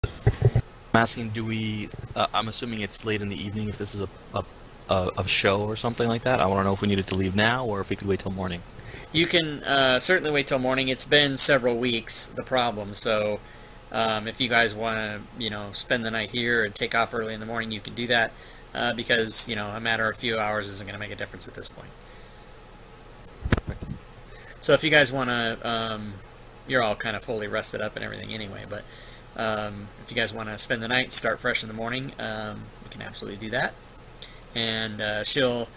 I'm asking, do we? I'm assuming it's late in the evening. If this is a show or something like that, I want to know if we needed to leave now or if we could wait till morning. You can certainly wait till morning. It's been several weeks, the problem. So if you guys want to, spend the night here and take off early in the morning, you can do that because, a matter of a few hours isn't going to make a difference at this point. Perfect. So if you guys want to, you're all kind of fully rested up and everything anyway, but if you guys want to spend the night, start fresh in the morning, we can absolutely do that. And she'll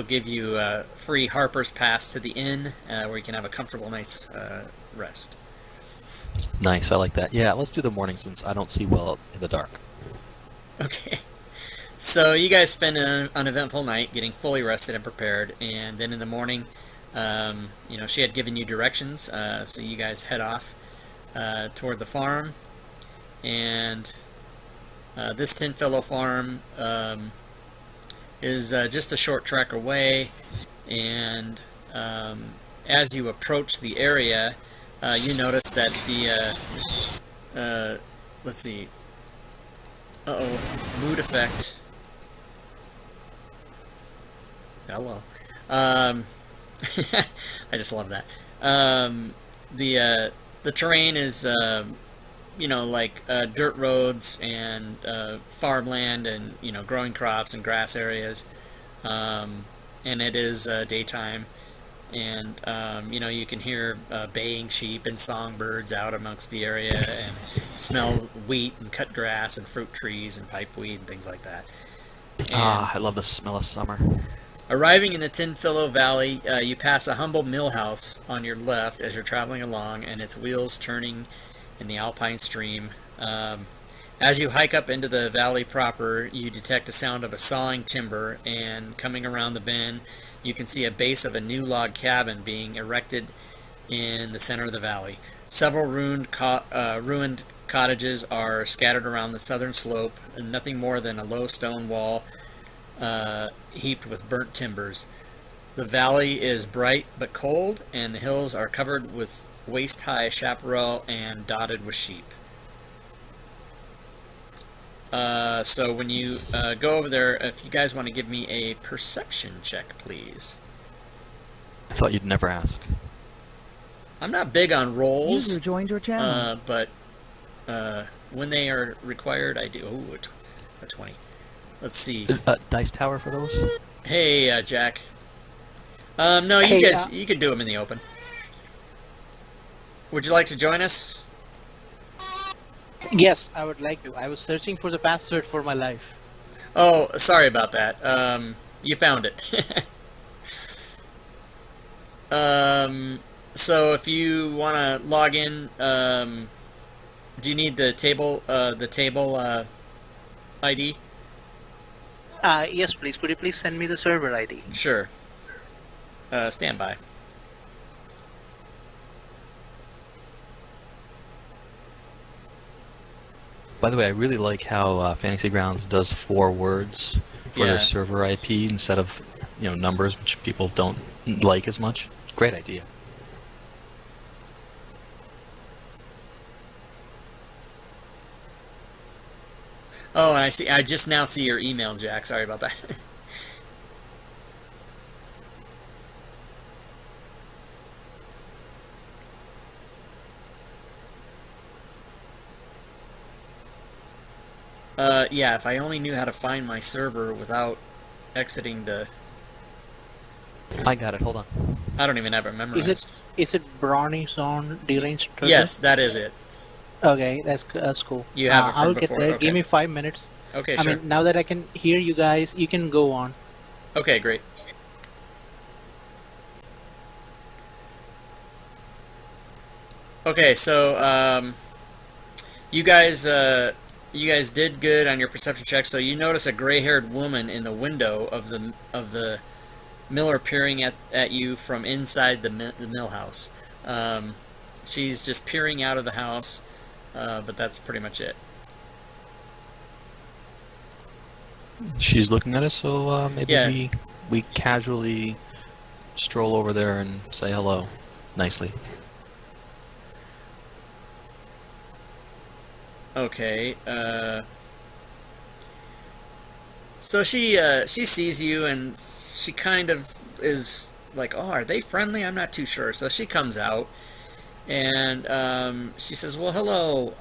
give you a free Harper's Pass to the inn where you can have a comfortable night's rest. Nice, I like that. Yeah, let's do the morning since I don't see well in the dark. Okay. So you guys spend an uneventful night getting fully rested and prepared, and then in the morning, she had given you directions, so you guys head off toward the farm, and this Tinfellow farm is just a short trek away, and as you approach the area, you notice that the let's see, mood effect. Hello. I just love that. The terrain is like dirt roads and farmland and growing crops and grass areas, and it is daytime, and you can hear baying sheep and songbirds out amongst the area and smell wheat and cut grass and fruit trees and pipeweed and things like that. I love the smell of summer. Arriving in the Tinfellow Valley, you pass a humble mill house on your left as you're traveling along, and its wheels turning in the alpine stream. As you hike up into the valley proper, you detect a sound of a sawing timber, and coming around the bend, you can see a base of a new log cabin being erected in the center of the valley. Several ruined cottages are scattered around the southern slope, and nothing more than a low stone wall heaped with burnt timbers. The valley is bright but cold, and the hills are covered with waist-high chaparral and dotted with sheep. So when you go over there, if you guys want to give me a perception check, please. I thought you'd never ask. I'm not big on rolls. User joined your channel. But when they are required, I do. Ooh, a 20. Let's see. Is Dice Tower for those? Hey, Jack. No, you guys, you can do them in the open. Would you like to join us? Yes, I would like to. I was searching for the password for my life. Oh, sorry about that. You found it. So if you want to log in, do you need the table ID? Yes, please. Could you please send me the server ID? Sure. Stand by. By the way, I really like how Fantasy Grounds does 4 words for their server IP instead of numbers, which people don't like as much. Great idea. Oh, and I just now see your email, Jack. Sorry about that. Yeah, if I only knew how to find my server without exiting the... I got it, hold on. I don't even have it memorized. Is it Brawny Zone Deranged Turtle? Yes, that is it. Okay, that's cool. You have it from I'll before. get there. Okay. Give me 5 minutes. Okay, sure. I mean, now that I can hear you guys, you can go on. Okay, great. Okay, so you guys did good on your perception check. So you notice a gray-haired woman in the window of the miller peering at you from inside the mill house. She's just peering out of the house, but that's pretty much it. She's looking at us, so maybe Yeah. we casually stroll over there and say hello nicely. Okay. So she sees you, and she kind of is like, "Oh, are they friendly? I'm not too sure." So she comes out, and she says, "Well, hello.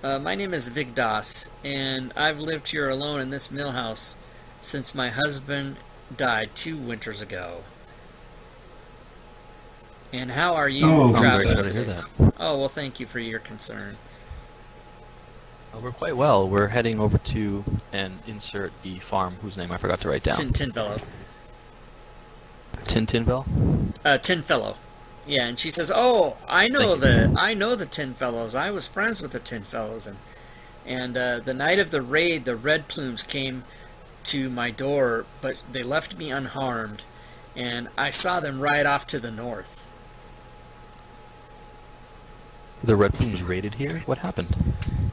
My name is Vigdas, and I've lived here alone in this mill house since my husband died 2 winters ago. And how are you, I'm very travelers, sorry to hear today?" that. Oh, well, thank you for your concern. We're quite well. We're heading over to and insert the farm whose name I forgot to write down. Tin Fellow. Tintinville? Tin Fellow. Yeah, and she says, "Oh, I know the Tin Fellows. I was friends with the Tin Fellows, and the night of the raid, the Red Plumes came to my door, but they left me unharmed, and I saw them ride off to the north." The Red Plumes raided here? What happened?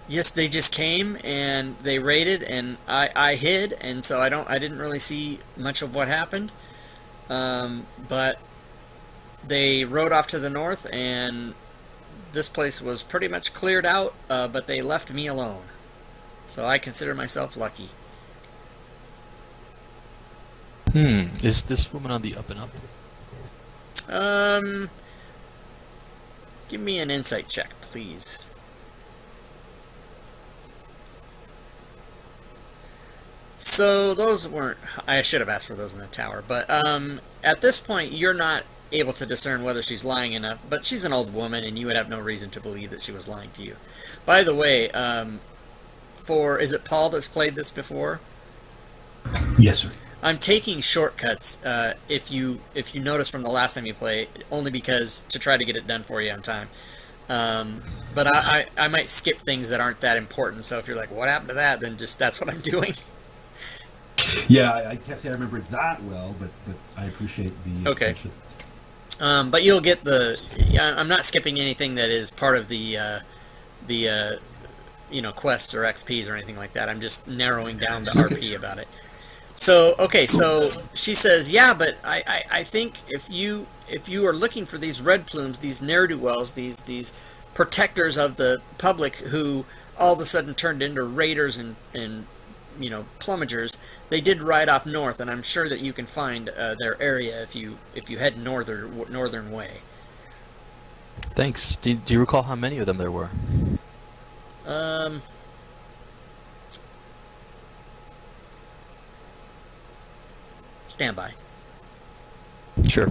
Yes, they just came and they raided, and I hid, and so I didn't really see much of what happened. But they rode off to the north, and this place was pretty much cleared out, but they left me alone. So I consider myself lucky. Is this woman on the up and up? Give me an insight check, please. So those weren't... I should have asked for those in the tower, but at this point you're not able to discern whether she's lying enough, but she's an old woman and you would have no reason to believe that she was lying to you. By the way, is it Paul that's played this before? Yes, sir. I'm taking shortcuts, if you notice from the last time you play, only because to try to get it done for you on time. But I might skip things that aren't that important, so if you're like, what happened to that, then just that's what I'm doing. Yeah, I can't say I remember it that well, but I appreciate the Okay. attention. But you'll get the... I'm not skipping anything that is part of the quests or XPs or anything like that. I'm just narrowing down the RP about it. So, okay, so she says, yeah, but I think if you are looking for these Red Plumes, these ne'er-do-wells, these protectors of the public who all of a sudden turned into raiders and plumagers, they did ride off north, and I'm sure that you can find their area if you head northern way. Thanks. Do you recall how many of them there were? Stand by. Sure.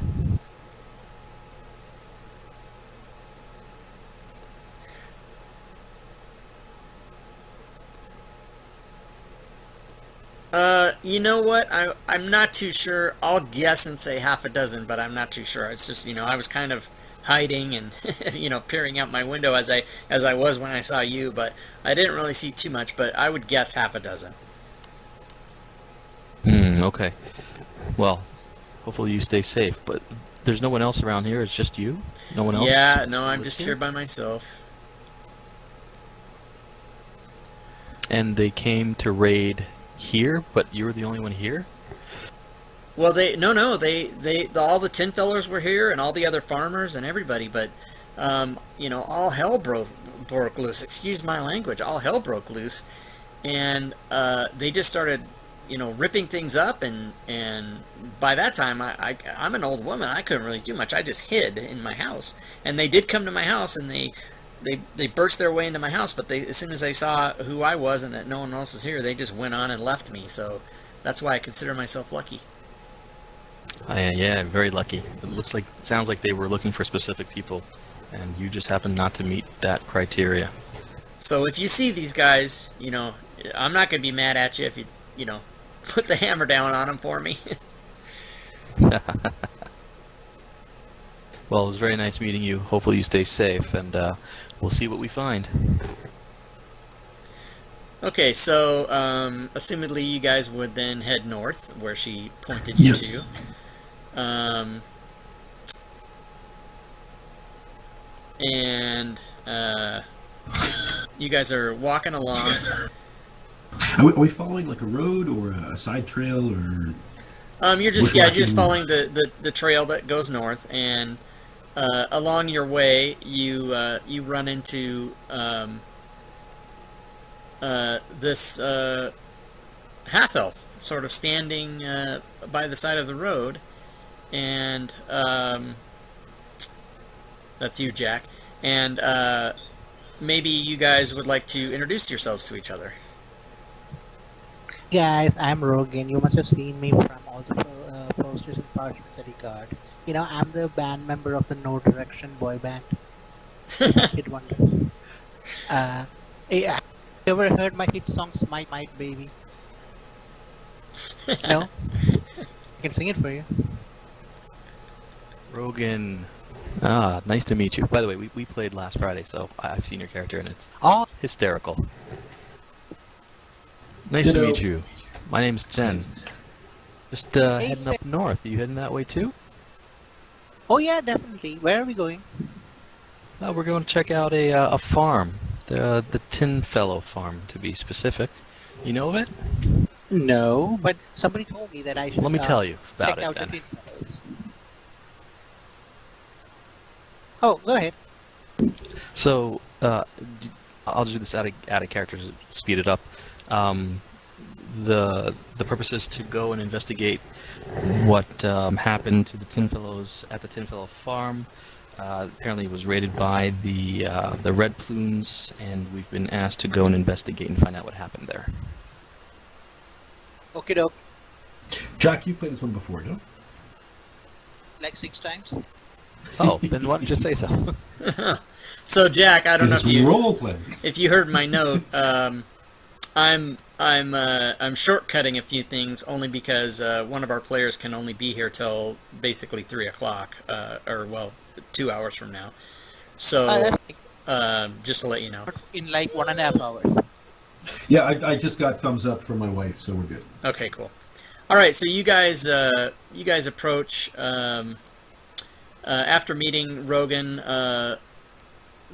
You know what? I'm not too sure. I'll guess and say half a dozen, but I'm not too sure. It's just, I was kind of hiding and, peering out my window as I was when I saw you, but I didn't really see too much, but I would guess half a dozen. Okay. Well, hopefully you stay safe, but there's no one else around here, it's just you? No one else? Yeah, no, I'm just here by myself. And they came to raid here, but you were the only one here? Well, all the Tin Fellers were here, and all the other farmers and everybody, but, all hell broke loose. Excuse my language. All hell broke loose, and they just started, ripping things up, and by that time, I'm an old woman. I couldn't really do much. I just hid in my house, and they did come to my house, and they burst their way into my house, but as soon as they saw who I was and that no one else is here, they just went on and left me. So that's why I consider myself lucky. Yeah, very lucky. Sounds like they were looking for specific people, and you just happened not to meet that criteria. So if you see these guys, I'm not going to be mad at you if you, put the hammer down on them for me. Well, it was very nice meeting you. Hopefully you stay safe, and we'll see what we find. Okay, so assumedly you guys would then head north, where she pointed you to. You guys are walking along. Are we following like a road or a side trail, or? You're just following the trail that goes north, and along your way, you run into this half elf, sort of standing by the side of the road, and that's you, Jack. And maybe you guys would like to introduce yourselves to each other. Guys, I'm Rogan. You must have seen me from all the posters and parchments that he got. You know, I'm the band member of the No Direction boy band. Hit Wonder. Hey, have you ever heard my hit song Smite Might Baby? No? I can sing it for you. Rogan. Nice to meet you. By the way, we played last Friday, so I've seen your character, and it's Oh, hysterical. Nice to meet you. My name's Jen. Just heading up north. Are you heading that way too? oh yeah, definitely. Where are we going? We're going to check out a farm, the Tin Fellow farm, to be specific. You know of it? No, but somebody told me that I should. Let me tell you about check it out then. the Tin Fellows. Oh, go ahead. So, I'll do this out of character to speed it up. The purpose is to go and investigate what happened to the Tin Fellows at the Tin Fellow farm. Apparently, it was raided by the Red Plumes, and we've been asked to go and investigate and find out what happened there. Okay, doke. Jack, you played this one before, no? Like 6 times. Oh, then why don't you say so? So Jack, I don't know This if is you role play. heard my note. I'm shortcutting a few things only because one of our players can only be here till basically 3 o'clock, or well, 2 hours from now. So just to let you know. In like 1.5 hours. Yeah, I just got thumbs up from my wife, so we're good. Okay, cool. All right, so you guys approach after meeting Rogan.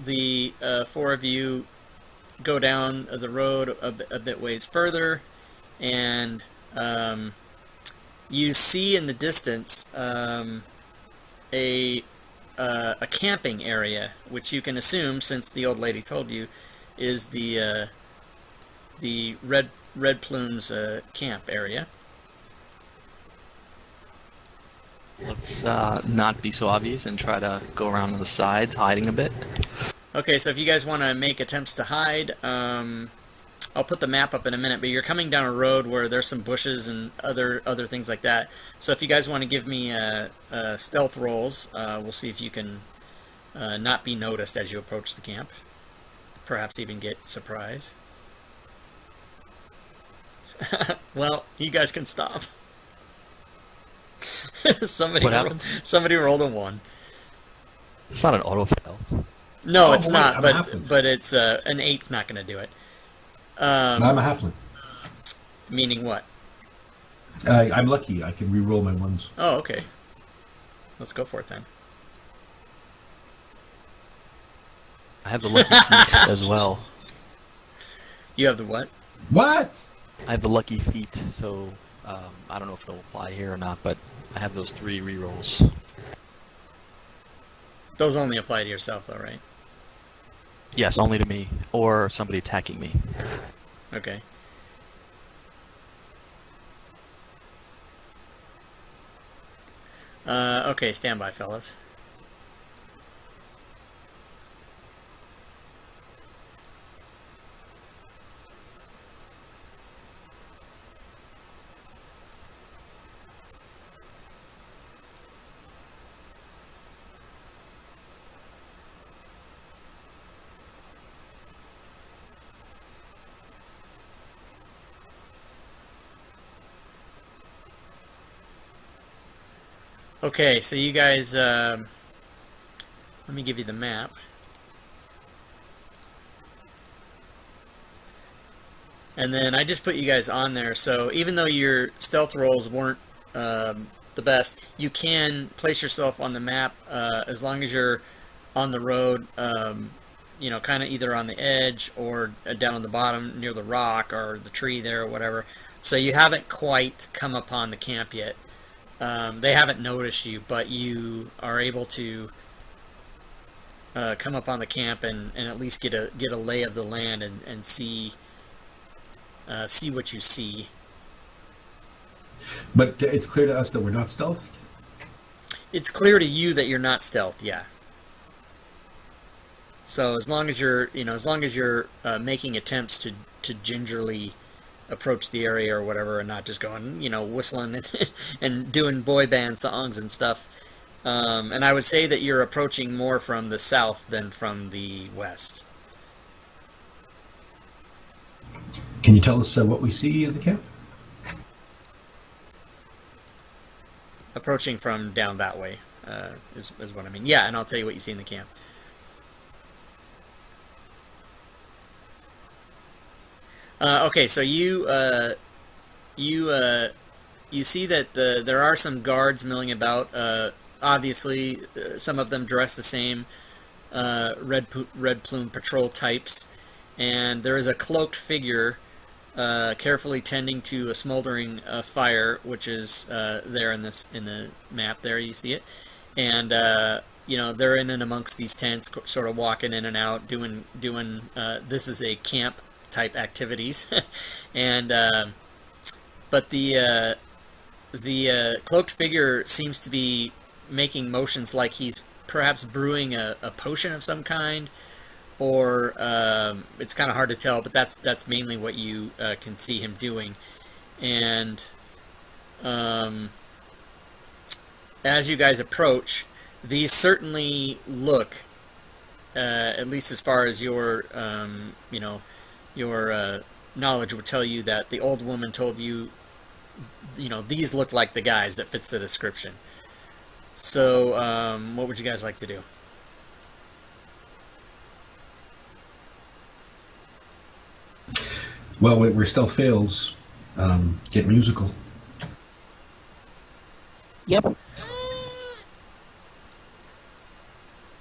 The 4 of you go down the road a bit ways further, and you see in the distance a camping area, which you can assume, since the old lady told you, is the Red Plumes camp area. Let's not be so obvious and try to go around to the sides, hiding a bit. Okay, so if you guys want to make attempts to hide, I'll put the map up in a minute, but you're coming down a road where there's some bushes and other things like that. So if you guys want to give me stealth rolls, we'll see if you can not be noticed as you approach the camp. Perhaps even get surprise. Well, you guys can stop. Somebody rolled a 1. It's not an autofail. No, Oh, it's wait, not, I'm but halfling. it's an 8's not going to do it. I'm a halfling. Meaning what? I'm lucky. I can re-roll my ones. Oh, okay. Let's go for it then. I have the lucky feet as well. You have the what? What? I have the lucky feet, so I don't know if it'll apply here or not, but I have those 3 rerolls. Those only apply to yourself, though, right? Yes, only to me, or somebody attacking me. Okay. Okay, stand by, fellas. Okay, so you guys, let me give you the map. And then I just put you guys on there, so even though your stealth rolls weren't the best, you can place yourself on the map as long as you're on the road, you know, kind of either on the edge or down on the bottom near the rock or the tree there or whatever. So you haven't quite come upon the camp yet. They haven't noticed you, but you are able to come up on the camp and at least get a lay of the land and see what you see. But it's clear to us that we're not stealth. It's clear to you that you're not stealth, yeah. So as long as you're making attempts to gingerly approach the area or whatever, and not just going, whistling and doing boy band songs and stuff. And I would say that you're approaching more from the south than from the west. Can you tell us what we see in the camp? Approaching from down that way is what I mean. Yeah, and I'll tell you what you see in the camp. Okay, so you see that there are some guards milling about. Obviously, some of them dress the same, red plume patrol types, and there is a cloaked figure carefully tending to a smoldering fire, which is there in the map. There you see it, and they're in and amongst these tents, sort of walking in and out, doing this is a camp type activities, and but the cloaked figure seems to be making motions like he's perhaps brewing a potion of some kind, or it's kind of hard to tell, but that's mainly what you can see him doing. And as you guys approach, these certainly look, at least as far as your knowledge would tell you, that the old woman told you, these look like the guys that fits the description. So, what would you guys like to do? Well, where stealth fails, get musical. Yep.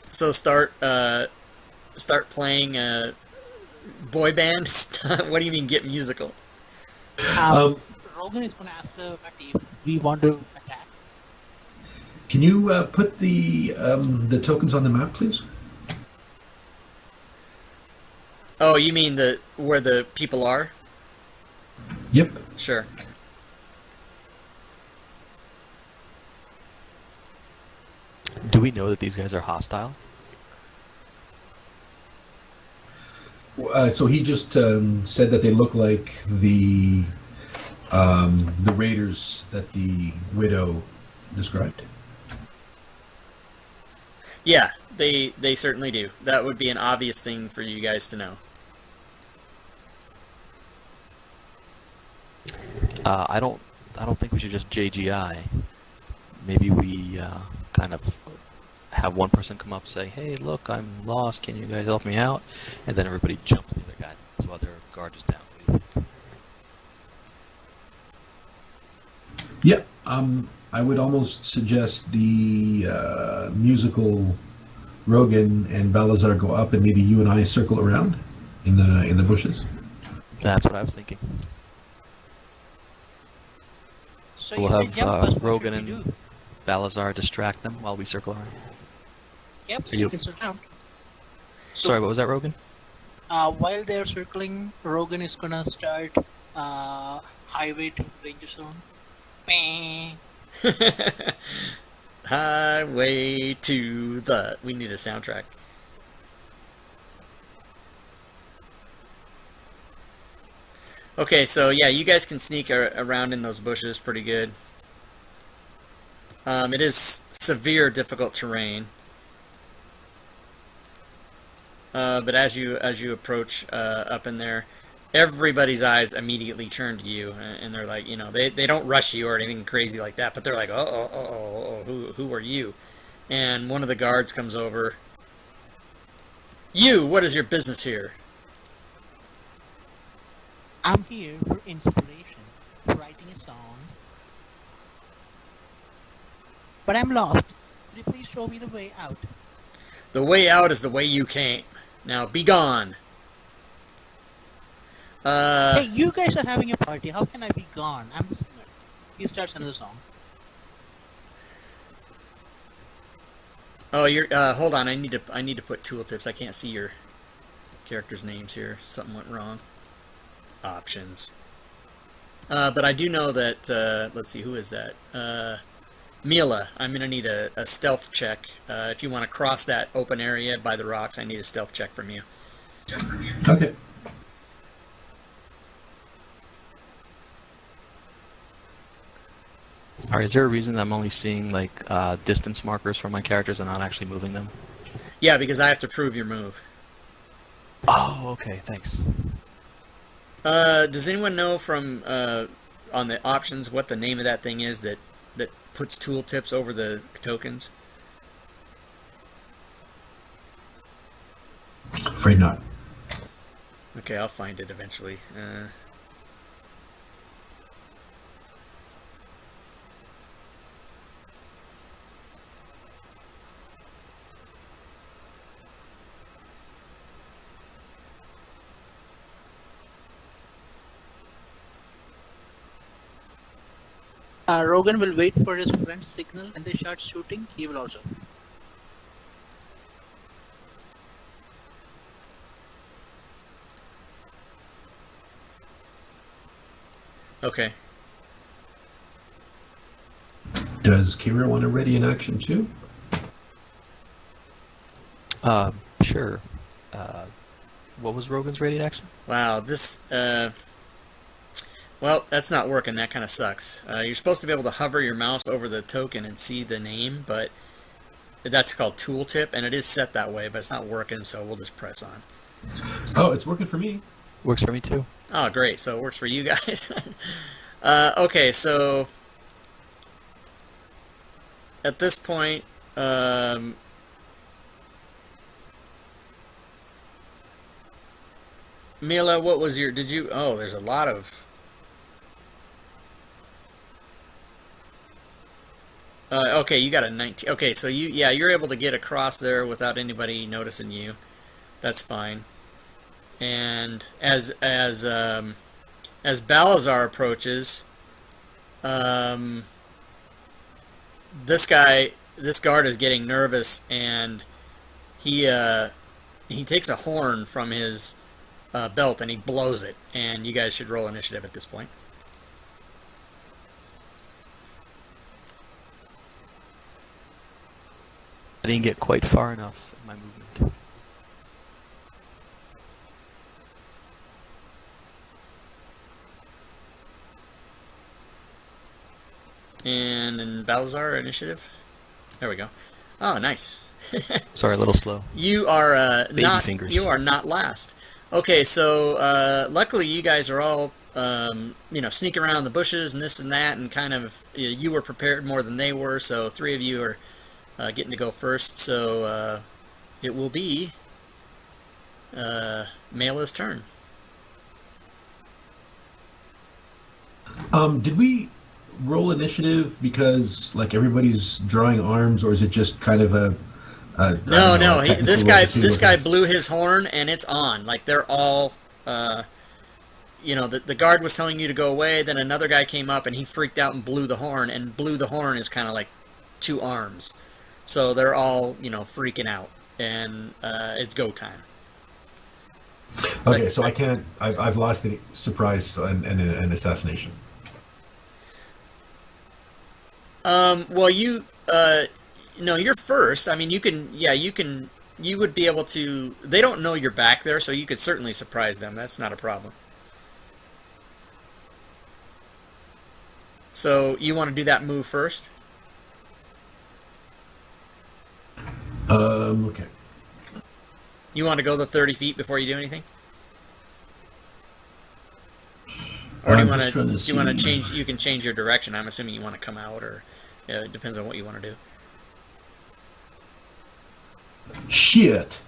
So start playing boy band. What do you mean get musical? Rogan is going to ask the party if we want to attack. Can you put the tokens on the map, please? Oh, you mean where the people are? Yep. Sure. Do we know that these guys are hostile? So he just said that they look like the raiders that the widow described. Yeah, they certainly do. That would be an obvious thing for you guys to know. I don't think we should just JGI. Maybe we kind of have one person come up and say, "Hey, look, I'm lost. Can you guys help me out?" And then everybody jumps the other guy so their guard is down. What do you think? Yeah. I would almost suggest the musical Rogan and Balazar go up, and maybe you and I circle around in the bushes. That's what I was thinking. So We'll you can have jump us, what Rogan should we and do? Balazar distract them while we circle around. Yep, Are you you- can surround. Sorry, what was that, Rogan? While they're circling, Rogan is gonna start highway to danger zone. Bang. Highway to the... We need a soundtrack. Okay, so yeah, you guys can sneak around in those bushes pretty good. It is severe, difficult terrain. But as you approach up in there, everybody's eyes immediately turn to you, and they're like, they don't rush you or anything crazy like that, but they're like, who are you? And one of the guards comes over. You, what is your business here? I'm here for inspiration, writing a song. But I'm lost. Could you please show me the way out? The way out is the way you came. Now be gone. Hey, you guys are having a party. How can I be gone? I'm the singer. He starts another song. Oh, you're hold on. I need to put tooltips. I can't see your characters' names here. Something went wrong. Options. But I do know that. Let's see, who is that? Mila. I'm gonna need a stealth check. If you want to cross that open area by the rocks, I need a stealth check from you. Okay. All right, is there a reason that I'm only seeing like distance markers for my characters and not actually moving them? Yeah, because I have to prove your move. Oh, okay, thanks. Does anyone know from on the options what the name of that thing is that puts tooltips over the tokens? Afraid not. Okay, I'll find it eventually. Rogan will wait for his friend's signal and they start shooting. He will also. Okay. Does Kira want to ready an action too? Sure. What was Rogan's rated action? Wow, this well, that's not working. That kind of sucks. You're supposed to be able to hover your mouse over the token and see the name, but that's called tooltip, and it is set that way, but it's not working, so we'll just press on. Oh, it's working for me. Works for me too. Oh, great. So it works for you guys. Okay, so at this point, Mila, what was your, did you, oh, there's a lot of, okay, you got a 19, okay, so you're able to get across there without anybody noticing you. That's fine. And as Balazar approaches, this guard is getting nervous, and he takes a horn from his belt and he blows it. And you guys should roll initiative at this point. I didn't get quite far enough in my movement. And in Balazar, initiative. There we go. Oh, nice. Sorry, a little slow. You are Baby not. fingers. You are not last. Okay, so luckily you guys are all sneaking around the bushes and this and that, and kind of you were prepared more than they were. So 3 of you are getting to go first. So it will be Mela's turn. Did we roll initiative because like everybody's drawing arms, or is it just kind of a No. This guy this blew his horn and it's on. Like they're all, the guard was telling you to go away. Then another guy came up and he freaked out and blew the horn. And blew the horn is kind of like 2 arms, so they're all freaking out. And it's go time. Okay, so I can't. I've lost the surprise and an assassination. Well, you're first. I mean, you would be able to, they don't know you're back there, so you could certainly surprise them. That's not a problem. So, you want to do that move first? Okay. You want to go the 30 feet before you do anything? Or do you want to change, you can change your direction. I'm assuming you want to come out, or it depends on what you want to do. Shit.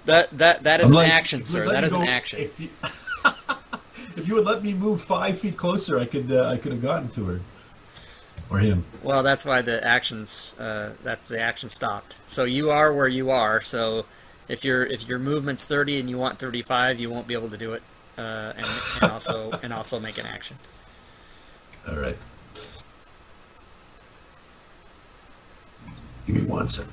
That is an action, sir. That is an action. If you would let me move 5 feet closer, I could have gotten to her or him. Well, that's why the actions that's the action stopped. So you are where you are. So if your movement's 30 and you want 35, you won't be able to do it, and also make an action. All right. Give me 1 second.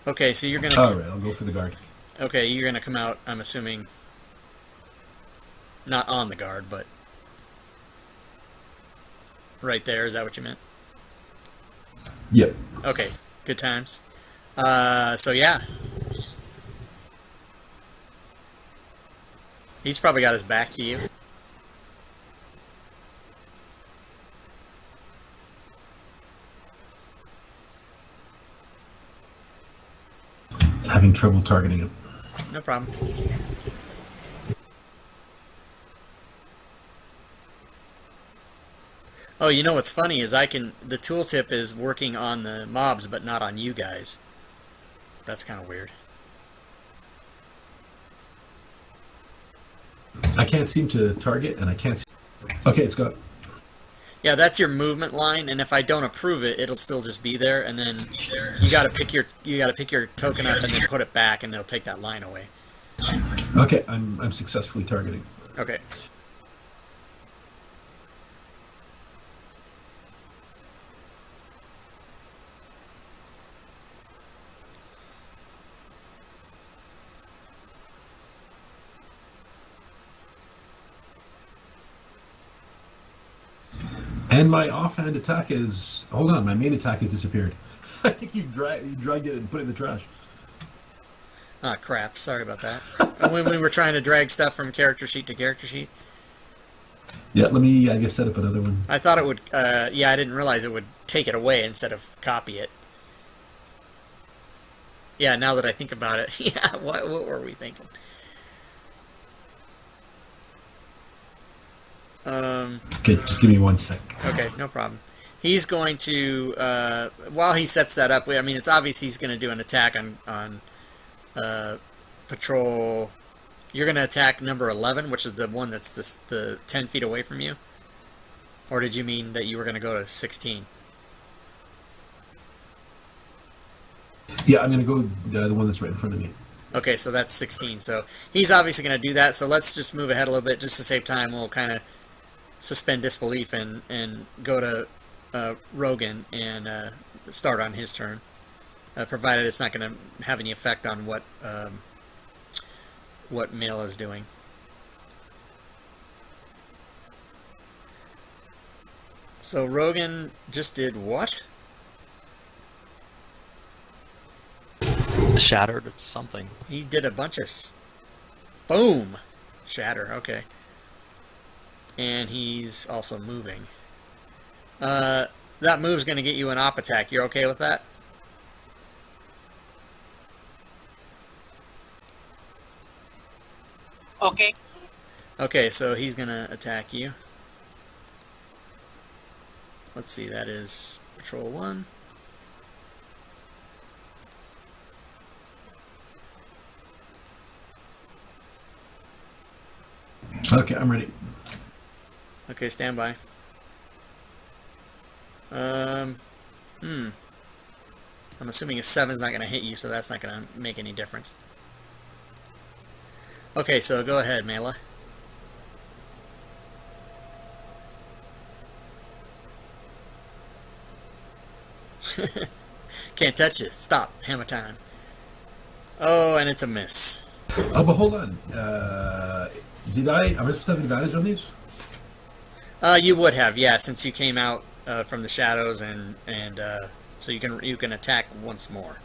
Okay, so you're gonna. All right, I'll go for the guard. Okay, you're gonna come out. I'm assuming. Not on the guard, but right there. Is that what you meant? Yep. Okay, good times. So yeah, he's probably got his back to you. Having trouble targeting him. No problem. Oh, you know what's funny is the tooltip is working on the mobs, but not on you guys. That's kind of weird. I can't seem to target, and I can't see. Okay, it's got. Yeah, that's your movement line, and if I don't approve it, it'll still just be there, and then you gotta pick your token up and then put it back, and they'll take that line away. Okay, I'm successfully targeting. Okay. And my offhand attack is. Hold on, my main attack has disappeared. I think you dragged it and put it in the trash. Ah, crap. Sorry about that. When we were trying to drag stuff from character sheet to character sheet. Yeah, let me, I guess, set up another one. I thought it would, yeah, I didn't realize it would take it away instead of copy it. Yeah, now that I think about it, yeah, what were we thinking? Okay, just give me 1 sec. Okay, no problem. He's going to, while he sets that up, I mean, it's obvious he's going to do an attack on patrol. You're going to attack number 11, which is the one that's the 10 feet away from you? Or did you mean that you were going to go to 16? Yeah, I'm going to go the one that's right in front of me. Okay, so that's 16. So he's obviously going to do that. So let's just move ahead a little bit just to save time. We'll kind of suspend disbelief and go to Rogan and start on his turn, provided it's not going to have any effect on what Mail is doing. So Rogan just did what? Shattered something. He did a bunch of... Boom! Shatter, okay. And he's also moving. That move's going to get you an op attack. You're okay with that? Okay. Okay, so he's going to attack you. Let's see, that is Patrol 1. Okay, I'm ready. Okay, stand by. I'm assuming a 7's not going to hit you, so that's not going to make any difference. Okay, so go ahead, Mela. Can't touch it. Stop. Hammer time. Oh, and it's a miss. Oh, but hold on. Am I supposed to have advantage on these? You would have, yeah, since you came out from the shadows, and so you can attack once more.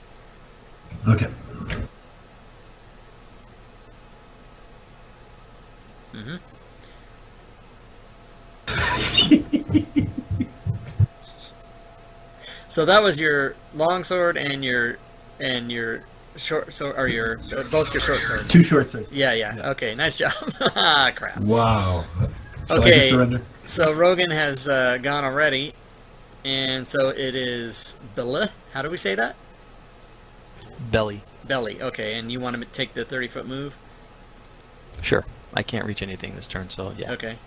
Okay. Mm-hmm. So that was your longsword and your short sword, or your both your short swords. 2 short swords. Yeah. Okay, nice job. Ah, crap. Wow. Shall I Okay, just surrender? so Rogan has gone already, and so it is Bella. How do we say that? Belly. Belly. Okay, and you want to take the 30-foot move? Sure. I can't reach anything this turn, so yeah. Okay.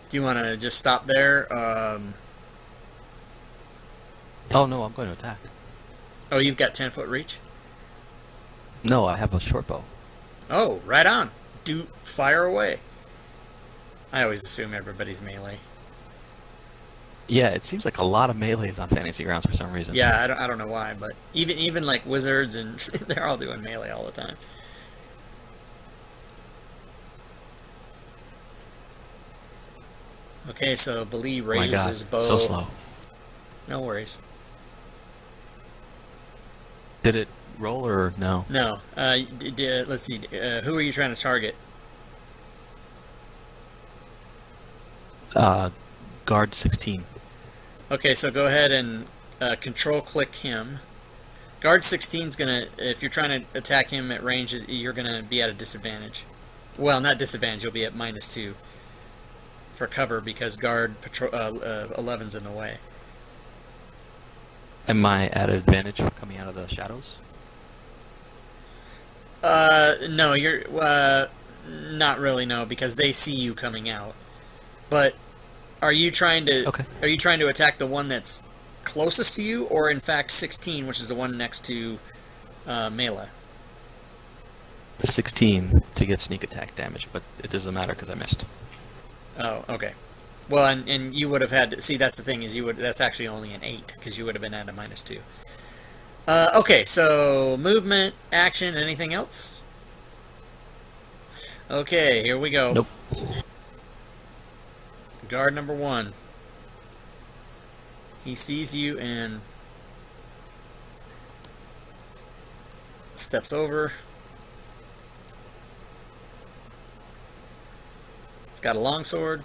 Do you want to just stop there? Oh no, I'm going to attack. Oh, you've got 10-foot reach? No, I have a short bow. Oh, right on. fire away. I always assume everybody's melee. Yeah, it seems like a lot of melees on Fantasy Grounds for some reason. Yeah, I don't know why, but even like wizards and they're all doing melee all the time. Okay, so Blee My raises God, his bow. so slow. No worries. Did it roll or no? No. Let's see. Who are you trying to target? Guard 16. Okay, so go ahead and control click him. Guard 16's gonna, if you're trying to attack him at range, you're gonna be at a disadvantage. Well, not disadvantage, you'll be at -2 for cover because guard 11's in the way. Am I at an advantage for coming out of the shadows? No, you're not really, no, because they see you coming out. But are you trying to attack the one that's closest to you, or in fact 16, which is the one next to Mela? 16 to get sneak attack damage, but it doesn't matter because I missed. Oh, okay. Well, and you would have had to, see, that's the thing, is that's actually only an 8 because you would have been at a -2. Okay, so movement, action, anything else? Okay, here we go. Nope. Guard number 1. He sees you and steps over. He's got a longsword.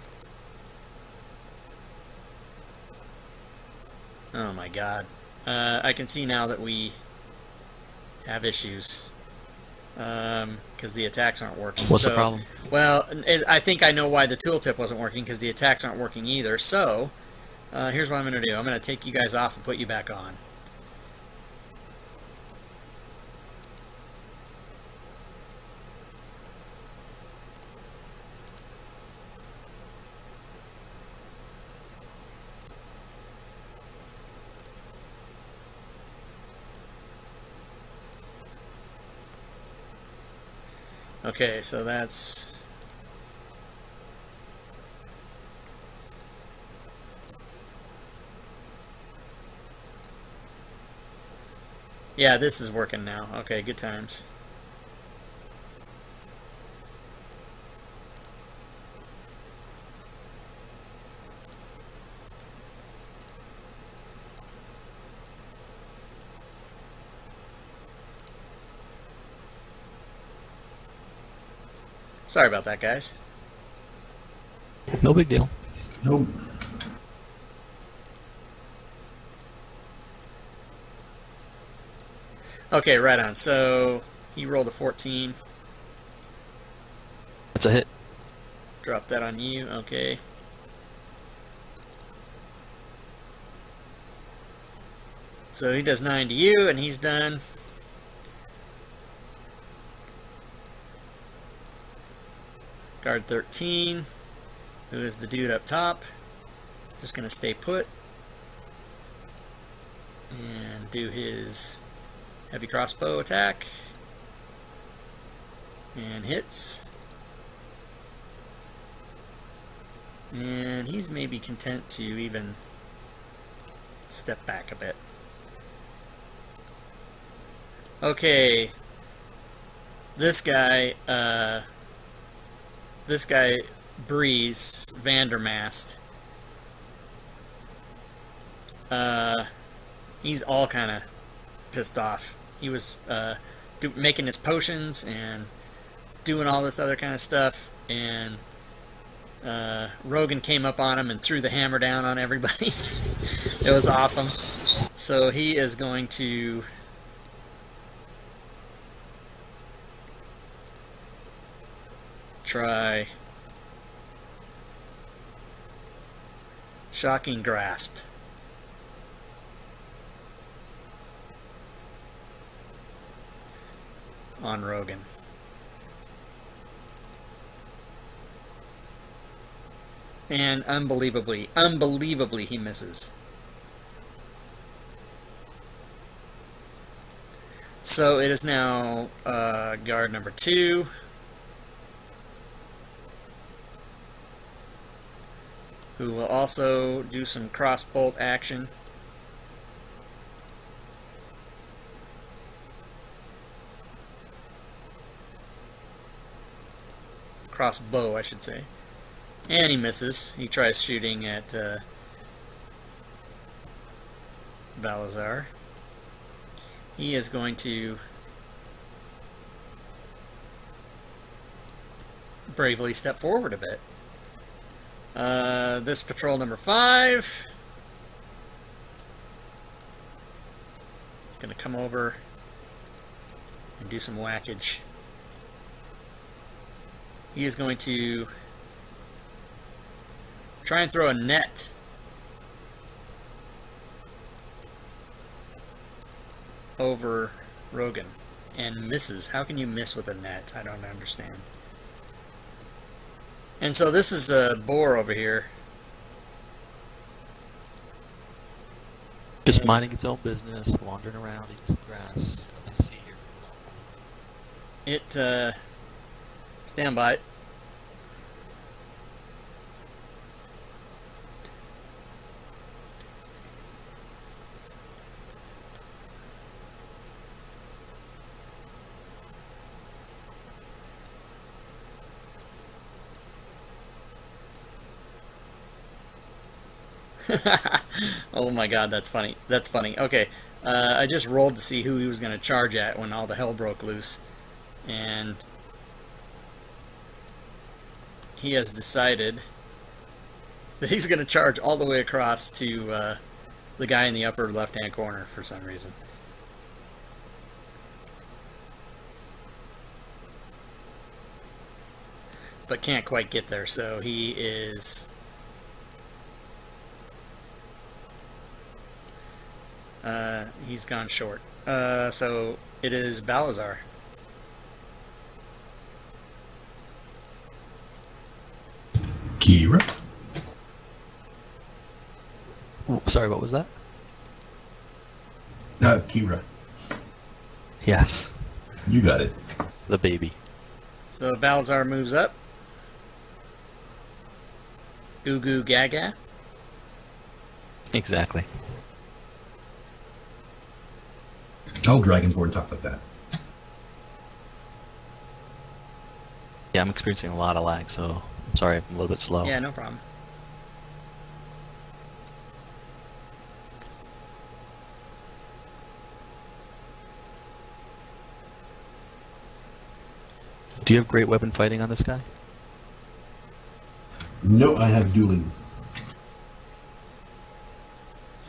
Oh my god. I can see now that we have issues. Because the attacks aren't working. What's the problem? Well, I think I know why the tooltip wasn't working, because the attacks aren't working either. So, here's what I'm going to do. I'm going to take you guys off and put you back on. Okay, so that's... Yeah, this is working now. Okay, good times. Sorry about that, guys. No big deal. Nope. Okay, right on. So, he rolled a 14. That's a hit. Drop that on you. Okay. So he does 9 to you, and he's done. Guard 13, who is the dude up top, just going to stay put and do his heavy crossbow attack, and hits, and he's maybe content to even step back a bit. Okay, this guy Breeze Vandermast, he's all kind of pissed off. He was making his potions and doing all this other kind of stuff, and Rogan came up on him and threw the hammer down on everybody. It was awesome. So he is going to try Shocking Grasp. On Rogan. And unbelievably he misses. So it is now guard number 2. who will also do some cross-bolt action. Crossbow, I should say. And he misses. He tries shooting at Balazar. He is going to bravely step forward a bit. This patrol number 5 gonna come over and do some whackage. He is going to try and throw a net over Rogan and misses. How can you miss with a net? I don't understand. And so this is a boar over here. Just minding its own business, wandering around, eating some grass. Nothing to see here. It, stand by. Oh my god, that's funny. That's funny. Okay, I just rolled to see who he was going to charge at when all the hell broke loose. And he has decided that he's going to charge all the way across to the guy in the upper left-hand corner for some reason. But can't quite get there, so he is... he's gone short. So it is Balazar. Kira. Sorry, what was that? Kira. Yes, You got it. the baby. So Balazar moves up. Goo goo gaga. Exactly. I'll dragonborn and talk like that. Yeah, I'm experiencing a lot of lag, so I'm sorry I'm a little bit slow. Yeah, no problem. Do you have great weapon fighting on this guy? No, I have dueling.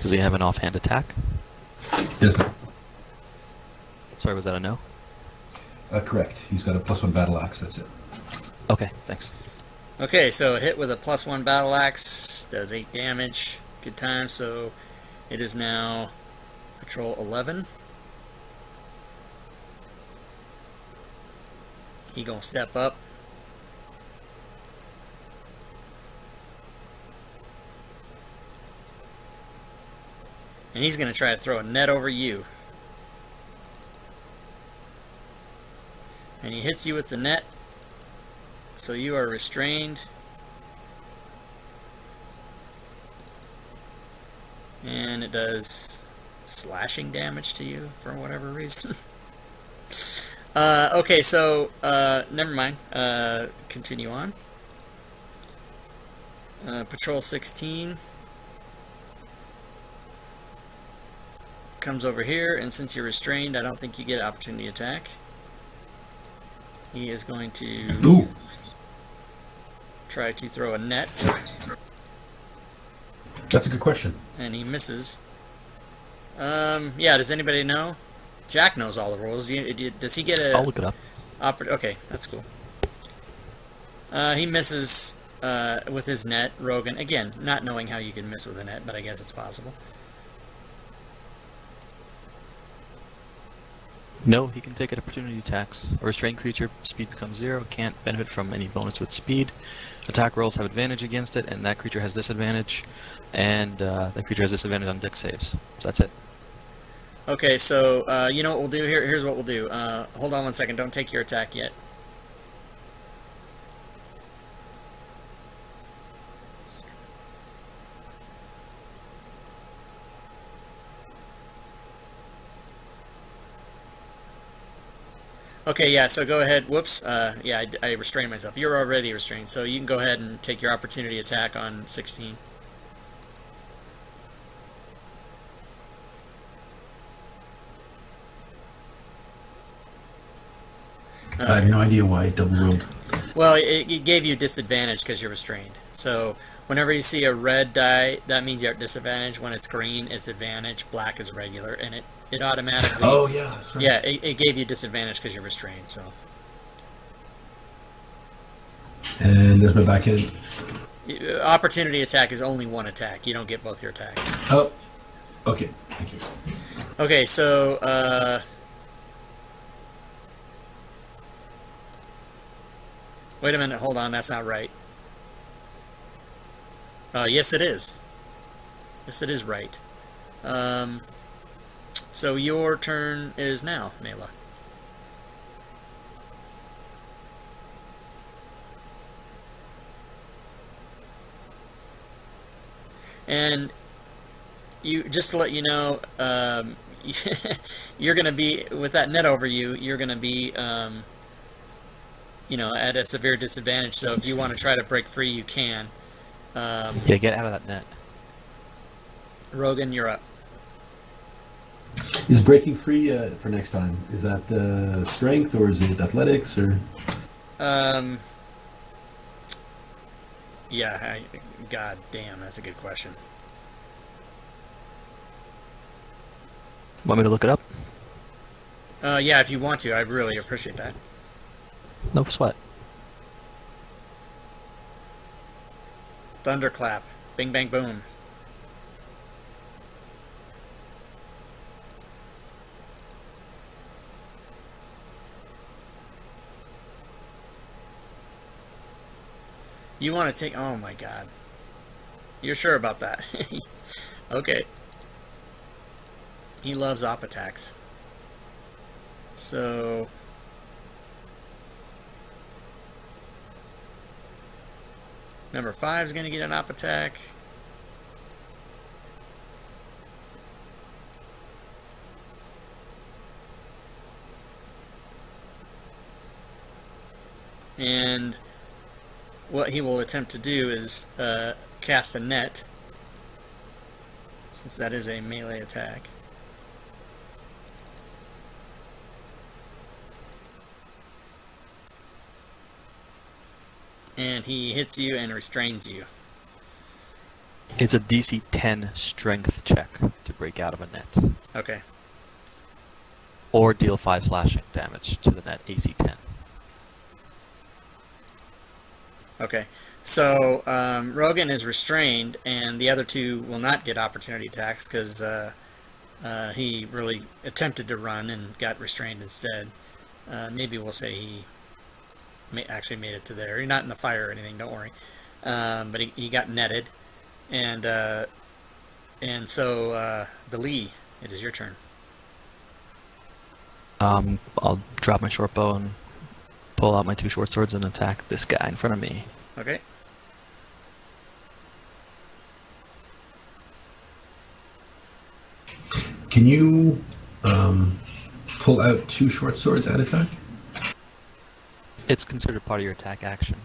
Does he have an offhand attack? Yes, no. Sorry, was that a no? Correct. He's got a +1 battle axe. That's it. Okay, thanks. Okay, so a hit with a +1 battle axe does 8 damage. Good time. So it is now patrol 11. He gonna step up. And he's gonna try to throw a net over you. And he hits you with the net, so you are restrained. And it does slashing damage to you for whatever reason. Okay, so never mind. Continue on. Patrol 16 comes over here, and since you're restrained, I don't think you get opportunity attack. He is going to try to throw a net. That's a good question. And he misses. Yeah, does anybody know? Jack knows all the rules. Does he get a... I'll look it up. Okay, that's cool. He misses with his net, Rogan. Again, not knowing how you can miss with a net, but I guess it's possible. No, he can take an opportunity attacks. A restrained creature, speed becomes 0, can't benefit from any bonus with speed. Attack rolls have advantage against it, and that creature has disadvantage. And that creature has disadvantage on dex saves. So that's it. Okay, so you know what we'll do here? Here's what we'll do. Hold on one second. Don't take your attack yet. Okay, yeah, so go ahead. Whoops. Yeah, I restrained myself. You're already restrained, so you can go ahead and take your opportunity attack on 16. I have no idea why it double rolled. Well, it gave you disadvantage because you're restrained. So whenever you see a red die, that means you're at disadvantage. When it's green, it's advantage. Black is regular, and it automatically. Oh yeah, that's right. Yeah, it gave you disadvantage because you're restrained. So. And there's my backhand. Opportunity attack is only one attack. You don't get both your attacks. Oh, okay. Thank you. Okay, so wait a minute. Hold on, that's not right. Yes, it is. Yes, it is right. So your turn is now, Mela. And you, just to let you know, you're going to be, with that net over you, you're going to be, you know, at a severe disadvantage. So if you want to try to break free, you can. Yeah, get out of that net. Rogan, you're up. Is breaking free for next time? Is that strength or is it athletics or? Yeah, God damn, that's a good question. Want me to look it up? Yeah, if you want to, I'd really appreciate that. No sweat. Thunderclap. Bing, bang, boom. You want to take... Oh, my God. You're sure about that? Okay. He loves op attacks. So... Number 5 is going to get an op attack. And what he will attempt to do is cast a net, since that is a melee attack. And he hits you and restrains you. It's a DC 10 strength check to break out of a net. Okay. Or deal 5 slashing damage to the net, AC 10. Okay. So Rogan is restrained, and the other two will not get opportunity attacks because he really attempted to run and got restrained instead. Maybe we'll say he actually made it to there. You're not in the fire or anything, don't worry. But he got netted. And so, Billy, it is your turn. I'll drop my short bow and pull out my 2 short swords and attack this guy in front of me. Okay. Can you pull out 2 short swords at attack? It's considered part of your attack action.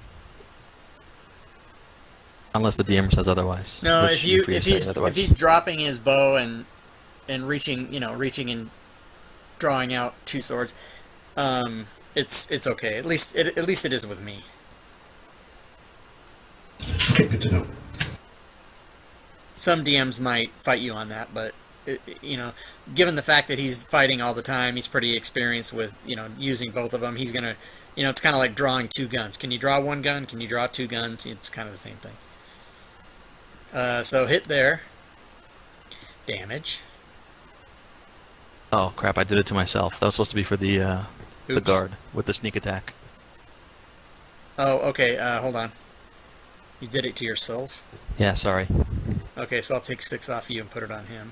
Unless the DM says otherwise. No, which if he's dropping his bow and reaching, reaching and drawing out 2 swords, it's okay. At least it is with me. Okay, good to know. Some DMs might fight you on that, but given the fact that he's fighting all the time, he's pretty experienced with using both of them. He's gonna, it's kind of like drawing 2 guns. Can you draw 1 gun? Can you draw 2 guns? It's kind of the same thing. So hit there. Damage. Oh crap! I did it to myself. That was supposed to be for the guard with the sneak attack. Oh, okay. Hold on. You did it to yourself? Yeah, sorry. Okay, so I'll take 6 off you and put it on him.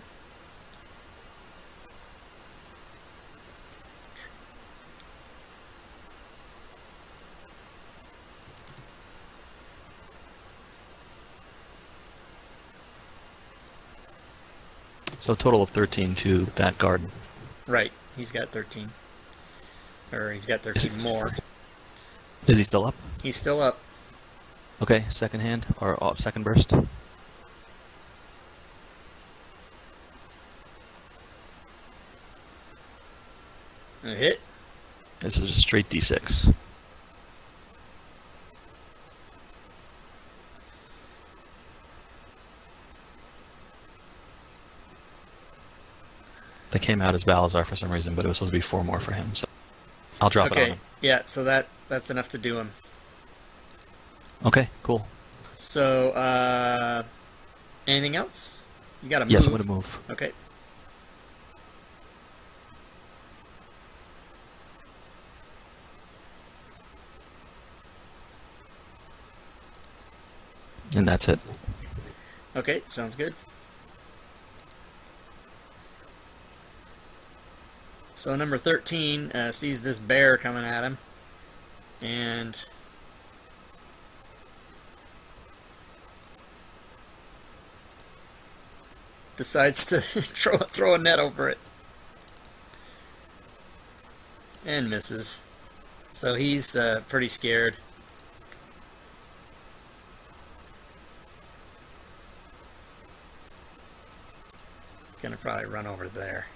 So a total of 13 to that guard. Right, he's got 13. Or he's got Is 13 more. Is he still up? He's still up. Okay, second hand or second burst. A hit. This is a straight D6. That came out as Balazar for some reason, but it was supposed to be 4 more for him, so I'll drop it on Okay, him. yeah, so that's enough to do him. Okay, cool. So, anything else? You gotta move. Yes, I'm going to move. Okay. And that's it. Okay, sounds good. So number 13 sees this bear coming at him, and decides to throw a net over it, and misses. So he's pretty scared. Gonna probably run over there.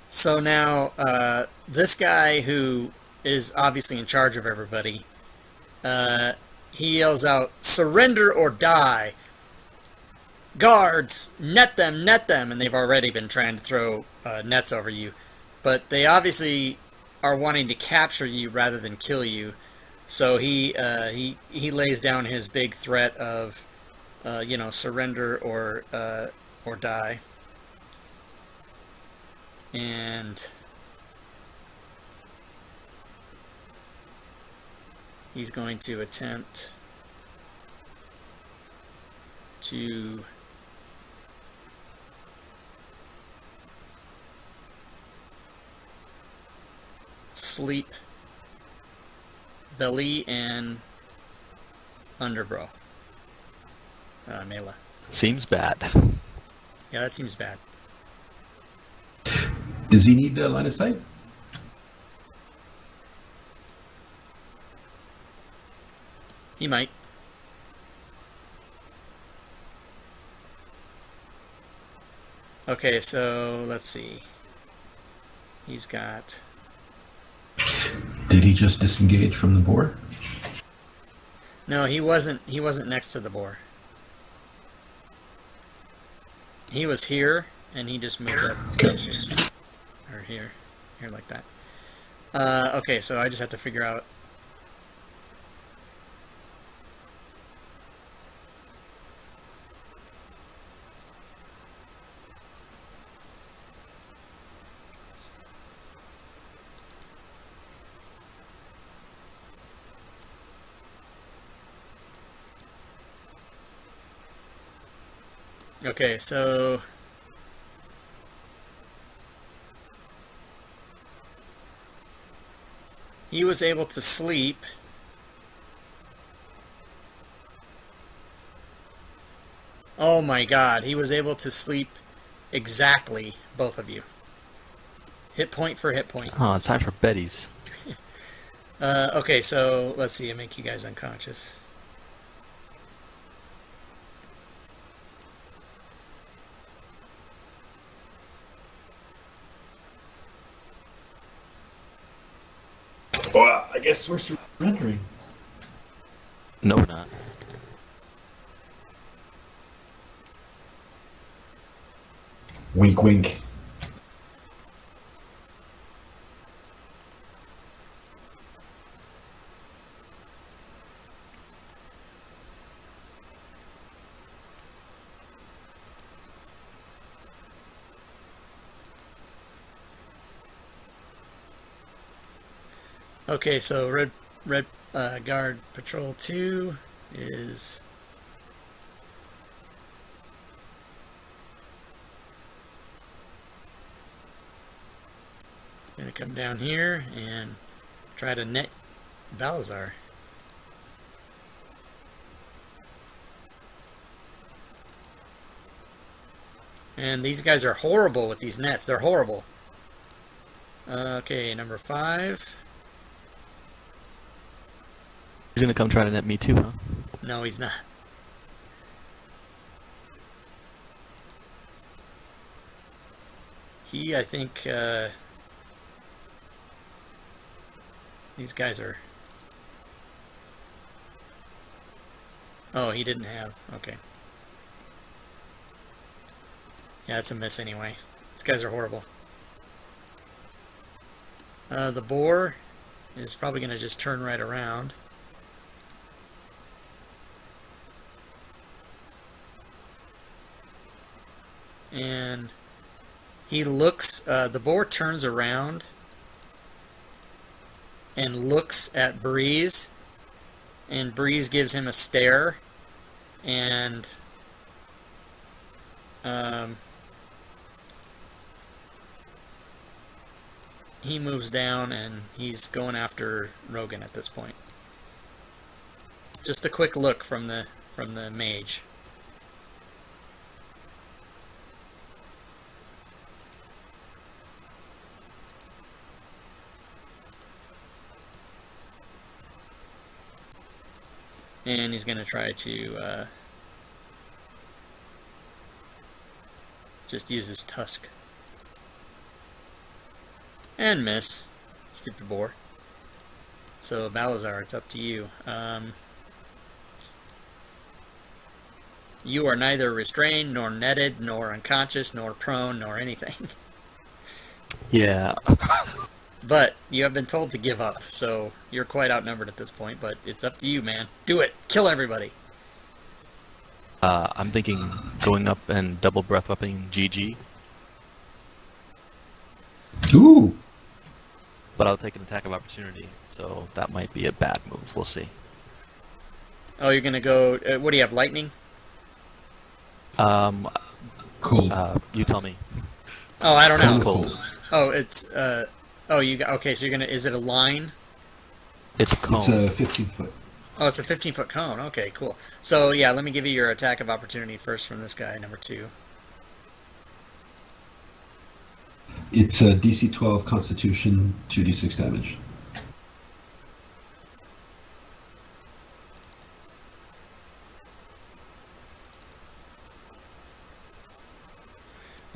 So now, this guy who is obviously in charge of everybody, he yells out, "Surrender or die! Guards, net them, and they've already been trying to throw nets over you. But they obviously are wanting to capture you rather than kill you. So he lays down his big threat of, surrender or die. And he's going to attempt to sleep Belly and Underbro. Mela. Seems bad. Yeah, that seems bad. Does he need line of sight? He might. Okay, so let's see. He's got... Did he just disengage from the boar? No, he wasn't next to the boar. He was here, and he just moved up. Okay. Or here like that. Okay, so I just have to figure out. Okay, so he was able to sleep. Oh my god, he was able to sleep exactly, both of you. Hit point for hit point. Oh, it's time for Betty's. Okay, so let's see, I make you guys unconscious. Well, I guess we're surrendering. No, we're not. Wink, wink. Okay, so red guard patrol 2 is gonna come down here and try to net Balazar. And these guys are horrible with these nets. They're horrible. Okay, number 5. He's gonna come try to net me too, huh? No, he's not. I think, these guys are... Oh, he didn't have... Okay. Yeah, it's a miss anyway. These guys are horrible. The boar is probably going to just turn right around. And he looks, the boar turns around and looks at Breeze, and Breeze gives him a stare, and he moves down and he's going after Rogan at this point. Just a quick look from the mage. And he's going to try to just use his tusk. And miss. Stupid boar. So, Balazar, it's up to you. You are neither restrained, nor netted, nor unconscious, nor prone, nor anything. Yeah. But you have been told to give up, so you're quite outnumbered at this point, but it's up to you, man. Do it! Kill everybody! I'm thinking going up and double breath weapon GG, Ooh. but I'll take an attack of opportunity, so that might be a bad move. We'll see. Oh, you're gonna go... what do you have, lightning? Cool. You tell me. Oh, I don't know. It's cold. Oh, it's... oh, you got... Okay, so you're gonna... Is it a line? It's a cone. It's a 15-foot. Oh, it's a 15-foot cone. Okay, cool. So, yeah, let me give you your attack of opportunity first from this guy, number 2. It's a DC 12 Constitution, 2d6 damage.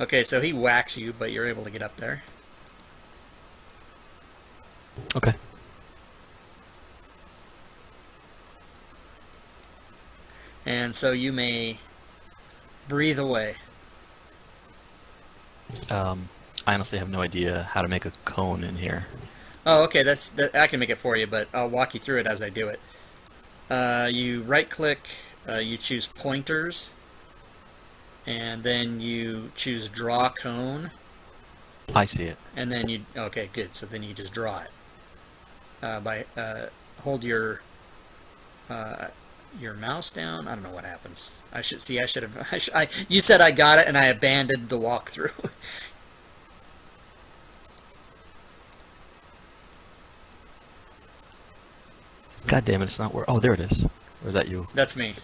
Okay, so he whacks you, but you're able to get up there. Okay. And so you may breathe away. I honestly have no idea how to make a cone in here. Oh, okay, I can make it for you, but I'll walk you through it as I do it. You right-click, you choose pointers, and then you choose draw cone. I see it. And then you... Okay, good. So then you just draw it. Hold your mouse down. I don't know what happens. I should have... you said I got it, and I abandoned the walkthrough. God damn it, it's not working. Oh, there it is. Or is that you? That's me.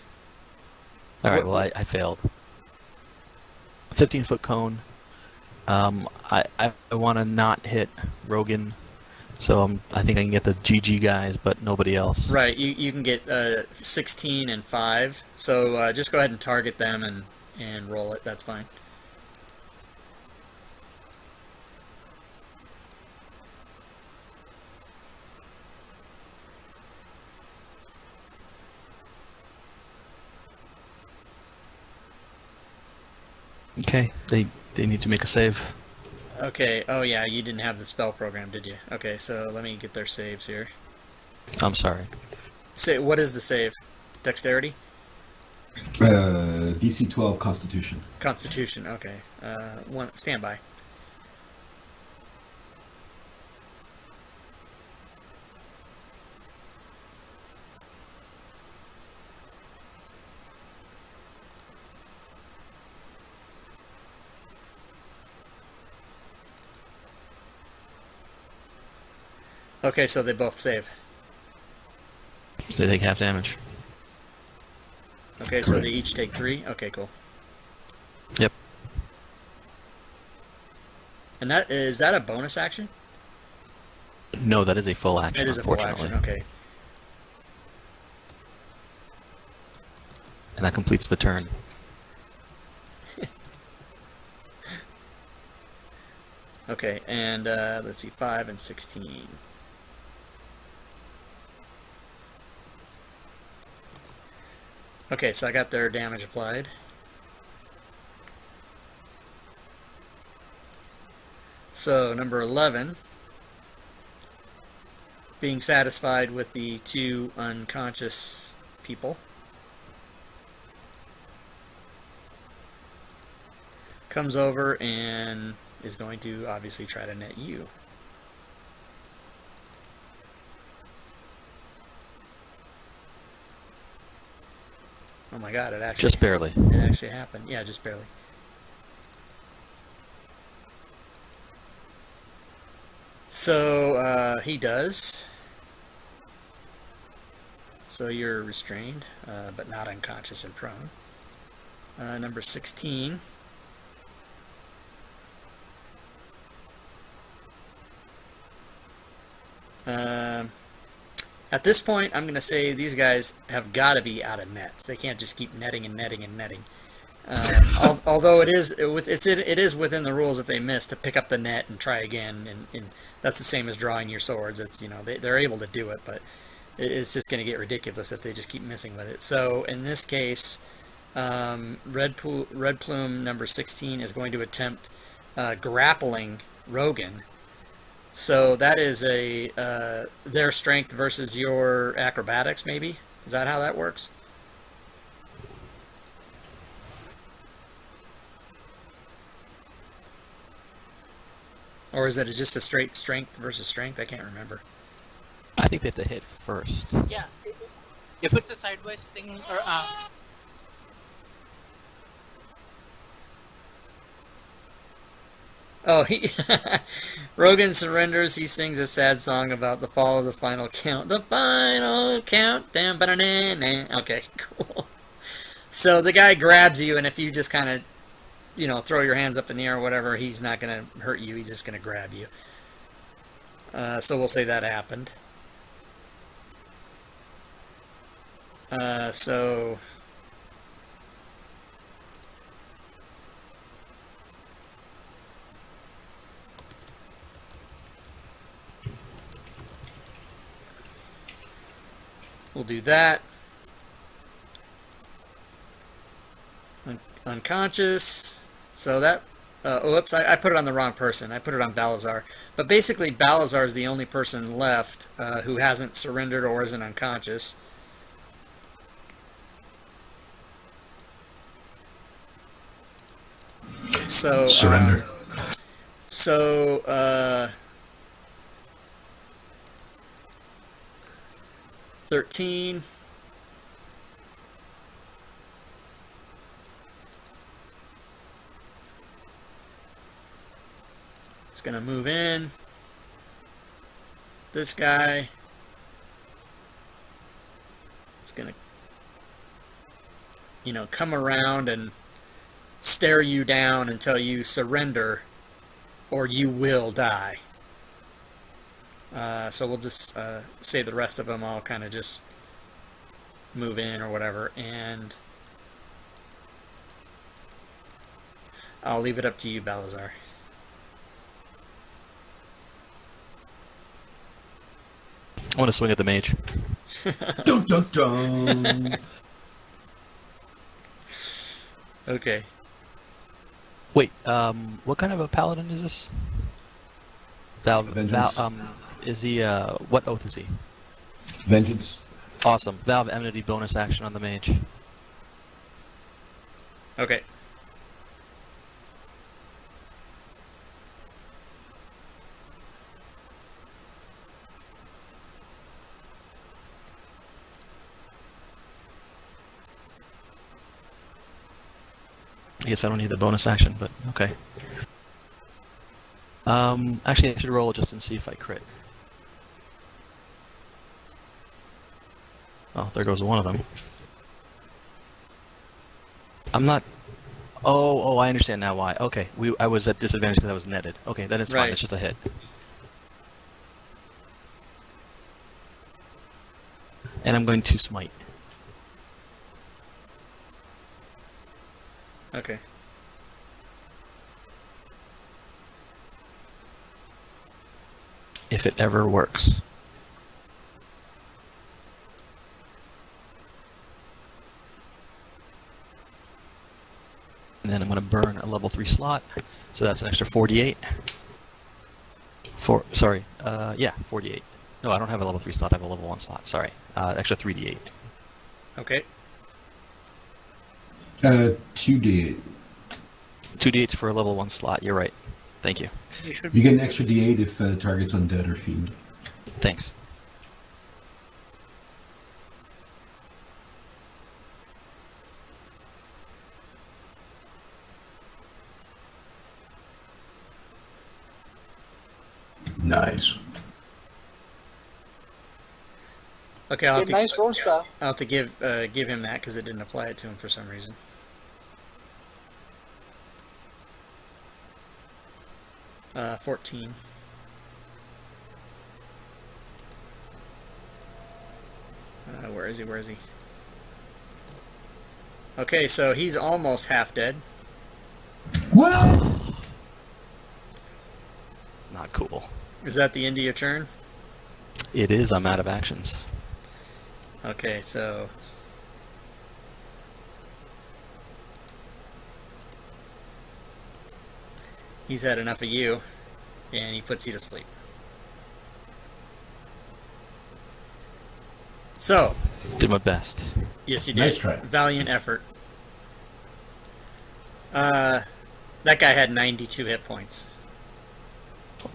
Alright, well, I failed. 15-foot cone. I want to not hit Rogan, so I think I can get the GG guys, but nobody else. Right, you can get 16 and 5, so just go ahead and target them and roll it. That's fine. Okay, they need to make a save. Okay, oh yeah, you didn't have the spell program, did you? Okay, so let me get their saves here. I'm sorry. Say, what is the save? Dexterity? DC 12 Constitution. Constitution, okay. Stand by. Okay, so they both save. So they take half damage. Okay, so they each take 3? Okay, cool. Yep. And is that a bonus action? No, that is a full action. It is a full unfortunately. action. Okay. And that completes the turn. Okay, and let's see, 5 and 16. Okay, so I got their damage applied. So number 11, being satisfied with the 2 unconscious people, comes over and is going to obviously try to net you. Oh my god, it actually... Just barely. It actually happened. Yeah, just barely. So, he does. So you're restrained, but not unconscious and prone. Number 16. At this point, I'm going to say these guys have got to be out of nets. They can't just keep netting and netting and netting. Although it is within the rules if they miss to pick up the net and try again, and that's the same as drawing your swords. It's, you know, they're able to do it, but it's just going to get ridiculous if they just keep missing with it. So in this case, Red Plume number 16 is going to attempt grappling Rogan. So that is their strength versus your acrobatics, maybe? Is that how that works? Or is it just a straight strength versus strength? I can't remember. I think they have to hit first. Yeah, if it's a sideways thing, or Oh, Rogan surrenders. He sings a sad song about the fall of the final count. The final countdown. Okay, cool. So the guy grabs you, and if you just kind of, you know, throw your hands up in the air or whatever, he's not going to hurt you. He's just going to grab you. So we'll say that happened. So... we'll do that. Unconscious. So that... oops, I put it on the wrong person. I put it on Balazar. But basically, Balazar is the only person left who hasn't surrendered or isn't unconscious. So... Surrender. 13. It's going to move in. This guy is going to, you know, come around and stare you down until you surrender or you will die. So we'll just say the rest of them all kind of just move in or whatever, and I'll leave it up to you, Balazar. I want to swing at the mage. Dun, dun, dun. Okay. Wait, what kind of a paladin is this? Vengeance. Is he, what oath is he? Vengeance. Awesome. Valve Enmity bonus action on the mage. Okay. I guess I don't need the bonus action, but okay. Actually, I should roll just and see if I crit. Oh, there goes one of them. I'm not... Oh, I understand now why. Okay, I was at disadvantage because I was netted. Okay, then it's fine. Right. It's just a hit. And I'm going to smite. Okay. If it ever works. And then I'm going to burn a level 3 slot, so that's an extra 48. Yeah, 48. No, I don't have a level 3 slot, I have a level 1 slot, sorry. Extra 3d8. Okay. 2d8. 2d8s for a level 1 slot, you're right. Thank you. You get an extra d8 if the target's undead or fiend. Thanks. Nice. Okay, I'll have to, nice roll, Star. I'll have to give him that because it didn't apply it to him for some reason. Uh, 14. Where is he? Where is he? Okay, so he's almost half dead. Well, Not cool. Is that the end of your turn? It is, I'm out of actions. Okay, so... he's had enough of you, and he puts you to sleep. So, Did my best. yes, you did. Nice try. Valiant effort. That guy had 92 hit points.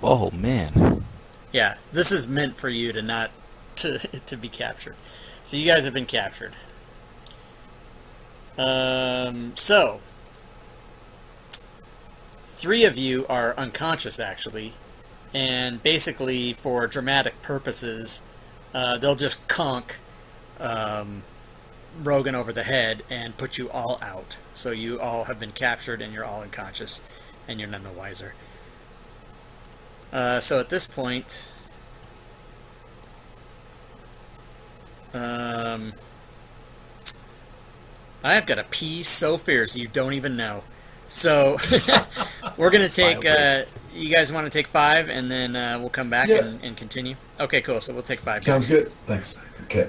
Oh, man. Yeah, this is meant for you to not to be captured. So you guys have been captured. So 3 of you are unconscious actually, and basically for dramatic purposes, they'll just conk Rogan over the head and put you all out. So you all have been captured and you're all unconscious, and you're none the wiser. So at this point, I've got a pee so fierce you don't even know. So we're gonna take. You guys want to take 5, and then we'll come back and continue. Okay, cool. So we'll take 5. sounds Guys. good. Thanks. Okay.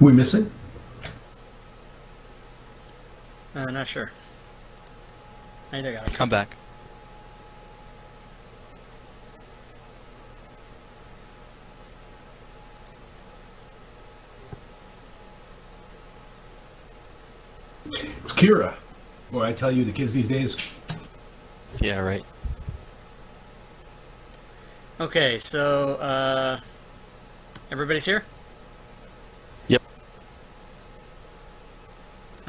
We missing? Not sure. I got it. I'm back. It's Kira. Boy, I tell you, the kids these days. Yeah, right. Okay, so everybody's here? Yep.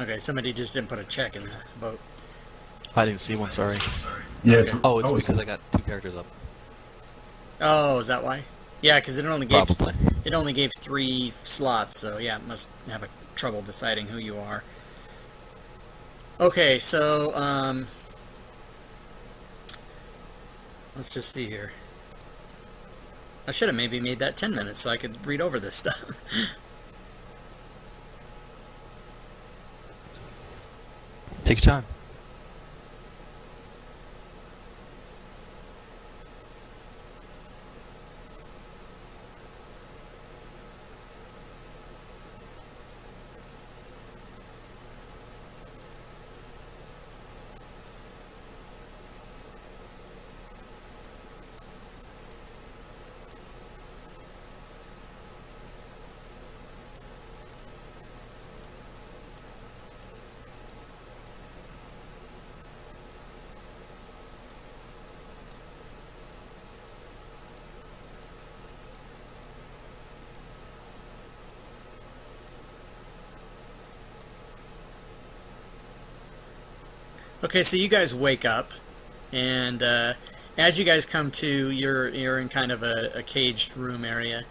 Okay, somebody just didn't put a check in the vote. I didn't see one, sorry. Yeah. Okay. Oh, it's because I got 2 characters up. Oh, is that why? Yeah, because it only gave Probably. it only gave 3 slots, so yeah, it must have a trouble deciding who you are. Okay, so let's just see here. I should have maybe made that 10 minutes so I could read over this stuff. Take your time. Okay, so you guys wake up, and as you guys come to, you're in kind of a caged room area,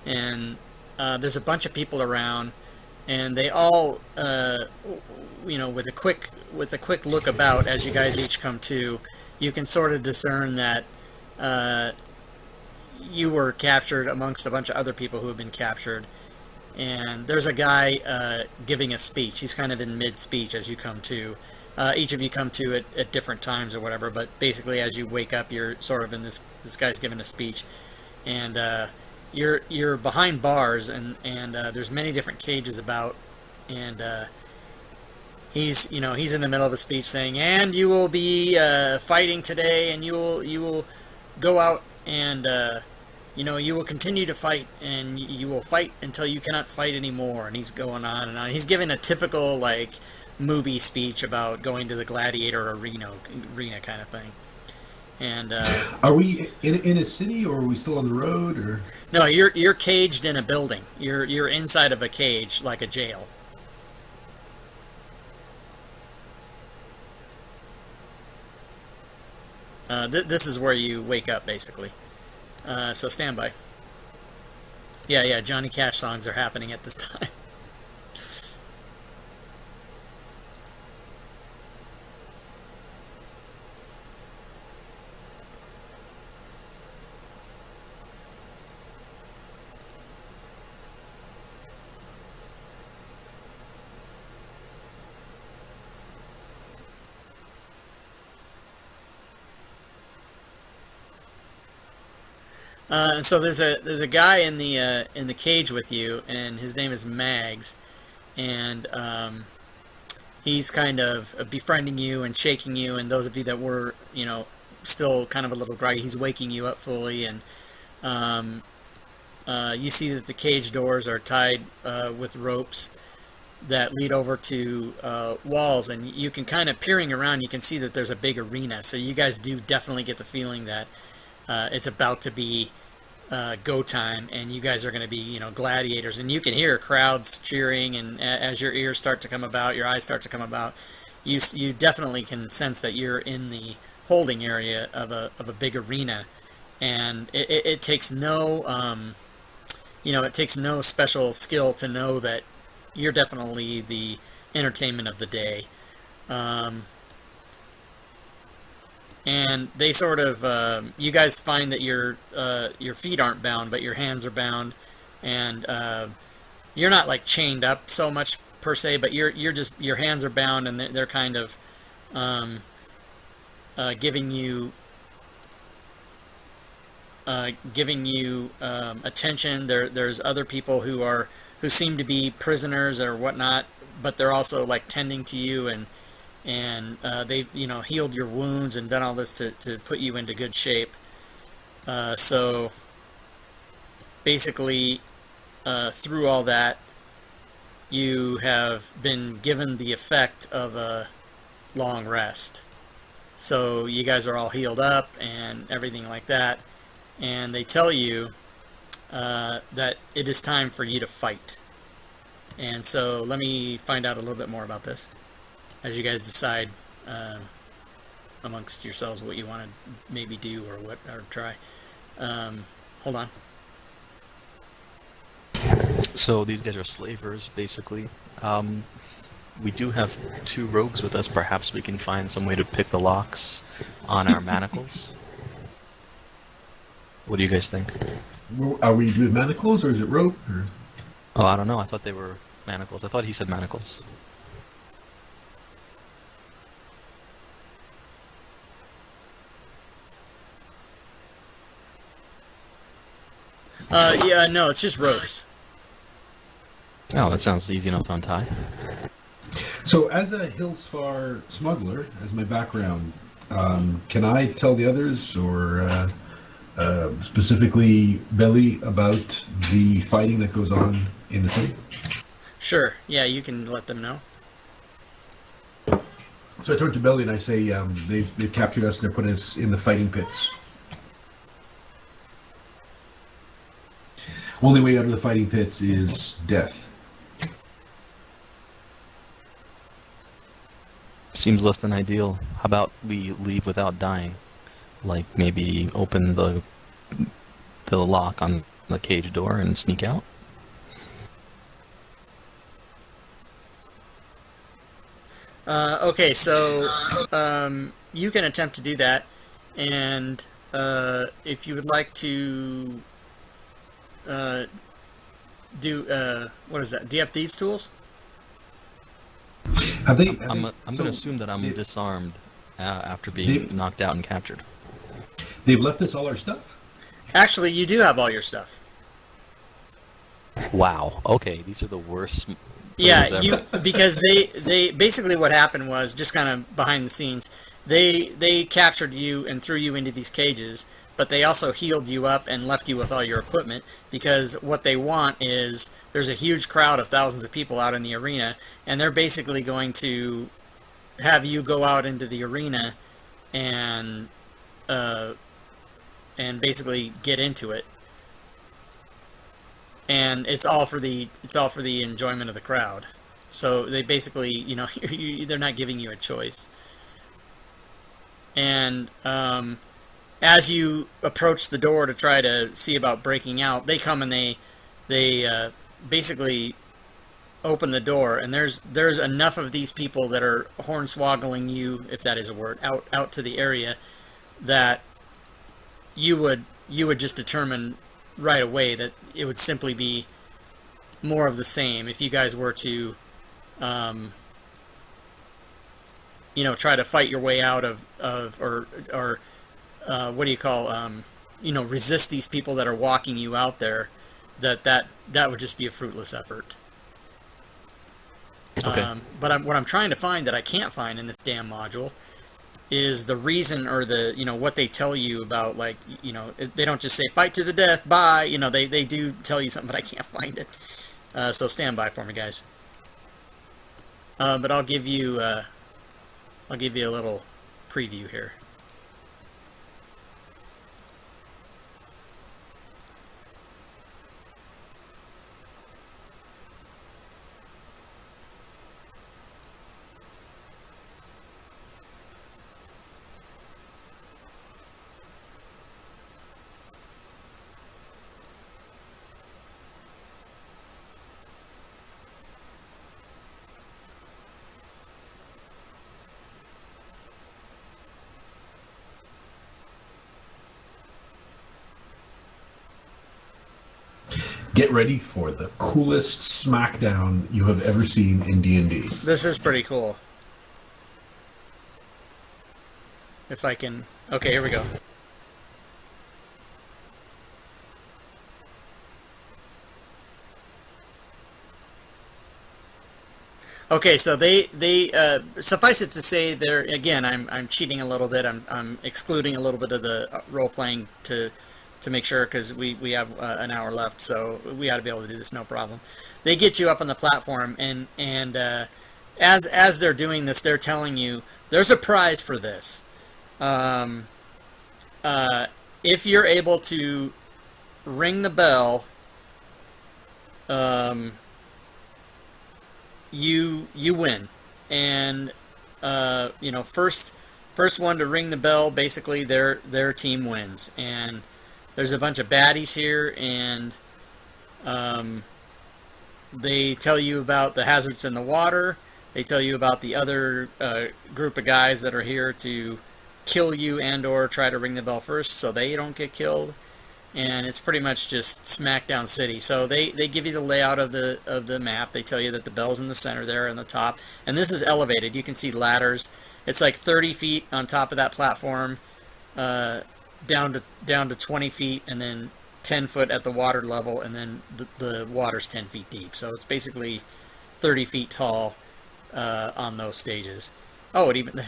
and there's a bunch of people around, and they all, you know, with a quick look about as you guys each come to, you can sort of discern that you were captured amongst a bunch of other people who have been captured. And there's a guy giving a speech. He's kind of in mid-speech as you come to. Each of you come to it at different times or whatever, but basically as you wake up, you're sort of in this guy's giving a speech. And you're behind bars, and there's many different cages about. And he's in the middle of a speech saying, and you will be fighting today, and you will go out and you will continue to fight, and you will fight until you cannot fight anymore. And he's going on and on. He's giving a typical, like, movie speech about going to the gladiator arena kind of thing. And are we in a city, or are we still on the road, or? No, you're caged in a building. You're inside of a cage, like a jail. This is where you wake up, basically. So stand by. Yeah, Johnny Cash songs are happening at this time. So there's a guy in the cage with you, and his name is Mags, and he's kind of befriending you and shaking you, and those of you that were still kind of a little groggy, he's waking you up fully, and you see that the cage doors are tied with ropes that lead over to walls, and you can kind of peering around, you can see that there's a big arena, so you guys do definitely get the feeling that it's about to be go time, and you guys are going to be, gladiators, and you can hear crowds cheering, and as your ears start to come about, your eyes start to come about, you definitely can sense that you're in the holding area of a big arena, and it takes no, it takes no special skill to know that you're definitely the entertainment of the day. And they sort of, you guys find that your feet aren't bound, but your hands are bound, and you're not like chained up so much per se, but you're just, your hands are bound, and they're kind of giving you giving you attention. There's other people who seem to be prisoners or whatnot, but they're also like tending to you, and they've healed your wounds and done all this to put you into good shape. So basically, through all that, you have been given the effect of a long rest. So you guys are all healed up and everything like that, and they tell you that it is time for you to fight. And so let me find out a little bit more about this as you guys decide amongst yourselves what you want to maybe do or try. Hold on. So these guys are slavers, basically. We do have 2 rogues with us. Perhaps we can find some way to pick the locks on our manacles. What do you guys think? Are we doing manacles or is it rope? Or? Oh, I don't know. I thought they were manacles. I thought he said manacles. Yeah, no, it's just ropes. Oh, that sounds easy enough to untie. So, as a Hillsfar smuggler, as my background, can I tell the others, or specifically Belly, about the fighting that goes on in the city? Sure. Yeah, you can let them know. So I turn to Belly and I say, they've captured us and they're putting us in the fighting pits. Only way out of the fighting pits is death. Seems less than ideal. How about we leave without dying? Like maybe open the lock on the cage door and sneak out? Okay, so you can attempt to do that, and if you would like to do what is that? Do you have thieves' tools? I'm going to assume that I'm disarmed after being knocked out and captured. They've left us all our stuff? Actually, you do have all your stuff. Wow. Okay, these are the worst. Yeah, because they basically what happened was, just kind of behind the scenes, they captured you and threw you into these cages, but they also healed you up and left you with all your equipment, because what they want is, there's a huge crowd of thousands of people out in the arena, and they're basically going to have you go out into the arena and basically get into it. And it's all for the enjoyment of the crowd. So they basically, they're not giving you a choice. And as you approach the door to try to see about breaking out, they come and they basically open the door, and there's enough of these people that are hornswoggling you, if that is a word, out to the area, that you would just determine right away that it would simply be more of the same if you guys were to try to fight your way out of or what do you call resist these people that are walking you out there, that would just be a fruitless effort. Okay. But what I'm trying to find that I can't find in this damn module is the reason, or the what they tell you about, like, they don't just say fight to the death, bye. They do tell you something, but I can't find it. So stand by for me, guys. But I'll give you a little preview here. Get ready for the coolest smackdown you have ever seen in D&D. This is pretty cool. If I can... Okay, here we go. Okay, so they suffice it to say, they're again. I'm cheating a little bit. I'm excluding a little bit of the role playing to make sure, because we have an hour left, so we ought to be able to do this no problem. They get you up on the platform, and as they're doing this, they're telling you there's a prize for this. If you're able to ring the bell, you win, and first one to ring the bell, basically their team wins. And there's a bunch of baddies here, and they tell you about the hazards in the water. They tell you about the other group of guys that are here to kill you and or try to ring the bell first, so they don't get killed. And it's pretty much just Smackdown City. So they give you the layout of the map. They tell you that the bell's in the center there in the top, and this is elevated. You can see ladders. It's like 30 feet on top of that platform, down to 20 feet, and then 10 foot at the water level, and then the water's 10 feet deep. So it's basically 30 feet tall on those stages. Oh, it even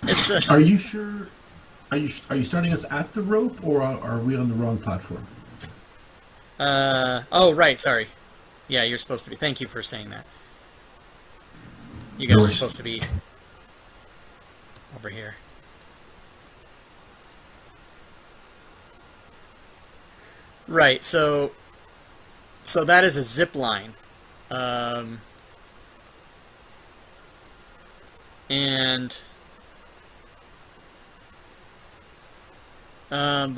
it's. Are you sure? Are you starting us at the rope, or are we on the wrong platform? Oh, right. Sorry. Yeah, you're supposed to be. Thank you for saying that. You guys are supposed to be over here. Right. So that is a zip line, but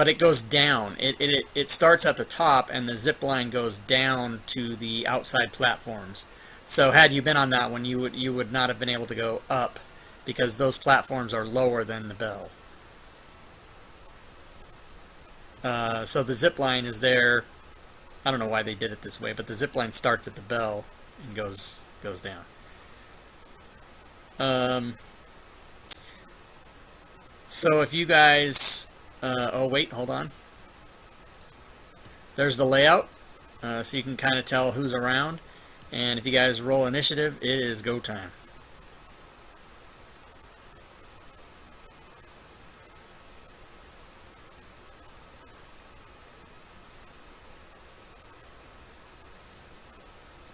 it goes down. It starts at the top, and the zip line goes down to the outside platforms. So had you been on that one, you would not have been able to go up, because those platforms are lower than the bell. So the zip line is there. I don't know why they did it this way, but the zip line starts at the bell and goes down. So if you guys, oh wait, hold on. There's the layout, so you can kind of tell who's around. And if you guys roll initiative, it is go time.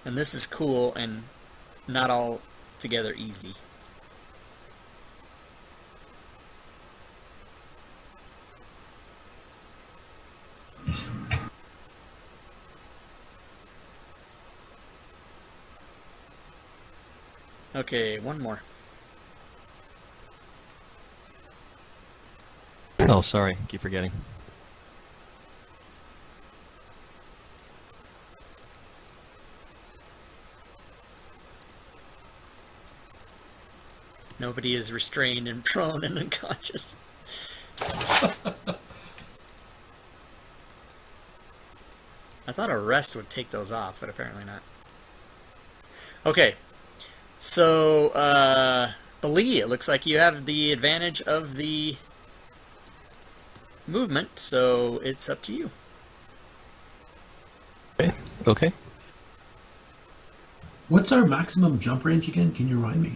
And this is cool and not all together easy. Okay, one more. Oh, sorry. Keep forgetting. Nobody is restrained and prone and unconscious. I thought a rest would take those off, but apparently not. Okay. So, Bali, it looks like you have the advantage of the movement, so it's up to you. Okay. What's our maximum jump range again? Can you remind me?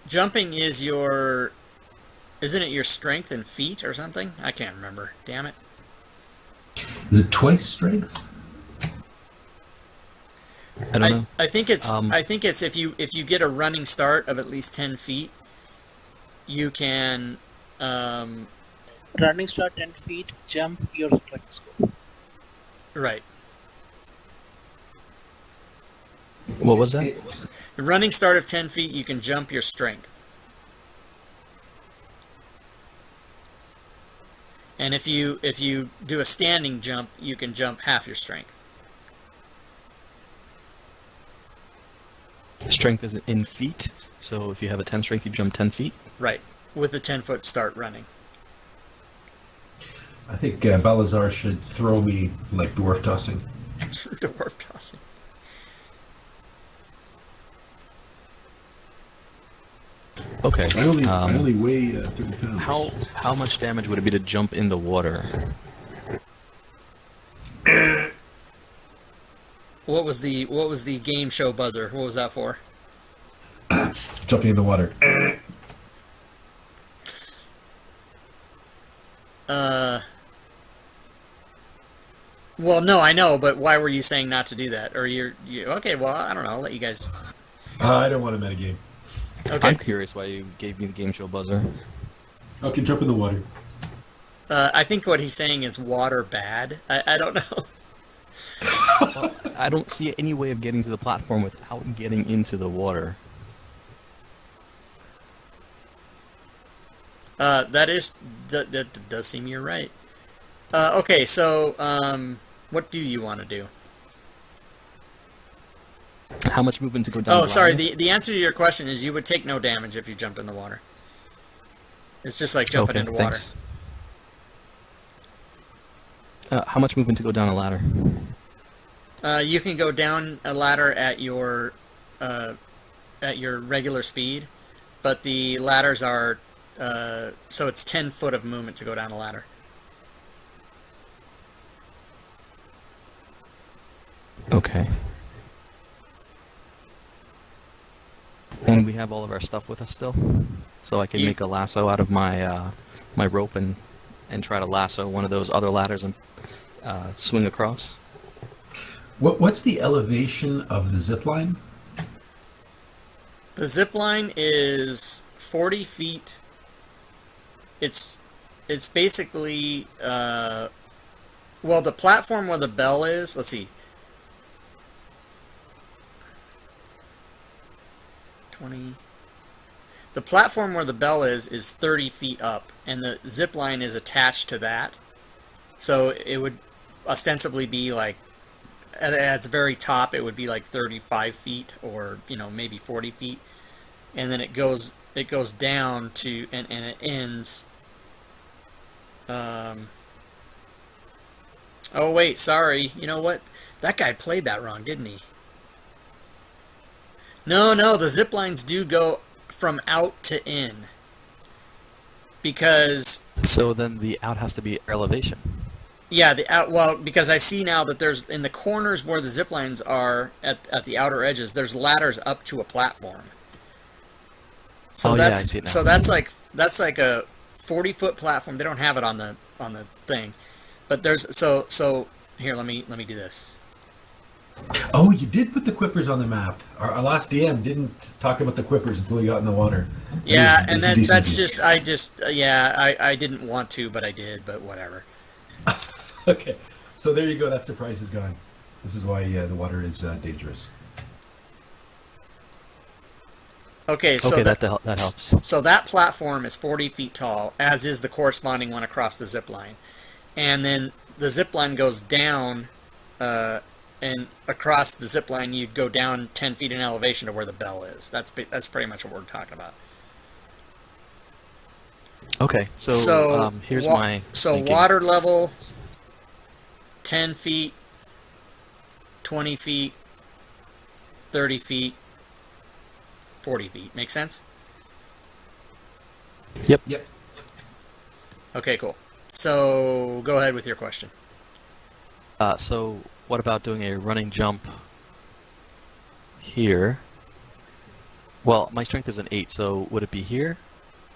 Jumping is your... Isn't it your strength and feet or something? I can't remember. Damn it. Is it twice strength? I don't know. I think it's if you get a running start of at least 10 feet, you can Running start 10 feet, jump your strength score. Right. What was that? The running start of 10 feet, you can jump your strength. And if you do a standing jump, you can jump half your strength. Strength is in feet, so if you have a 10 strength, you jump 10 feet? Right, with a 10-foot start running. I think Balazar should throw me like dwarf tossing. Dwarf tossing. Okay. I only weigh 30 pounds. How much damage would it be to jump in the water? what was the game show buzzer? What was that for? Jumping in the water. Well, no, I know, but why were you saying not to do that? Or you okay? Well, I don't know. I'll let you guys. I don't want a metagame. Okay. I'm curious why you gave me the game show buzzer. Okay, jump in the water. I think what he's saying is water bad. I don't know. Well, I don't see any way of getting to the platform without getting into the water. That does seem you're right. Okay, so what do you want to do? How much movement to go down? Oh, the sorry. ladder? The answer to your question is you would take no damage if you jumped in the water. It's just like jumping Okay, into water. thanks. How much movement to go down a ladder? You can go down a ladder at your regular speed, but the ladders are so it's 10 foot of movement to go down a ladder. Okay. And we have all of our stuff with us still, so I can make a lasso out of my my rope and try to lasso one of those other ladders and swing across. What's the elevation of the zip line? The zip line is 40 feet. It's basically well, the platform where the bell is. Let's see. 20. The platform where the bell is 30 feet up, and the zip line is attached to that. So it would ostensibly be like, at its very top, it would be like 35 feet, or maybe 40 feet, and then it goes down to and it ends. Oh wait, sorry. You know what? That guy played that wrong, didn't he? No, the zip lines do go from out to in. Because... So then the out has to be elevation. Yeah, the out. Well, because I see now that there's, in the corners where the zip lines are, at the outer edges, there's ladders up to a platform. So yeah, I see it now. So that's like a 40-foot platform. They don't have it on the thing. But there's... So here, let me do this. Oh, you did put the quippers on the map. Our last DM didn't talk about the quippers until we got in the water. Yeah, and that's just I didn't want to, but I did. But whatever. Okay, so there you go. That surprise is gone. This is why the water is dangerous. Okay, so okay, that helps. So that platform is 40 feet tall, as is the corresponding one across the zip line, and then the zip line goes down. And across the zip line, you'd go down 10 feet in elevation to where the bell is. That's pretty much what we're talking about. Okay, so here's my thinking. Water level, 10 feet, 20 feet, 30 feet, 40 feet. Make sense? Yep. Okay, cool. So go ahead with your question. So what about doing a running jump here? Well, my strength is an 8, so would it be here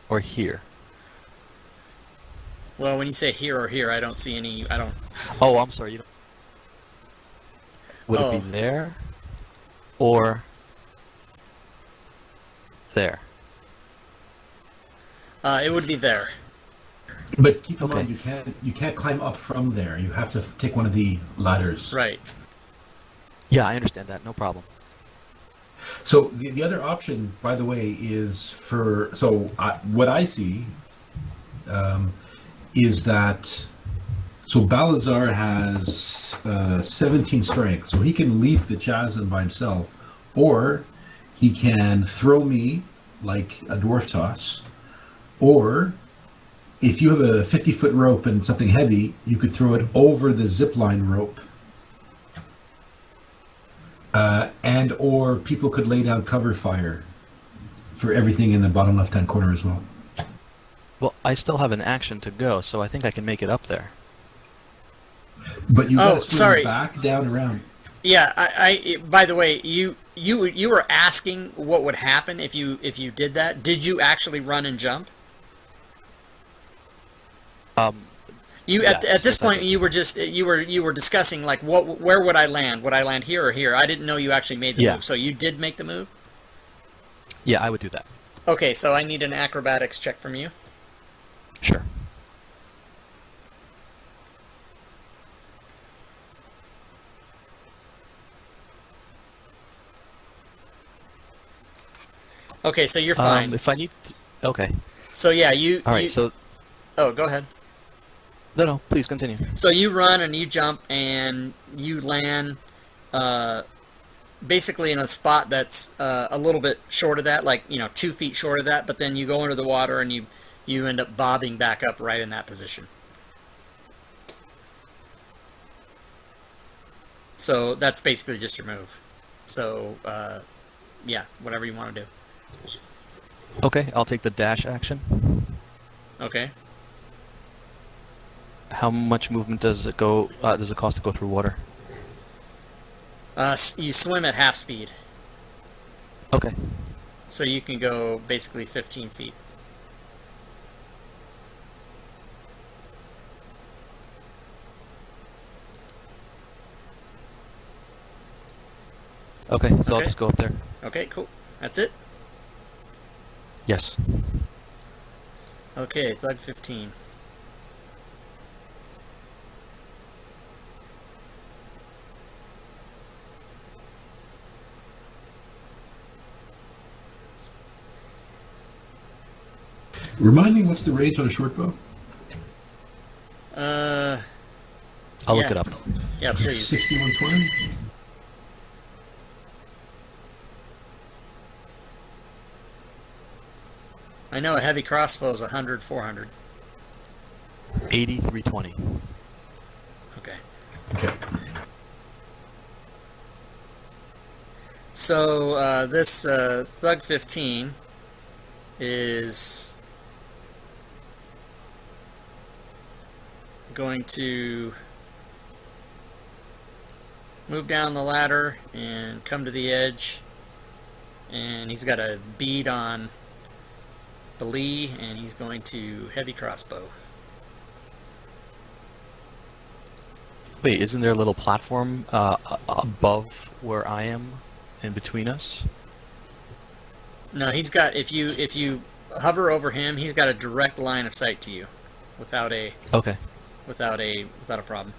or here? Well, when you say here or here, I don't see any. I don't. Oh, I'm sorry. You don't... Would it be there or there? It would be there. But keep in mind, you can't climb up from there. You have to take one of the ladders. Right. Yeah, I understand that. No problem. So the other option, by the way, is for what I see is that Balazar has 17 strength, so he can leap the chasm by himself, or he can throw me like a dwarf toss, or if you have a 50-foot rope and something heavy, you could throw it over the zipline rope. Or people could lay down cover fire for everything in the bottom left-hand corner as well. Well, I still have an action to go, so I think I can make it up there. But you got to swim back, down, around. Yeah, by the way, you were asking what would happen if you did that. Did you actually run and jump? You at Yes, this yes, I point did. you were discussing like where would I land? Would I land here or here? I didn't know you actually made the Yeah. move. So you did make the move? Yeah, I would do that. Okay, so I need an acrobatics check from you. Sure. Okay, so you're fine. If I need to, okay. So yeah, All right. So oh, go ahead. no, please continue. So you run and you jump and you land basically in a spot that's a little bit short of that, like 2 feet short of that. But then you go under the water and you end up bobbing back up right in that position. So that's basically just your move. So yeah, whatever you want to do. Okay, I'll take the dash action. Okay. How much movement does it go? Does it cost to go through water? You swim at half speed, Okay. so you can go basically 15 feet. Okay, so I'll Okay. just go up there. Okay, cool. That's it. Yes. Okay, Thug 15. Remind me, what's the range on a short bow? I'll look Yeah. it up. Yeah, please. 60, 120? I know a heavy crossbow is 100, 400. 8320. Okay. Okay. So this Thug 15 is going to move down the ladder and come to the edge, and he's got a bead on the lee, and he's going to heavy crossbow. Wait, isn't there a little platform above where I am, in between us? No, he's got, if you hover over him, he's got a direct line of sight to you without a Okay. problem.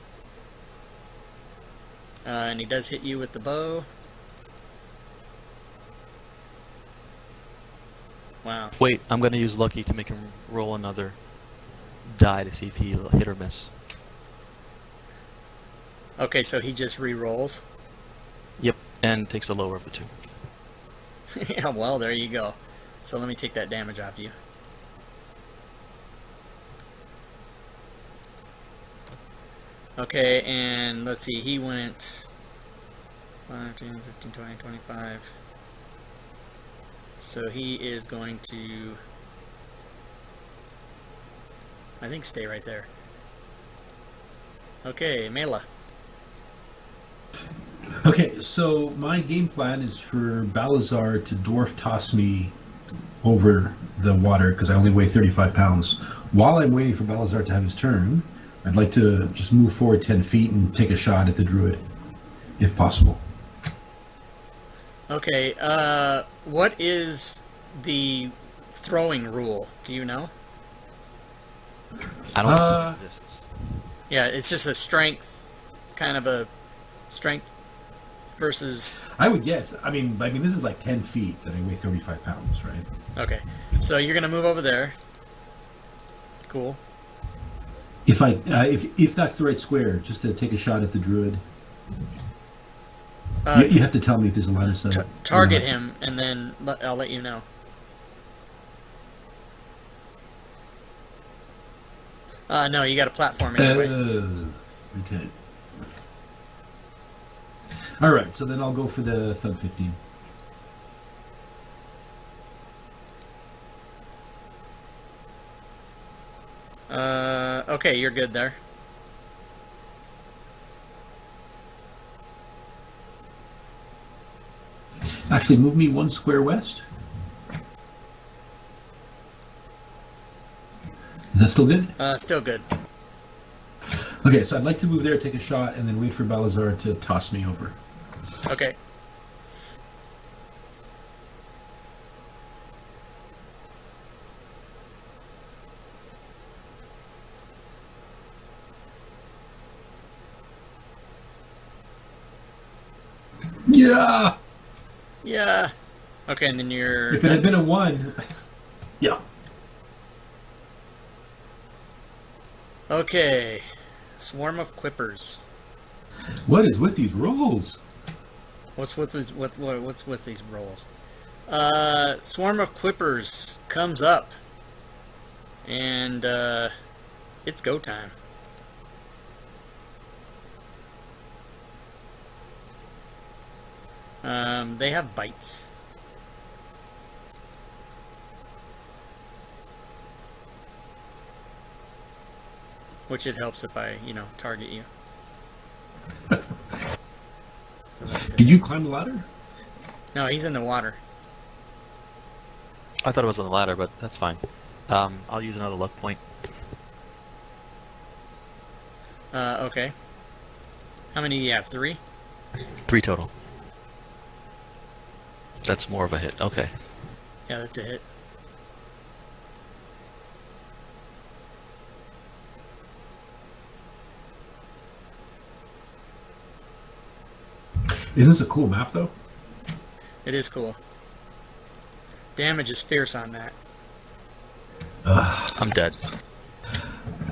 And he does hit you with the bow. Wow. Wait, I'm gonna use lucky to make him roll another die to see if he'll hit or miss. Okay, so he just re-rolls. Yep, and takes the lower of the two. Yeah, well, there you go. So let me take that damage off you. Okay, and let's see, he went 5, 10, 15, 20, 25. So he is going to, I think, stay right there. Okay, Mela. Okay, so my game plan is for Balazar to dwarf toss me over the water because I only weigh 35 pounds. While I'm waiting for Balazar to have his turn, I'd like to just move forward 10 feet and take a shot at the druid, if possible. Okay, what is the throwing rule? Do you know? I don't think it exists. Yeah, it's just a strength, kind of a strength versus... I would guess. I mean, this is like 10 feet and I weigh 35 pounds, right? Okay, so you're going to move over there. Cool. If that's the right square, just to take a shot at the druid. You have to tell me if there's a line of sight. Target him, and then I'll let you know. No, you got a platform anyway. Okay. All right, so then I'll go for the Thug 15. Okay, you're good there. Actually, move me 1 square west. Is that still good? Still good. Okay, so I'd like to move there, take a shot, and then wait for Balazar to toss me over. Okay. Yeah! Yeah. Okay, and then you're... If it had been a 1... Yeah. Okay. Swarm of Quippers. What is with these rolls? What's with these rolls? Swarm of Quippers comes up, and it's go time. They have bites. Which it helps if I, target you. So that's it. Did you climb the ladder? No, he's in the water. I thought it was on the ladder, but that's fine. I'll use another luck point. Okay. How many do you have? 3? 3 total. That's more of a hit. Okay. Yeah, that's a hit. Isn't this a cool map, though? It is cool. Damage is fierce on that. I'm dead.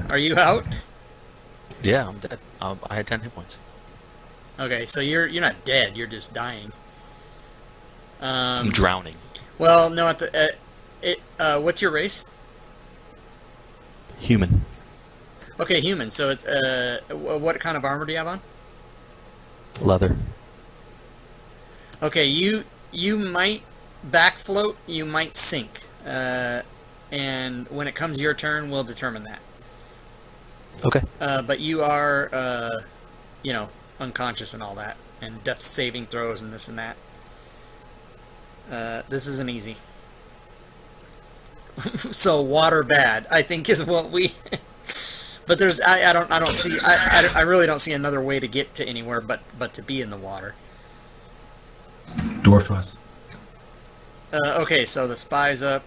Are you out? Yeah, I'm dead. I had 10 hit points. Okay, so you're not dead. You're just dying. I'm drowning. Well, no. What's your race? Human. Okay, human. So it's what kind of armor do you have on? Leather. Okay, you might back float. You might sink. And when it comes your turn, we'll determine that. Okay. But you are, unconscious and all that, and death saving throws and this and that. This isn't easy. So water bad, I think, is what we. But there's, I don't see, I really don't see another way to get to anywhere but to be in the water. Dwarf us. Okay, so the spy's up.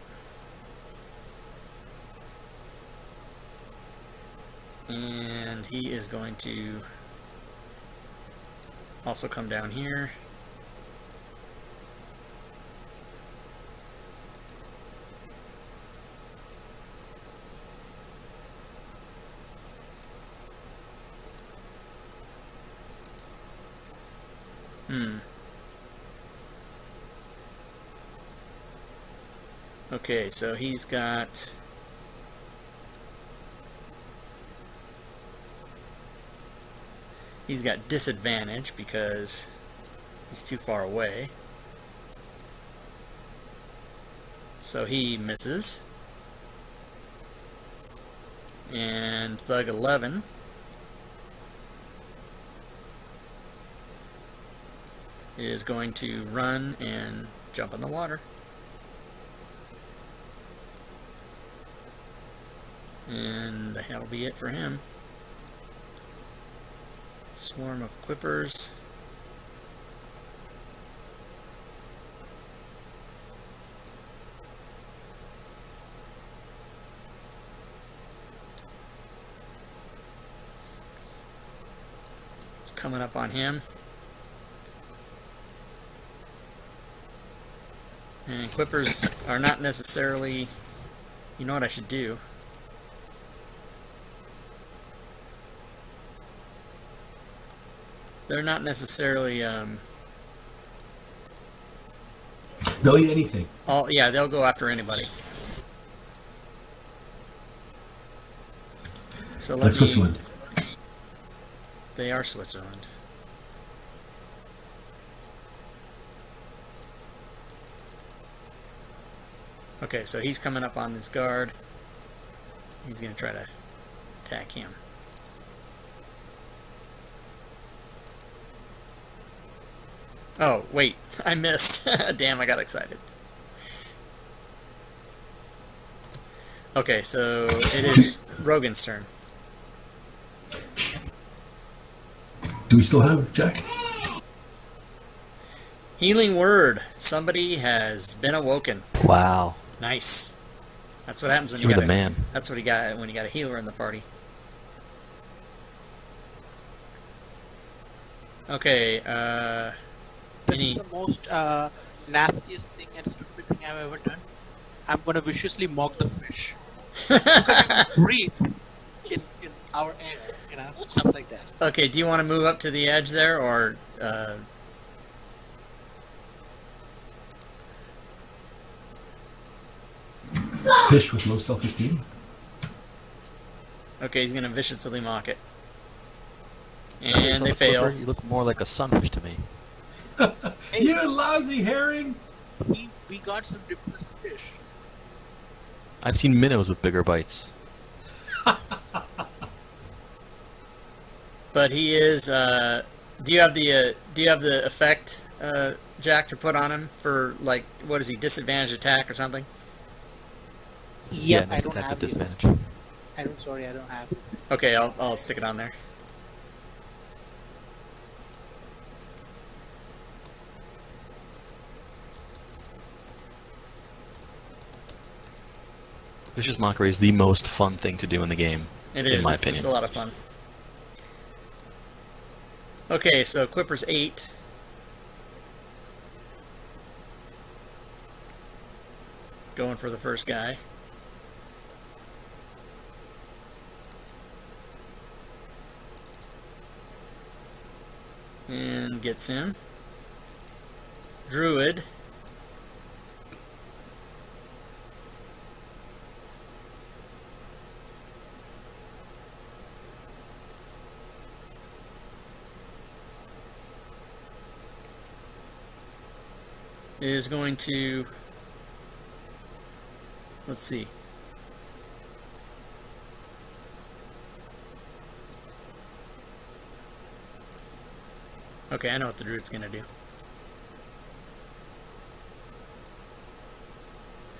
And he is going to also come down here. Okay, so he's got... He's got disadvantage because he's too far away. So he misses. And Thug 11 is going to run and jump in the water. And that'll be it for him. Swarm of Quippers. It's coming up on him. And Quippers are not necessarily... You know what I should do? They're not necessarily, They'll eat anything. Oh, yeah, they'll go after anybody. So Like Switzerland. They are Switzerland. Okay, so he's coming up on this guard. He's going to try to attack him. Oh, wait. I missed. Damn, I got excited. Okay, so it is Rogan's turn. Do we still have Jack? Healing word. Somebody has been awoken. Wow. Nice. That's what happens when you You're got the man. That's what you got when you got a healer in the party. Okay, This is the most nastiest thing and stupid thing I've ever done. I'm gonna viciously mock the fish. Breathe in our air, you know, stuff like that. Okay, do you want to move up to the edge there, or Fish with low self-esteem. okay, he's gonna viciously mock it, Yourself and they a fail. flipper, you look more like a sunfish to me. You lousy herring! We got some ridiculous fish. I've seen minnows with bigger bites. But he is. Do you have the effect, Jack, to put on him for, like, what is he, disadvantaged attack or something? Yeah, I next don't attack's have at the- disadvantage. I don't have it. Okay, I'll stick it on there. Vicious Mockery is the most fun thing to do in the game. It In is. my It's opinion. a lot of fun. Okay, so Quipper's 8. Going for the first guy. And gets him. Druid. Is going to, let's see. Okay, I know what the Druid's gonna do.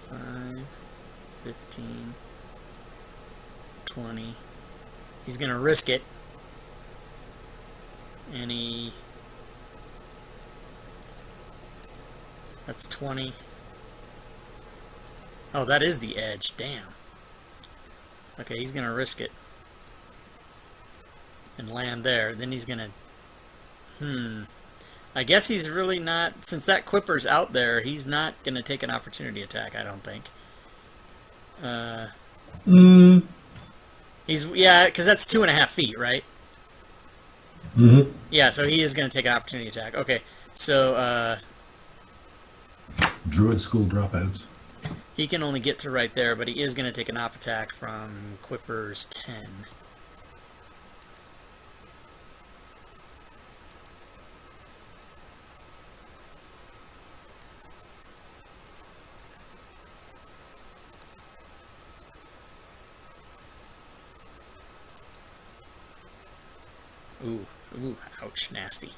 5, 15, 20. He's gonna risk it. And that's 20. Oh, that is the edge. Damn. Okay, he's gonna risk it. And land there. Then he's gonna... I guess he's really not... Since that Quipper's out there, he's not gonna take an opportunity attack, I don't think. He's... Yeah, because that's 2.5 feet, right? Mm-hmm. Yeah, so he is gonna take an opportunity attack. Okay, so, Druid school dropouts. he can only get to right there, but he is going to take an op attack from Quipper's 10. Ooh, ouch, nasty.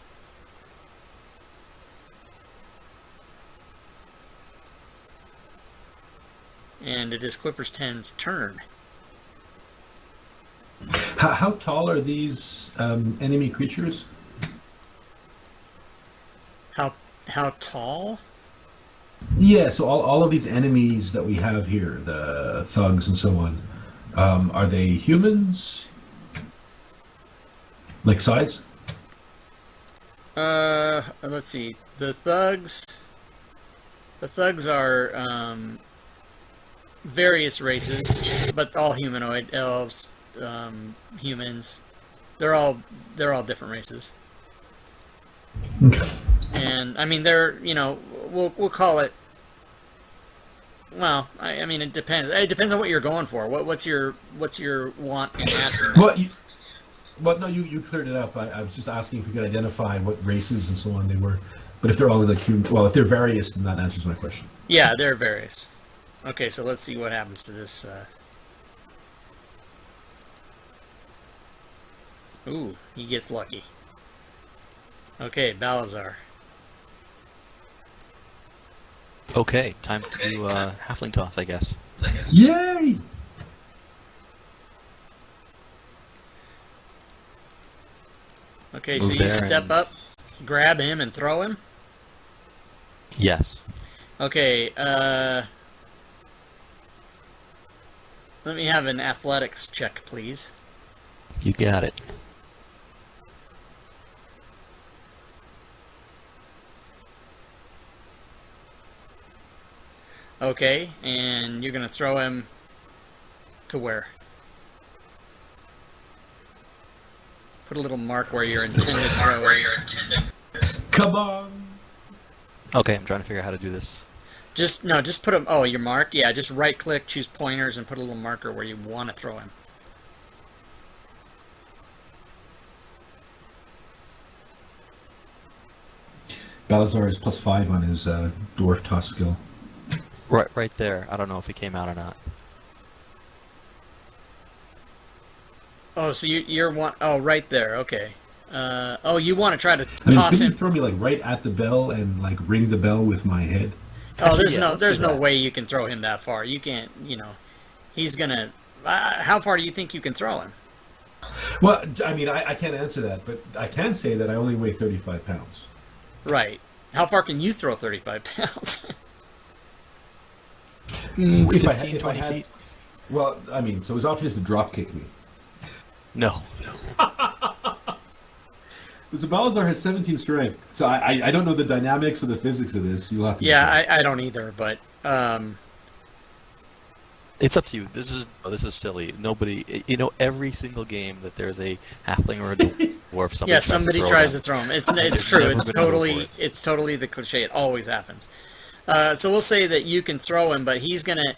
And it is Quipper's 10's turn. How tall are these enemy creatures? How tall? Yeah, so all of these enemies that we have here, the thugs and so on, are they humans? Like size? Let's see. The thugs are various races, but all humanoid. Elves, humans. They're all different races. Okay. And I mean, they're, you know, we'll call it. Well, I mean, it depends. It depends on what you're going for. What's your want in asking that? No, you cleared it up. I was just asking if you could identify what races and so on they were. But if they're all like human, well, if they're various, then that answers my question. Yeah, they're various. Okay, so let's see what happens to this. Ooh, he gets lucky. Okay, Balazar. Okay, time to do halfling toss, I guess. Yay! Okay, Move so you there step and- up, grab him, and throw him. Yes. Okay, let me have an athletics check, please. You got it. Okay, and you're going to throw him to where? Put a little mark where your intended throw is. Come on! Okay, I'm trying to figure out how to do this. Just put him, oh, your mark? Yeah, just right click, choose pointers, and put a little marker where you want to throw him. Balazar is +5 on his dwarf toss skill. Right there. I don't know if it came out or not. Oh, so you're one, oh, right there, okay. Oh, you want to try to I mean, toss could you him. throw me like right at the bell and like ring the bell with my head? Oh, there's Yeah, no let's there's do no that. way you can throw him that far. You can't, he's gonna. How far do you think you can throw him? Well, I mean, I can't answer that, but I can say that I only weigh 35 pounds. Right. How far can you throw 35 pounds? If I 15, if I 20 had- feet? Well, I mean, so his option is to drop kick me. No. So Balazar has 17 strength, so I don't know the dynamics or the physics of this. You'll have to. Yeah, decide. I don't either, but It's up to you. This is silly. Nobody, every single game that there's a halfling or a dwarf, somebody tries to throw throw him. them. It's true. never It's been able to totally force. it's totally the cliche. It always happens. So we'll say that you can throw him, but he's gonna.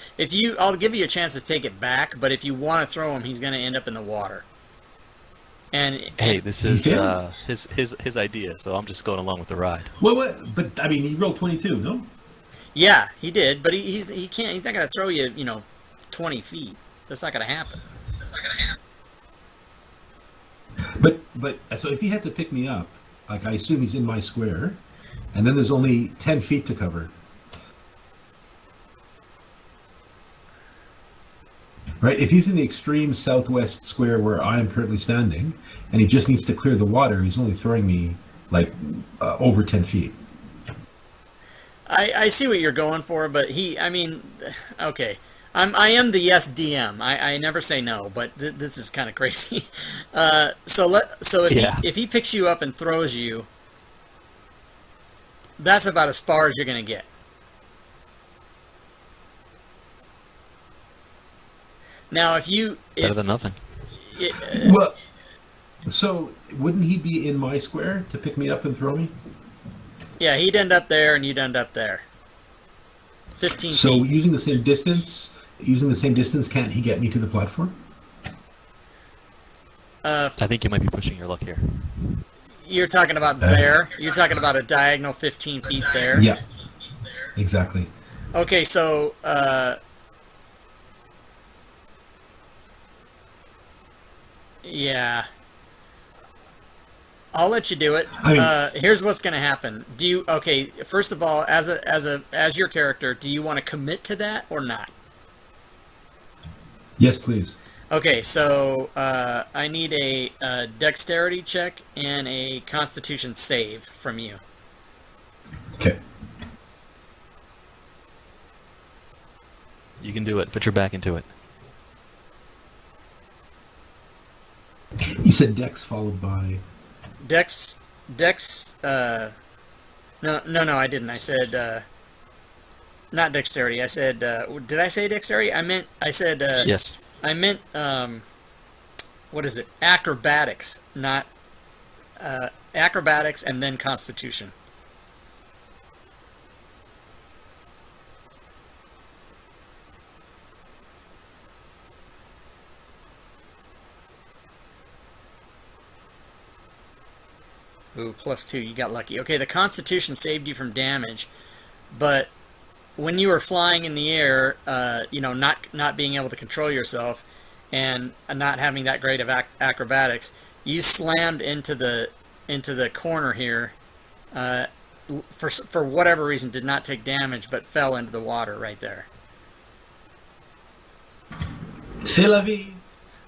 I'll give you a chance to take it back. But if you want to throw him, he's gonna end up in the water. And Hey, this is Yeah. his idea, so I'm just going along with the ride. Well, but I mean, he rolled 22, no? yeah, he did, but he can't. He's not gonna throw you, 20 feet. That's not gonna happen. But so if he had to pick me up, like I assume he's in my square, and then there's only 10 feet to cover. Right? If he's in the extreme southwest square where I am currently standing, and he just needs to clear the water, he's only throwing me like over 10 feet. I see what you're going for, but okay. I am the yes DM. I never say no, but this is kind of crazy. So if he picks you up and throws you, that's about as far as you're gonna get. Now, Better than nothing. Well, so wouldn't he be in my square to pick me up and throw me? yeah, he'd end up there and you'd end up there. 15 So feet. using the same distance, can't he get me to the platform? I think you might be pushing your luck here. You're talking about there. You're talking about a diagonal 15 feet there. Yeah, exactly. Okay, so yeah, I'll let you do it. I mean- Here's what's going to happen. Okay? First of all, as your character, do you want to commit to that or not? Yes, please. Okay, so I need a dexterity check and a Constitution save from you. Okay. You can do it. Put your back into it. You said Dex followed by. Dex. No, I didn't. I said not dexterity. I said. Did I say dexterity? I said. Yes. I meant. What is it? Acrobatics, not acrobatics, and then Constitution. Ooh, +2. You got lucky. Okay, the Constitution saved you from damage, but when you were flying in the air, not being able to control yourself, and not having that great of acrobatics, you slammed into the corner here, for whatever reason, did not take damage, but fell into the water right there. C'est la vie.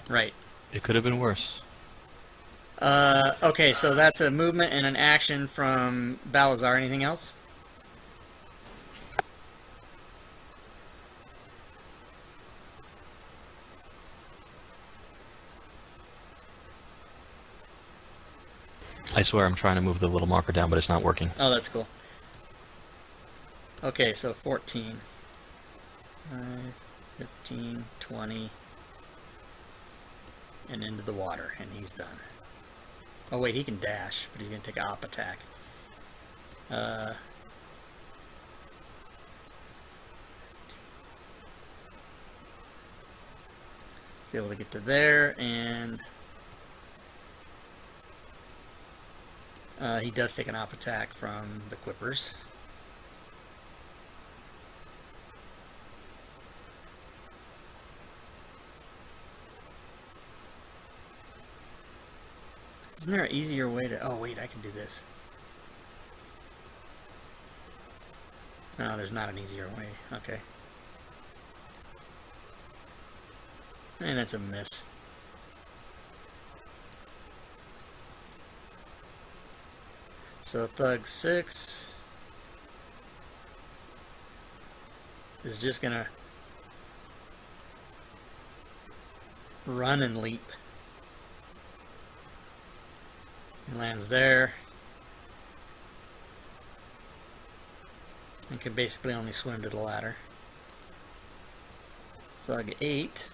Right. It could have been worse. Okay, so that's a movement and an action from Balazar. Anything else? I swear I'm trying to move the little marker down, but it's not working. Oh, that's cool. Okay, so 14. 5, 15, 20. And into the water, and he's done. Oh wait, he can dash, but he's going to take an op attack. He's able to get to there, and he does take an op attack from the Quippers. Isn't there an easier way to... Oh, wait, I can do this. No, there's not an easier way. Okay. And it's a miss. So Thug 6 is just going to run and leap. He lands there. And can basically only swim to the ladder. Thug 8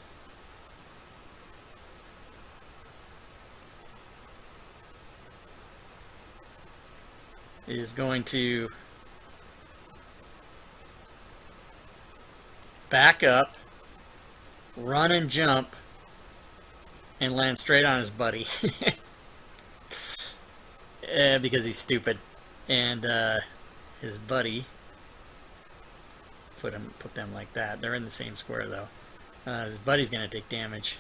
is going to back up, run and jump, and land straight on his buddy. Because he's stupid. And his buddy put them like that. They're in the same square though. His buddy's gonna take damage.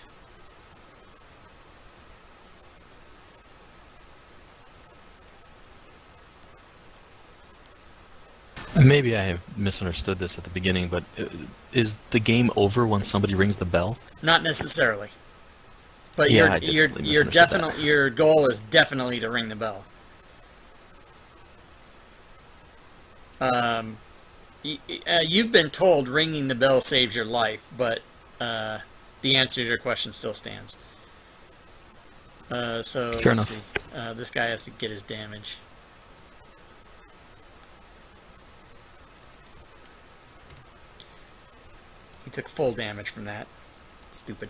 Maybe I have misunderstood this at the beginning, but is the game over when somebody rings the bell? Not necessarily. But Yeah, your goal is definitely to ring the bell. You've been told ringing the bell saves your life, but the answer to your question still stands. So Fair let's enough. see. This guy has to get his damage. He took full damage from that. Stupid.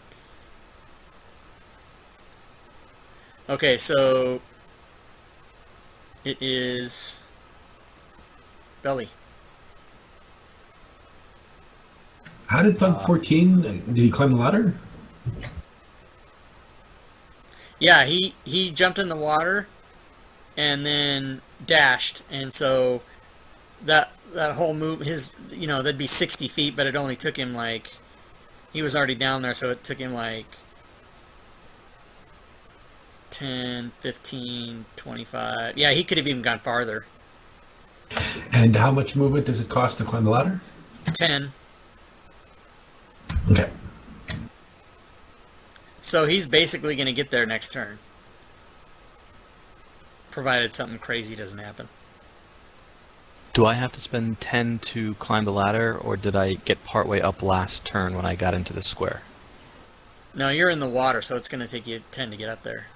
Okay, so it is Belly. How did Thug 14, did he climb the ladder? Yeah, he jumped in the water and then dashed, and so that whole move, that'd be 60 feet, but it only took him he was already down there, so it took him 10, 15, 25. Yeah, he could have even gone farther. And how much movement does it cost to climb the ladder? 10. Okay. So he's basically going to get there next turn. Provided something crazy doesn't happen. Do I have to spend 10 to climb the ladder, or did I get partway up last turn when I got into the square? No, you're in the water, so it's going to take you 10 to get up there.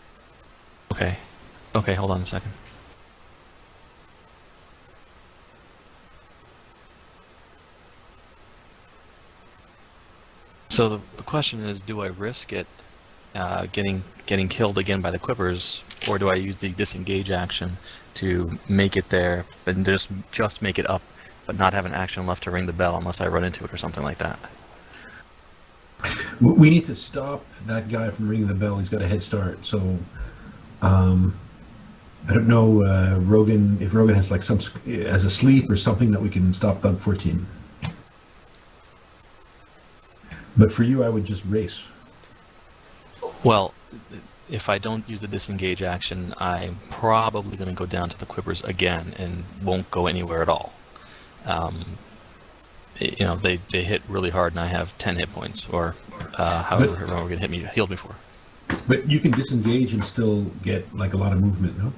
Okay. Okay, hold on a second. So the question is, do I risk it getting killed again by the Quippers, or do I use the disengage action to make it there and just make it up, but not have an action left to ring the bell unless I run into it or something like that? We need to stop that guy from ringing the bell. He's got a head start. So, I don't know, if Rogan has some as a sleep or something that we can stop Thug 14. But for you, I would just race. Well, if I don't use the disengage action, I'm probably going to go down to the quippers again and won't go anywhere at all. You know, they hit really hard, and I have 10 hit points, or however we're going to healed me for. But you can disengage and still get like a lot of movement, no?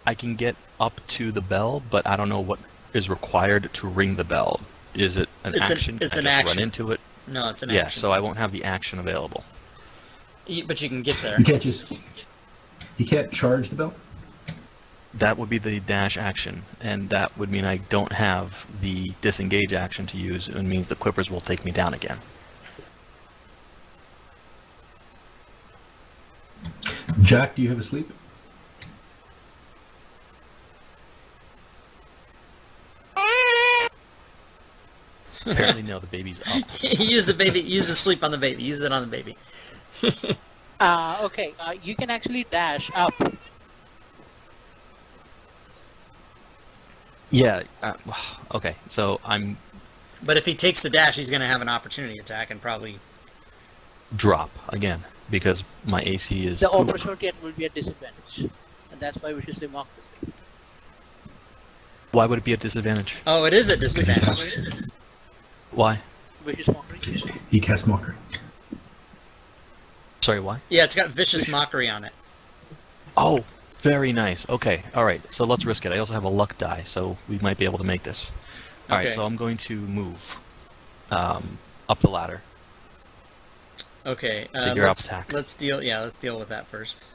I can get up to the bell, but I don't know what is required to ring the bell. Is it an action? It's an action. Run into it? No, it's an yeah, action. so I won't have the action available. But you can get there. You can't charge the bell? That would be the dash action, and that would mean I don't have the disengage action to use. It means the quippers will take me down again. Jack, do you have a sleep? Apparently, no. The baby's up. Use the baby. Use the sleep on the baby. Use it on the baby. Okay. You can actually dash up. Yeah. Okay. So I'm But if he takes the dash, he's going to have an opportunity attack and probably drop again because my AC is. The opportunity will be a disadvantage, and that's why we should mock this thing. Why would it be a disadvantage? Oh, it is a disadvantage. Why? Vicious mockery. He casts mockery. Sorry, why? Yeah, it's got vicious mockery on it. Oh, very nice. Okay, all right. So let's risk it. I also have a luck die, so we might be able to make this. All right, Okay. so I'm going to move up the ladder. Okay, Take your up attack. let's deal. Yeah, let's deal with that first.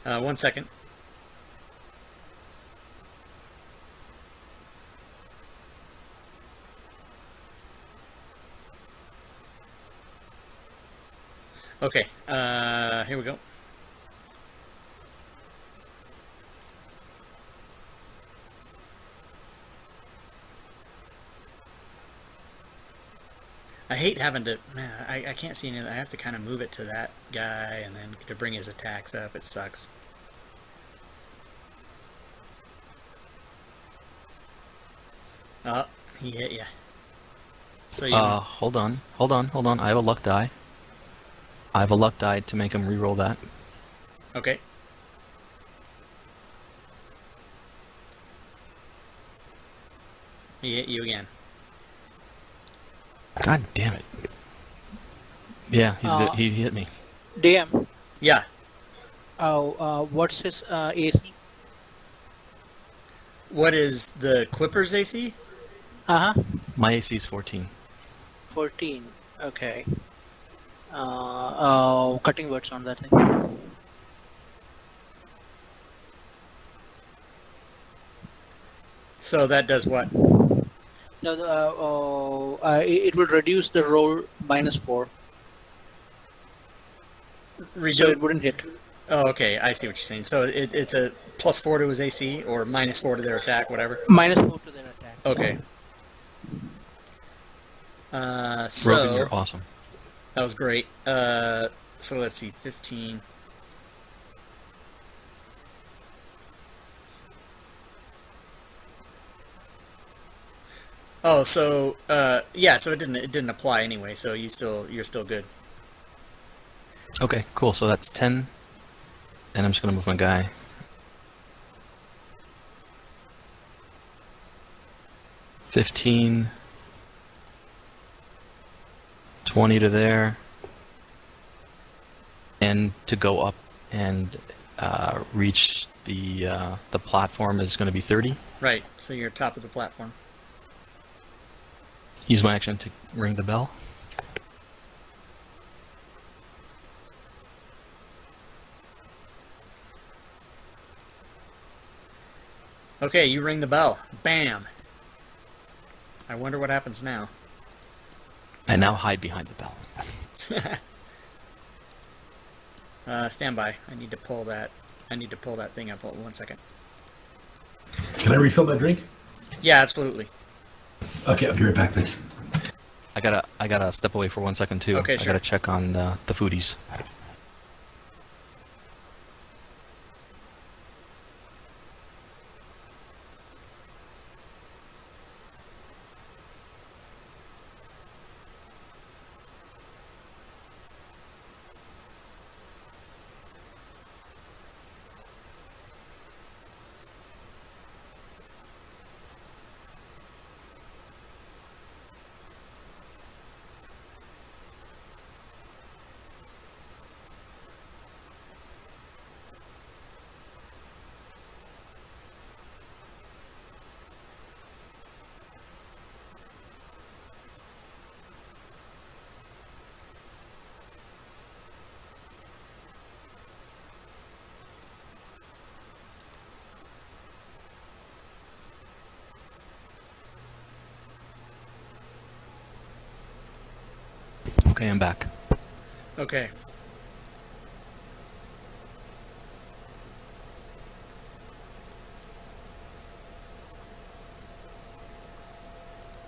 One second. Okay, here we go. I hate having to, man, I can't see anything. I have to kind of move it to that guy and then to bring his attacks up. It sucks. Oh, he hit you. So you... Hold on. I have a luck die. I have a luck die to make him reroll that. Okay. He hit you again. God damn it. Yeah, he hit me. DM. Yeah. What's his AC? What is the Quipper's AC? My AC is 14. 14. Okay. Cutting words on that thing. So that does what? No, it will reduce the roll -4. So it wouldn't hit. Oh, okay. I see what you're saying. So it's a +4 to his AC or -4 to their attack, whatever. -4 to their attack. Okay. Rogan, you're awesome. That was great. So let's see, 15. Oh, so yeah, so it didn't apply anyway. So you're still good. Okay, cool. So that's 10. And I'm just gonna move my guy. $15, 20 to there, and to go up and reach the platform is going to be 30. Right. So you're top of the platform. Use my action to ring the bell. Okay, you ring the bell. Bam. I wonder what happens now. I now hide behind the bell. Stand by. I need to pull that. I need to pull that thing up. Hold on 1 second. Can I refill my drink? Yeah, absolutely. Okay, I'll be right back, thanks. I gotta step away for 1 second too. Okay, sure. I gotta check on the foodies. Okay, I'm back. Okay.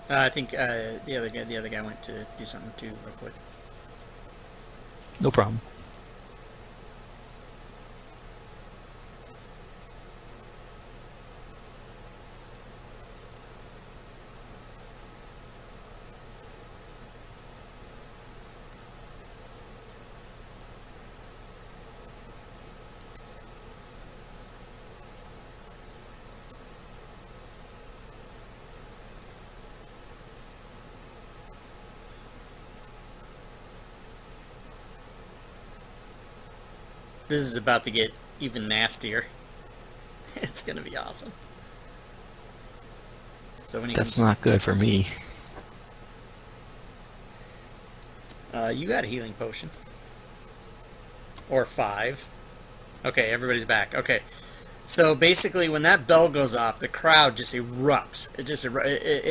I think the other guy went to do something too, real quick. No problem. This is about to get even nastier. It's gonna be awesome. So when he That's comes, not good for me. you got a healing potion. Or 5. Okay, everybody's back. Okay. So basically, when that bell goes off, the crowd just erupts. It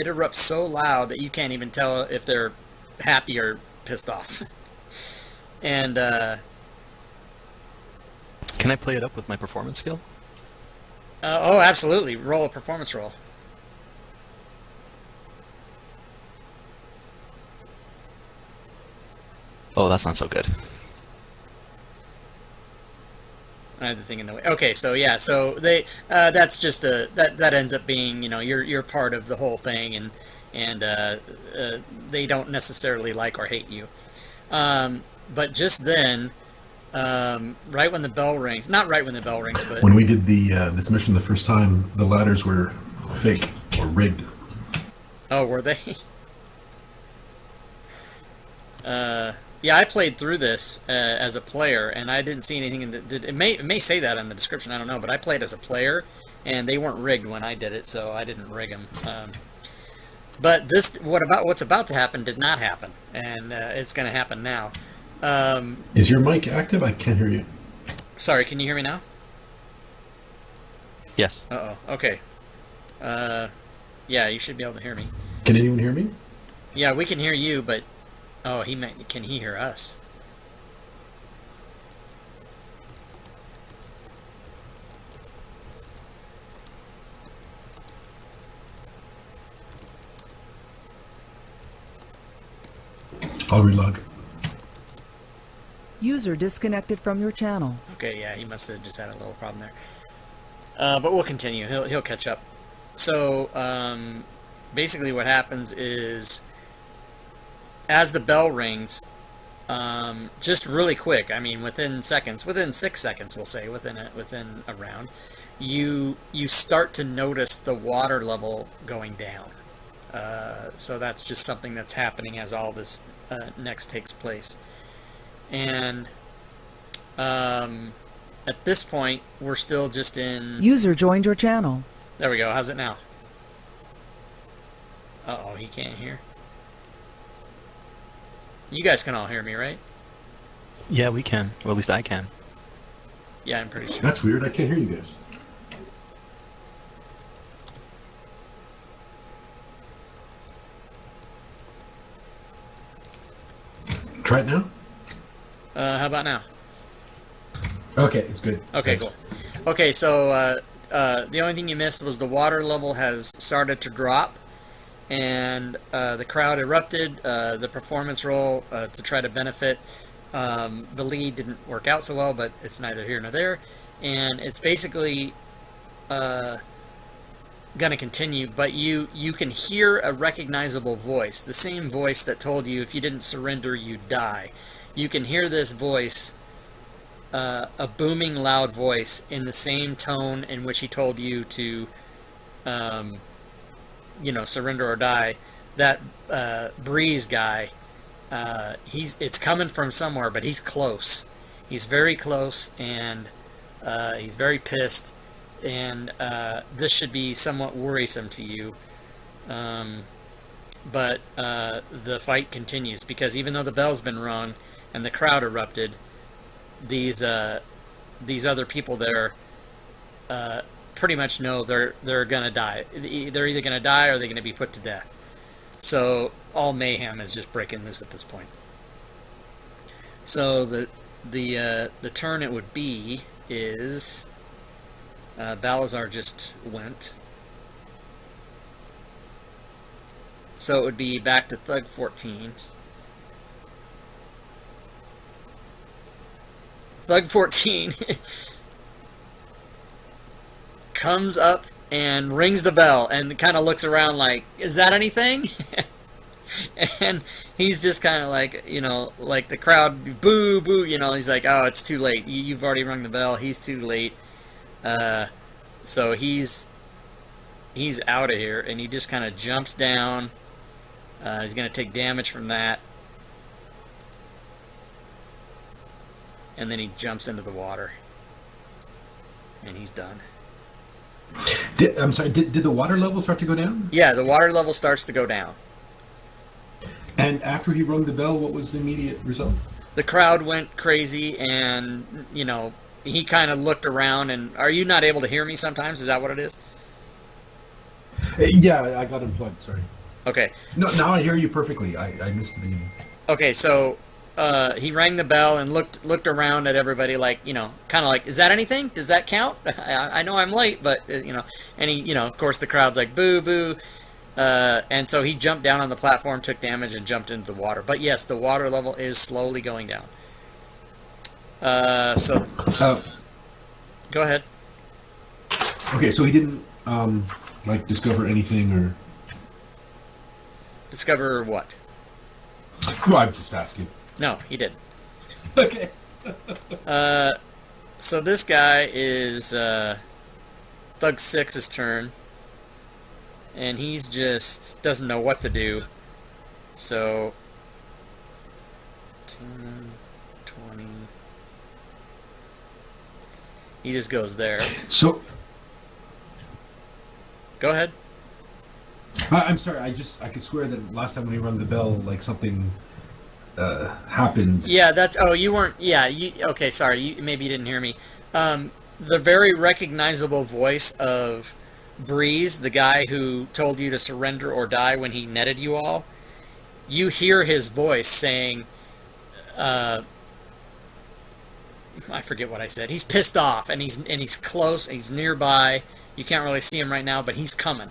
erupts so loud that you can't even tell if they're happy or pissed off. And Can I play it up with my performance skill? oh, absolutely. Roll a performance roll. Oh, that's not so good. I had the thing in the way. Okay, so yeah, so they that's just that ends up being, you know, you're part of the whole thing, and they don't necessarily like or hate you. But just then, right when the bell rings, not right when the bell rings, but When we did the this mission the first time, the ladders were fake or rigged. oh, were they? Yeah, I played through this as a player, and I didn't see anything in the. It may say that in the description. I don't know, but I played as a player, and they weren't rigged when I did it, so I didn't rig them. But what's about to happen did not happen, and it's going to happen now. Is your mic active? I can't hear you. Sorry, can you hear me now? Yes. Uh-oh. Okay. Yeah, you should be able to hear me. Can anyone hear me? Yeah, we can hear you, but oh, can he hear us? I'll relog. User disconnected from your channel. Okay, yeah, he must have just had a little problem there. But we'll continue. He'll catch up. So basically, what happens is, as the bell rings, just really quick. I mean, within 6 seconds, we'll say, within a round, you start to notice the water level going down. So that's just something that's happening as all this next takes place. And at this point, we're still just in... User joined your channel. There we go. How's it now? Uh-oh, he can't hear. You guys can all hear me, right? Yeah, we can. Or at least I can. Yeah, I'm pretty sure. That's weird. I can't hear you guys. Try it now. How about now? Okay, it's good. Okay, Thanks. cool. Okay, so the only thing you missed was the water level has started to drop, and the crowd erupted. The performance roll to try to benefit the lead didn't work out so well, but it's neither here nor there. And it's basically going to continue, but you can hear a recognizable voice, the same voice that told you if you didn't surrender, you'd die. You can hear this voice, a booming, loud voice, in the same tone in which he told you to, surrender or die. That Breeze guy, it's coming from somewhere, but he's close. He's very close, and he's very pissed, and this should be somewhat worrisome to you. But the fight continues, because even though the bell's been rung and the crowd erupted, these other people there pretty much know they're gonna die. They're either gonna die or they're gonna be put to death. So all mayhem is just breaking loose at this point. So the turn it would be is Balazar just went. So it would be back to Thug 14. Thug 14 comes up and rings the bell and kind of looks around like, is that anything? And he's just kind of like, you know, like the crowd, boo, boo, you know, he's like, oh, it's too late. You've already rung the bell. He's too late. So he's out of here, and he just kind of jumps down. He's going to take damage from that. And then he jumps into the water. And he's done. I'm sorry, did the water level start to go down? Yeah, the water level starts to go down. And after he rung the bell, what was the immediate result? The crowd went crazy, and, you know, he kind of looked around, and are you not able to hear me sometimes? Is that what it is? Yeah, I got unplugged, sorry. Okay. No, now I hear you perfectly. I missed the beginning. Okay, so he rang the bell and looked around at everybody like, you know, kind of like, is that anything? Does that count? I know I'm late, but, you know, and he, you know, of course the crowd's like, boo, boo. And so he jumped down on the platform, took damage, and jumped into the water. But yes, the water level is slowly going down. Go ahead. Okay, so he didn't, like, discover anything or... Discover what? Well, I'm just asking. No, he didn't. Okay. So this guy is Thug 6's turn. And he's just doesn't know what to do. So 10, 20. He just goes there. So Go ahead. I'm sorry. I could swear that last time when he rung the bell, like something happened. Yeah, that's. Oh, you weren't. Yeah. Okay. Sorry. Maybe you didn't hear me. The very recognizable voice of Breeze, the guy who told you to surrender or die when he netted you all. You hear his voice saying, I forget what I said. He's pissed off, and he's close, and he's nearby. You can't really see him right now, but he's coming.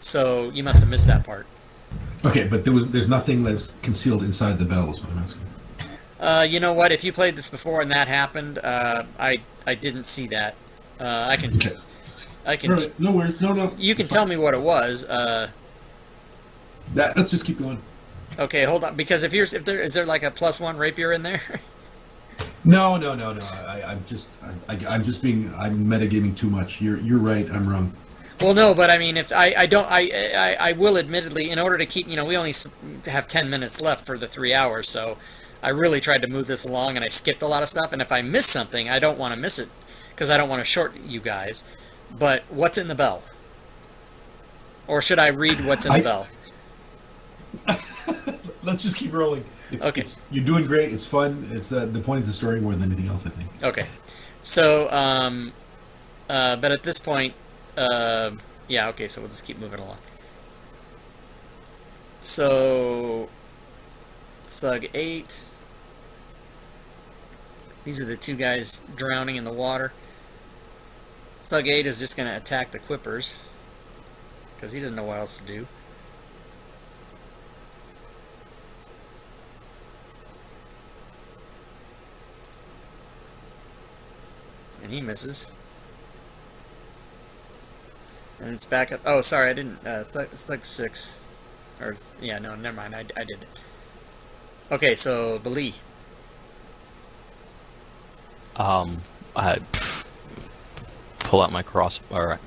So you must have missed that part. Okay, but there's nothing that's concealed inside the bell, is what I'm asking. You know what? If you played this before and that happened, I didn't see that. I can. Okay. I can. Right, no worries. No. You can tell me what it was. Let's just keep going. Okay, hold on. Because is there like a +1 rapier in there? No. I'm metagaming too much. You're right. I'm wrong. Well, no, but I mean, if I will admittedly, in order to keep, you know, we only have 10 minutes left for the 3 hours, so I really tried to move this along, and I skipped a lot of stuff. And if I miss something, I don't want to miss it because I don't want to short you guys. But what's in the bell? Or should I read what's in the bell? Let's just keep rolling. Okay. You're doing great. It's fun. It's the point is the story more than anything else, I think. Okay. So, but at this point, yeah, okay, so we'll just keep moving along. So, Thug 8. These are the two guys drowning in the water. Thug 8 is just going to attack the Quippers, because he doesn't know what else to do. And he misses. And it's back up. Oh, sorry, I didn't. Thug 6. Or, yeah, no, never mind. I did it. Okay, so, Bali. I pull out my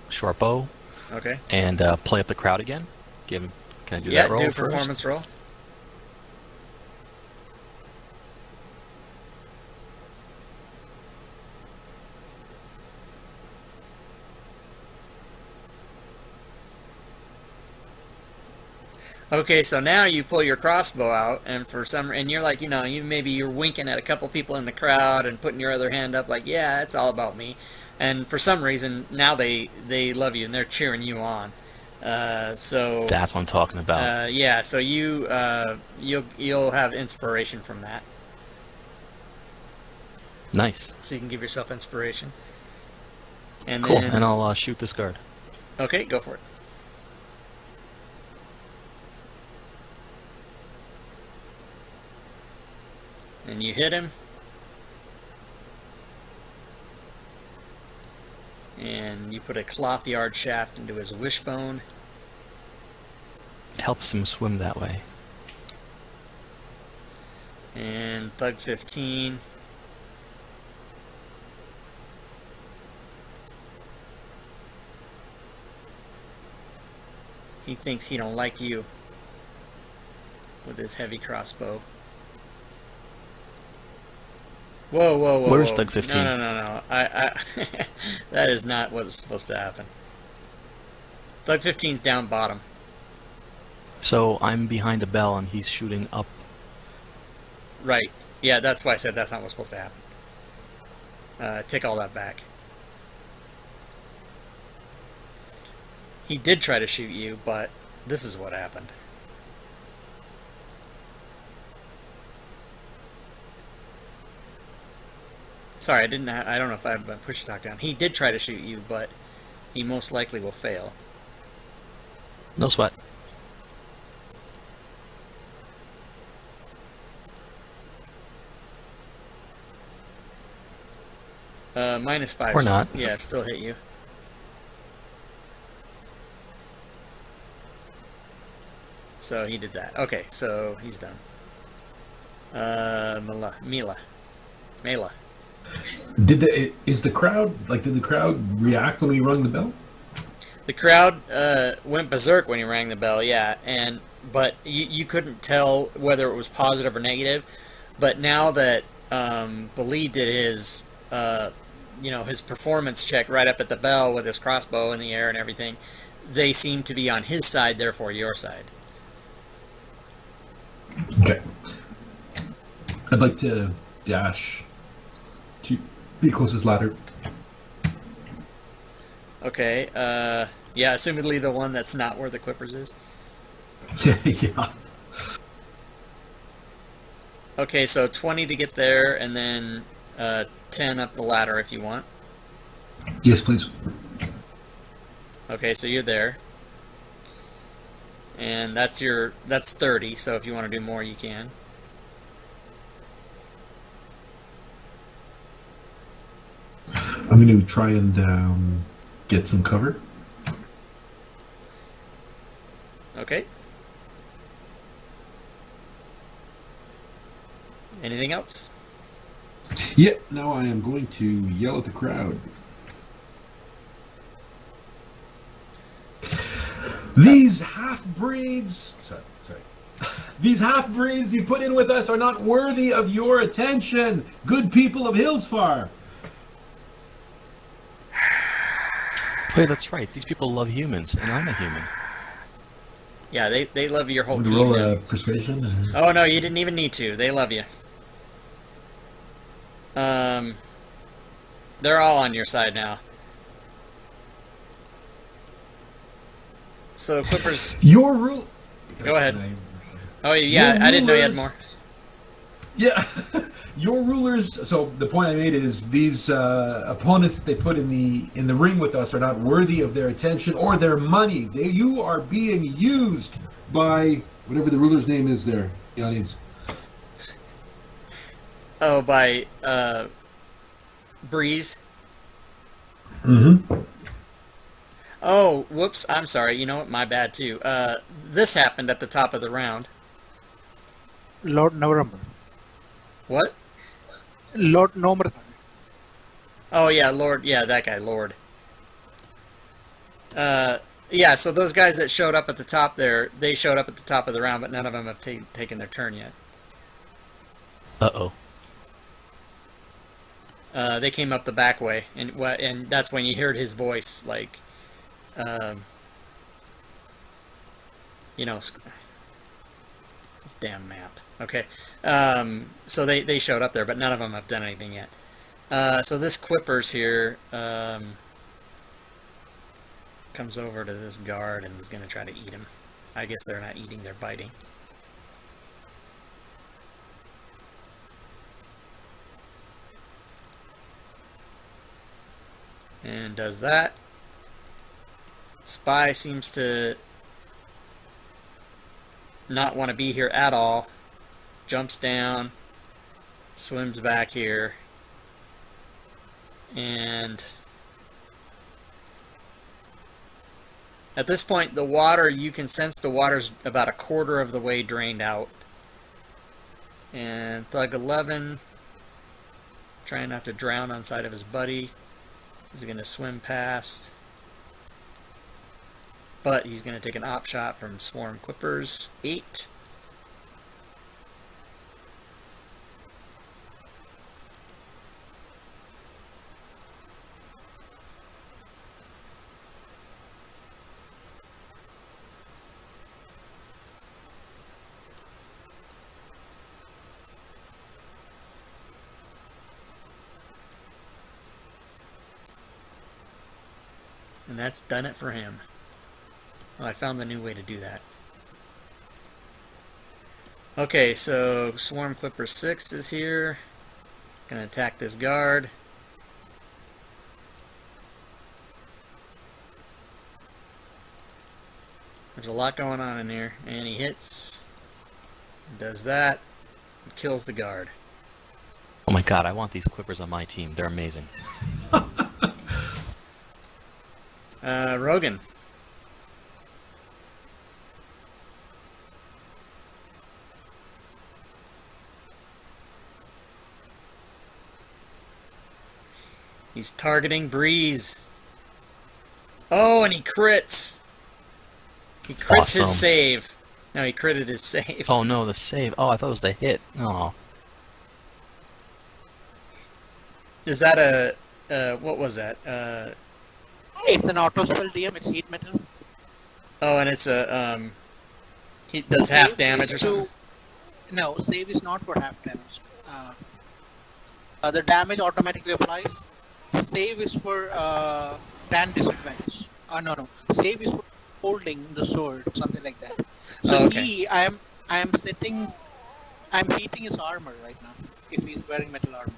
short bow. Okay. And play up the crowd again. Can I do Yeah, that roll do a first? performance roll. Okay, so now you pull your crossbow out, and and you're like, you know, you're winking at a couple people in the crowd and putting your other hand up, like, yeah, it's all about me. And for some reason, now they love you and they're cheering you on. So that's what I'm talking about. Yeah, so you'll have inspiration from that. Nice. so you can give yourself inspiration. And Cool. then, And I'll shoot this guard. okay, go for it. And you hit him. And you put a cloth yard shaft into his wishbone. Helps him swim that way. And Thug 15. He thinks he don't like you with his heavy crossbow. Whoa, whoa, whoa! Where's whoa. Thug 15? No. That is not what's supposed to happen. Thug 15's down bottom. So I'm behind a bell and he's shooting up. Right. Yeah, that's why I said that's not what's supposed to happen. Take all that back. He did try to shoot you, but this is what happened. Sorry, I don't know if I have a push talk down. He did try to shoot you, but he most likely will fail. No sweat. -5. Or not. Yeah, it still hit you. So he did that. Okay, so he's done. Mela. Did the crowd react when we rung the bell? The crowd went berserk when he rang the bell, yeah, but you couldn't tell whether it was positive or negative. But now that Bali did his his performance check right up at the bell with his crossbow in the air and everything, they seem to be on his side, therefore your side. Okay. I'd like to dash to the closest ladder. Okay, yeah, assumedly the one that's not where the Quippers is. Yeah. Okay, so 20 to get there, and then 10 up the ladder if you want. Yes, please. Okay, so you're there. And that's 30, so if you want to do more, you can. I'm going to try and get some cover. Okay. Anything else? Yeah, now I am going to yell at the crowd. These half-breeds... Sorry. These half-breeds you put in with us are not worthy of your attention, good people of Hillsfar. Wait, that's right. These people love humans, and I'm a human. Yeah, they love your whole Would team. roll now. a persuasion? Oh no, you didn't even need to. They love you. They're all on your side now. So Quippers, Your rule... go ahead. Oh yeah, I didn't know you had more. Yeah, your rulers. So the point I made is these opponents that they put in the ring with us are not worthy of their attention or their money. You are being used by whatever the ruler's name is there. The audience. Oh, by Breeze. Mm-hmm. Oh, whoops! I'm sorry. You know what? My bad too. This happened at the top of the round. Lord November. What? Lord November. Oh yeah, Lord. Yeah, that guy, Lord. Yeah. So those guys that showed up at the top there, they showed up at the top of the round, but none of them have taken their turn yet. Uh-oh. They came up the back way, and that's when you heard his voice, like, this damn map. Okay, so they showed up there, but none of them have done anything yet. So this Quippers here comes over to this guard and is going to try to eat him. I guess they're not eating, they're biting. And does that. Spy seems to not want to be here at all. Jumps down, swims back here, and at this point the water, you can sense the water's about a quarter of the way drained out. And Thug 11, trying not to drown on side of his buddy, is going to swim past. But he's going to take an op shot from Swarm Quippers 8. And that's done it for him. Oh, I found the new way to do that. Okay, so Swarm Clipper 6 is here. Gonna attack this guard. There's a lot going on in here. And he hits. Does that. And kills the guard. Oh my god, I want these Quippers on my team. They're amazing. Rogan. He's targeting Breeze. Oh, and he crits. He crits Awesome. his save. No, he critted his save. Oh no, the save. Oh, I thought it was the hit. Oh. Is that a... what was that? It's an auto spell DM, it's heat metal. Oh, and it's a... he does half damage or something? No, save is not for half damage. The damage automatically applies. Save is for tan disadvantage. No. Save is for holding the sword, something like that. So Oh, okay. I'm heating his armor right now, if he's wearing metal armor.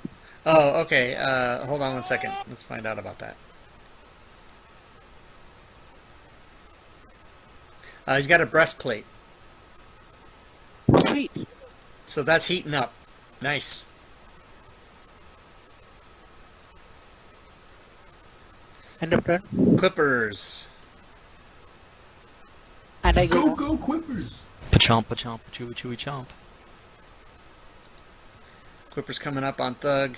Oh, okay. Hold on one second. Let's find out about that. He's got a breastplate. Sweet. So that's heating up. Nice. End of turn. Quippers. And I Go, go. go, Quippers! Pachomp, pachomp, chewy, chewy, chomp. Quippers coming up on Thug.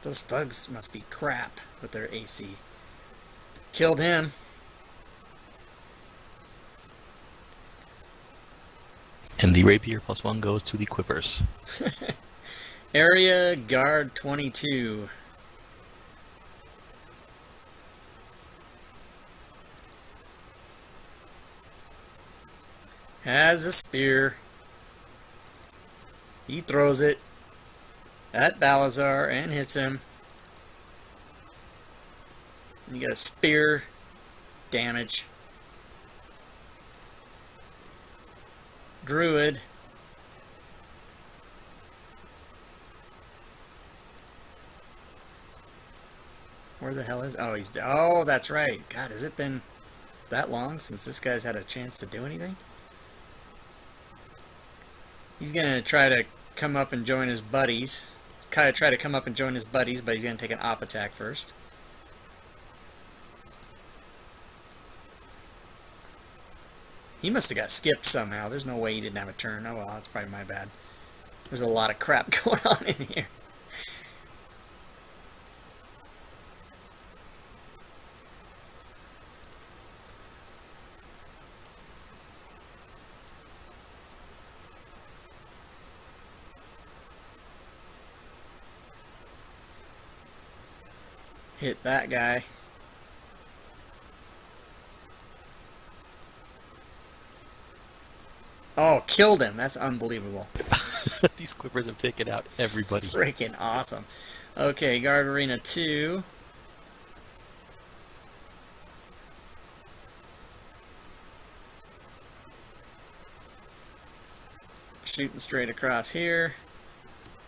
Those Thugs must be crap with their AC. Killed him. And the rapier +1 goes to the Quippers. Area Guard 22. Has a spear. He throws it at Balazar and hits him. And you got a spear damage. Druid. Where the hell is... Oh, he's... Oh, that's right. God, has it been that long since this guy's had a chance to do anything? He's going to try to come up and join his buddies. Try to come up and join his buddies, but he's going to take an op attack first. He must have got skipped somehow. There's no way he didn't have a turn. Oh well, that's probably my bad. There's a lot of crap going on in here. Hit that guy. Oh, killed him. That's unbelievable. These Quippers have taken out everybody. Freaking awesome. Okay, Guard Arena 2. Shooting straight across here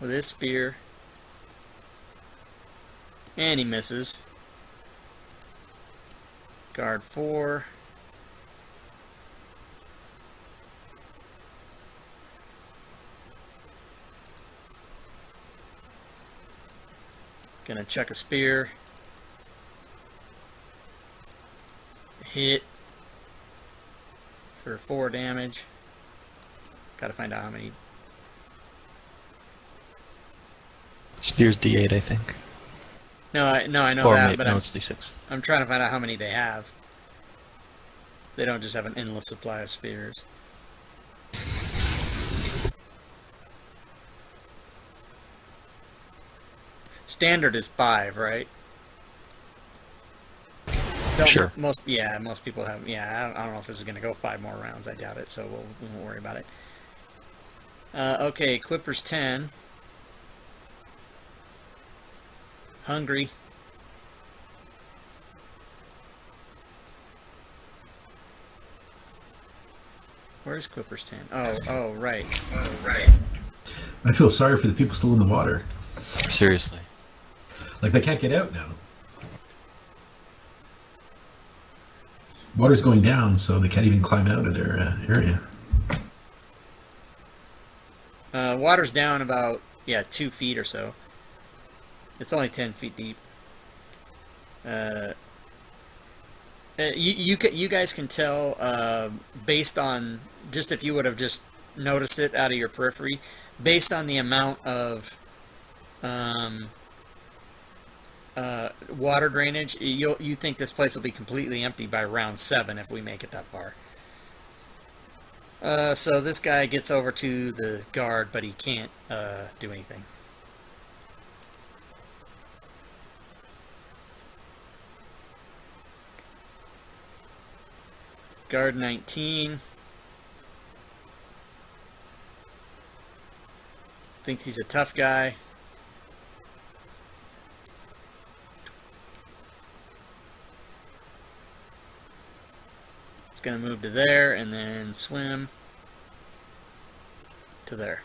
with his spear. And he misses. Guard 4. Gonna chuck a spear. Hit for 4 damage. Gotta find out how many. Spear's D8, I think. No, I know Or that, maybe, but no, it's D6. I'm trying to find out how many they have. They don't just have an endless supply of spears. Standard is 5, right? Sure. Most people have. Yeah, I don't know if this is gonna go 5 more rounds. I doubt it, so we won't worry about it. Okay, Quipper's 10. Hungry. Where's Quipper's 10? Oh, right. I feel sorry for the people still in the water. Seriously. Like, they can't get out now. Water's going down, so they can't even climb out of their area. Water's down about 2 feet or so. It's only 10 feet deep. You guys can tell based on just if you would have just noticed it out of your periphery, based on the amount of water drainage, you think this place will be completely empty by round 7 if we make it that far. So this guy gets over to the guard, but he can't do anything. Guard 19 thinks he's a tough guy. He's going to move to there and then swim to there.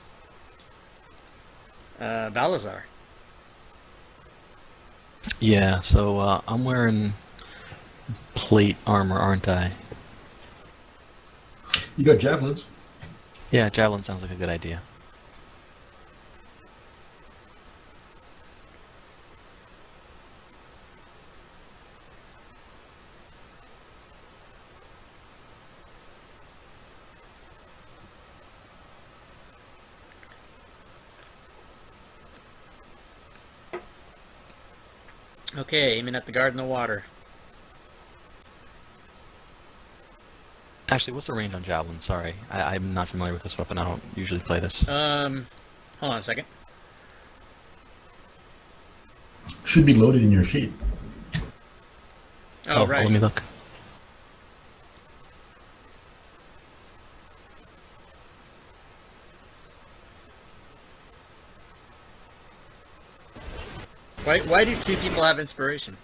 Balazar. Yeah, so I'm wearing plate armor, aren't I? You got javelins. Yeah, javelin sounds like a good idea. Okay, aiming at the guard in the water. Actually, what's the range on javelin? Sorry, I'm not familiar with this weapon. I don't usually play this. Hold on a second. Should be loaded in your sheet. Oh, right. Let me look. Why do 2 people have inspiration?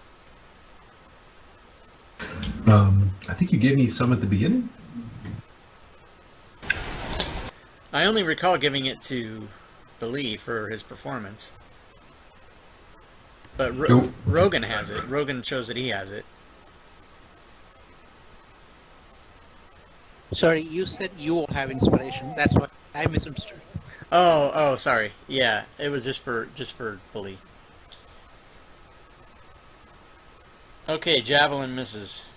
I think you gave me some at the beginning. I only recall giving it to Beli for his performance. But Nope. Rogan has it. Rogan shows that he has it. Sorry, you said you all have inspiration. That's what I misunderstood. Oh, sorry. Yeah, it was just for Beli. Okay, javelin misses.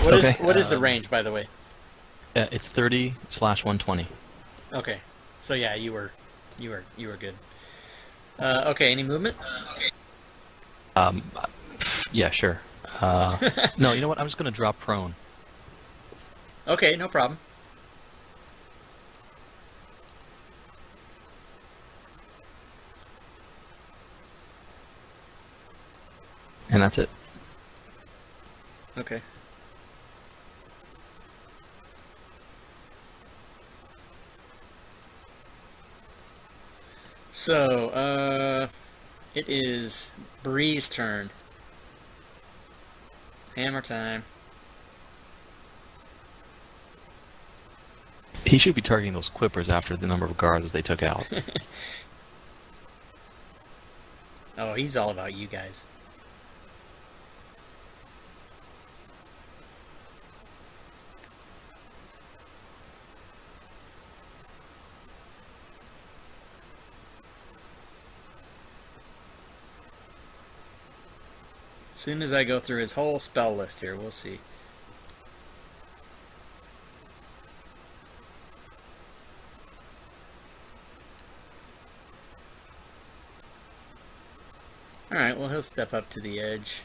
What is the range, by the way? It's 30/120. Okay, so yeah, you were good. Okay, any movement? Yeah, sure. No, you know what? I'm just gonna drop prone. Okay, no problem. And that's it. Okay. So, it is Bree's turn. Hammer time. He should be targeting those quippers after the number of guards they took out. Oh, he's all about you guys. As soon as I go through his whole spell list here, we'll see. Alright, well, he'll step up to the edge.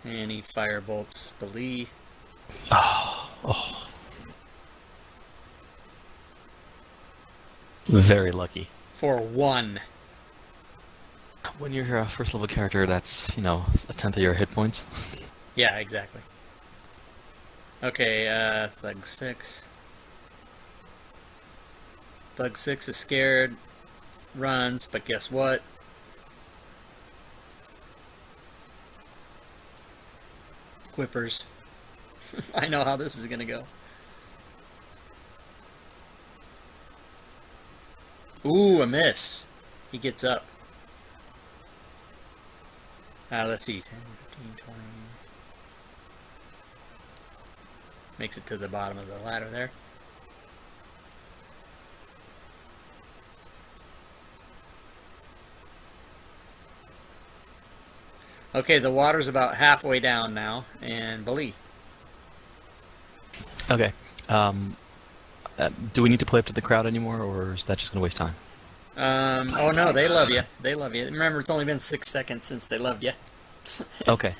And he firebolts Bali. Oh. Very lucky. For 1. When you're a first level character, that's, you know, a tenth of your hit points. Yeah, exactly. Okay, Thug 6. Thug 6 is scared, runs, but guess what? Quippers. I know how this is gonna go. Ooh, a miss. He gets up. Let's see. 10, 15, 20. Makes it to the bottom of the ladder there. Okay, the water's about halfway down now, and Bali. Okay. Do we need to play up to the crowd anymore, or is that just going to waste time? Oh no, they love you. They love you. Remember, it's only been 6 seconds since they loved you. Okay.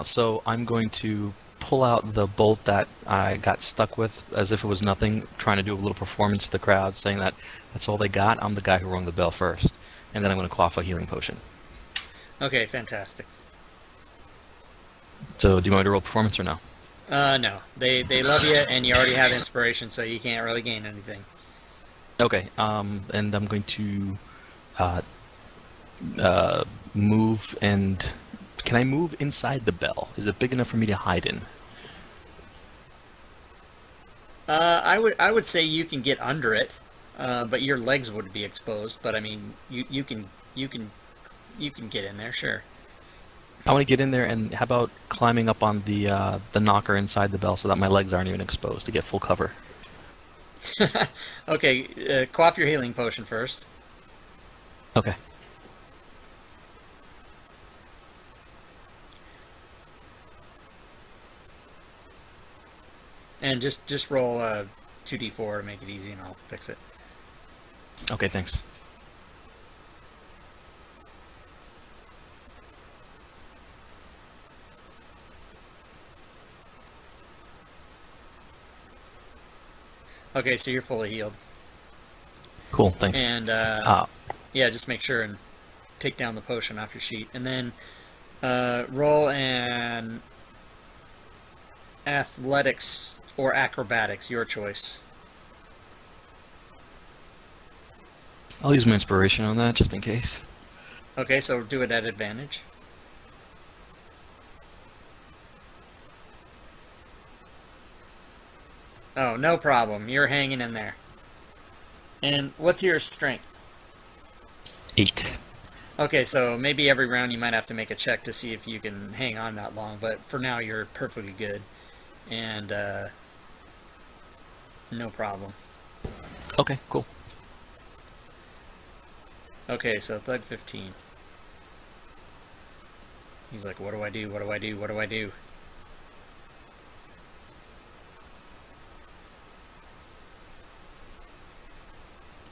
So I'm going to pull out the bolt that I got stuck with as if it was nothing, trying to do a little performance to the crowd, saying that that's all they got. I'm the guy who rung the bell first. And then I'm going to quaff a healing potion. Okay, fantastic. So do you want me to roll performance or no? No. They love you, and you already have inspiration, so you can't really gain anything. Okay, and I'm going to move, and can I move inside the bell? Is it big enough for me to hide in? I would say you can get under it, but your legs would be exposed. But I mean, you can get in there, sure. I want to get in there, and how about climbing up on the knocker inside the bell so that my legs aren't even exposed to get full cover? Okay, quaff your healing potion first. Okay. And just roll 2d4 to make it easy, and I'll fix it. Okay, thanks. Okay, so you're fully healed. Cool, thanks. And yeah, just make sure and take down the potion off your sheet, and then roll an athletics or acrobatics, your choice. I'll use my inspiration on that just in case. Okay, so do it at advantage. Oh, no problem. You're hanging in there. And what's your strength? 8. Okay, so maybe every round you might have to make a check to see if you can hang on that long, but for now you're perfectly good. And, no problem. Okay, cool. Okay, so Thug 15. He's like, what do I do? What do I do? What do I do?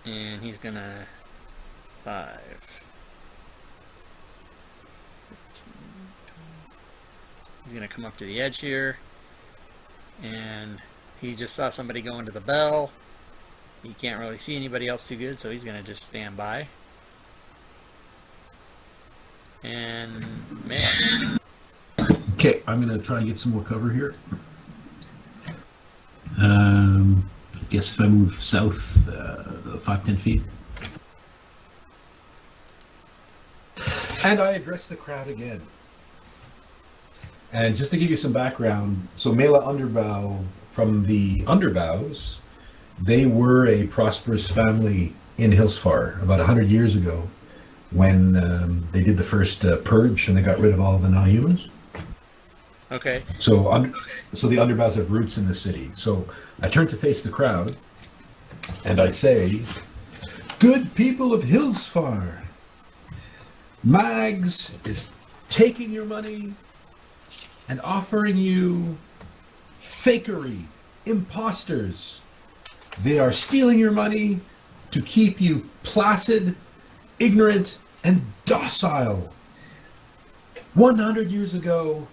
And he's gonna 5. He's gonna come up to the edge here, and he just saw somebody go into the bell. He can't really see anybody else too good, so he's gonna just stand by. And man, Okay, I'm gonna try and get some more cover here. Guess if I move south 5-10 feet. And I address the crowd again. And just to give you some background, so Mela Underbow, from the Underbows, they were a prosperous family in Hillsfar about 100 years ago when they did the first purge and they got rid of all of the non-humans. Okay. So the Underbows have roots in the city. So I turn to face the crowd and I say, "Good people of Hillsfar, Mags is taking your money and offering you fakery, imposters. They are stealing your money to keep you placid, ignorant, and docile. 100 years ago,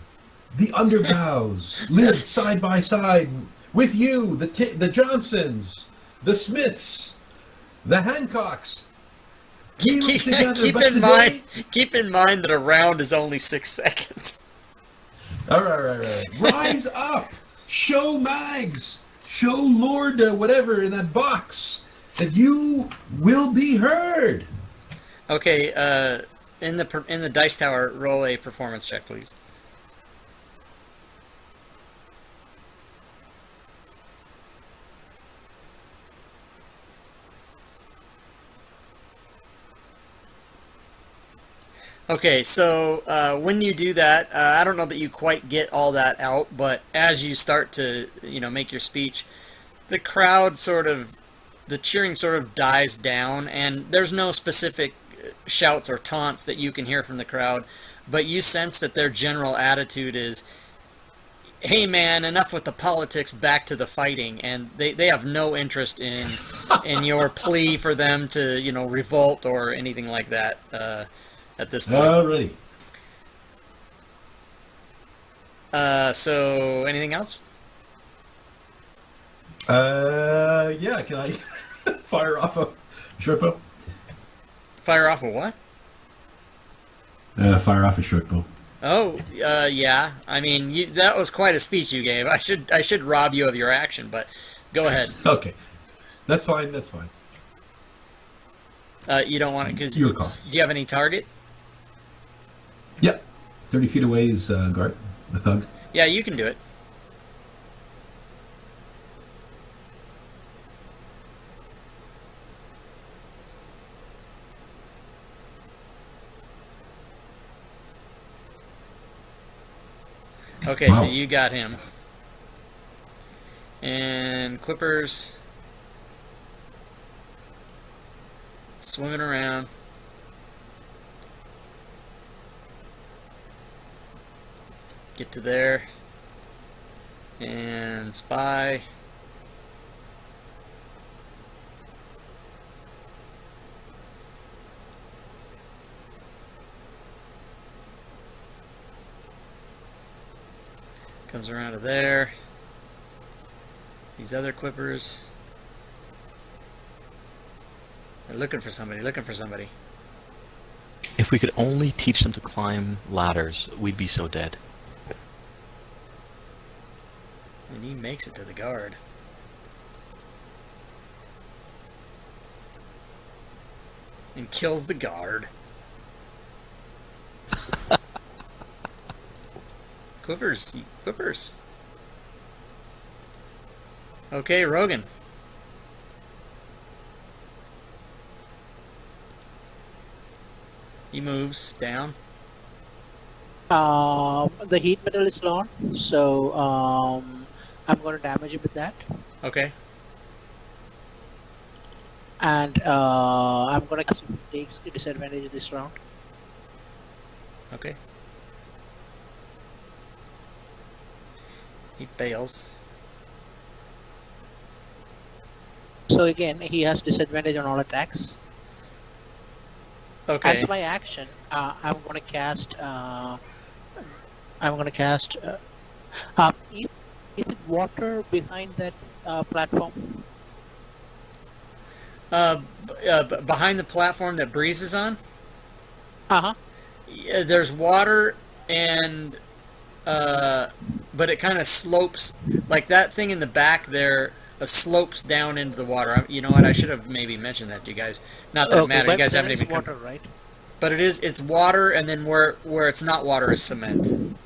the Underbows lived side by side with you, the Johnsons, the Smiths, the Hancocks. We lived together, Keep in mind that a round is only 6 seconds. All right. Rise up. Show Mags. Show Lord whatever in that box that you will be heard." Okay, in the dice tower, roll a performance check, please. Okay, so when you do that, I don't know that you quite get all that out, but as you start to, make your speech, the crowd the cheering sort of dies down, and there's no specific shouts or taunts that you can hear from the crowd, but you sense that their general attitude is, "Hey man, enough with the politics, back to the fighting," and they have no interest in your plea for them to, revolt or anything like that. At this point. Alrighty. So anything else? Yeah, can I fire off a short bow? Fire off a what? Fire off a short bow. Oh, yeah. I mean, that was quite a speech you gave. I should rob you of your action, but go ahead. Okay. That's fine. You don't want it because Your call. Do you have any target? Yep. 30 feet away is guard, the thug. Yeah, you can do it. Okay, Wow. So you got him. And Quippers swimming around. Get to there. And spy. Comes around to there. These other Quippers. They're looking for somebody, If we could only teach them to climb ladders, we'd be so dead. And he makes it to the guard. And kills the guard. Quippers. Okay, Rogan. He moves down. The heat metal is on, so I'm going to damage it with that. Okay. And I'm going to take the disadvantage of this round. Okay. He fails. So again, he has disadvantage on all attacks. Okay. As my action, I'm going to cast. Is it water behind that platform? Behind the platform that Breeze is on, Yeah, there's water and but it kind of slopes, like that thing in the back there slopes down into the water. You know what? I should have maybe mentioned that to you guys. Not that it matters. You guys haven't even water, right? But it's water, and then where it's not water is cement.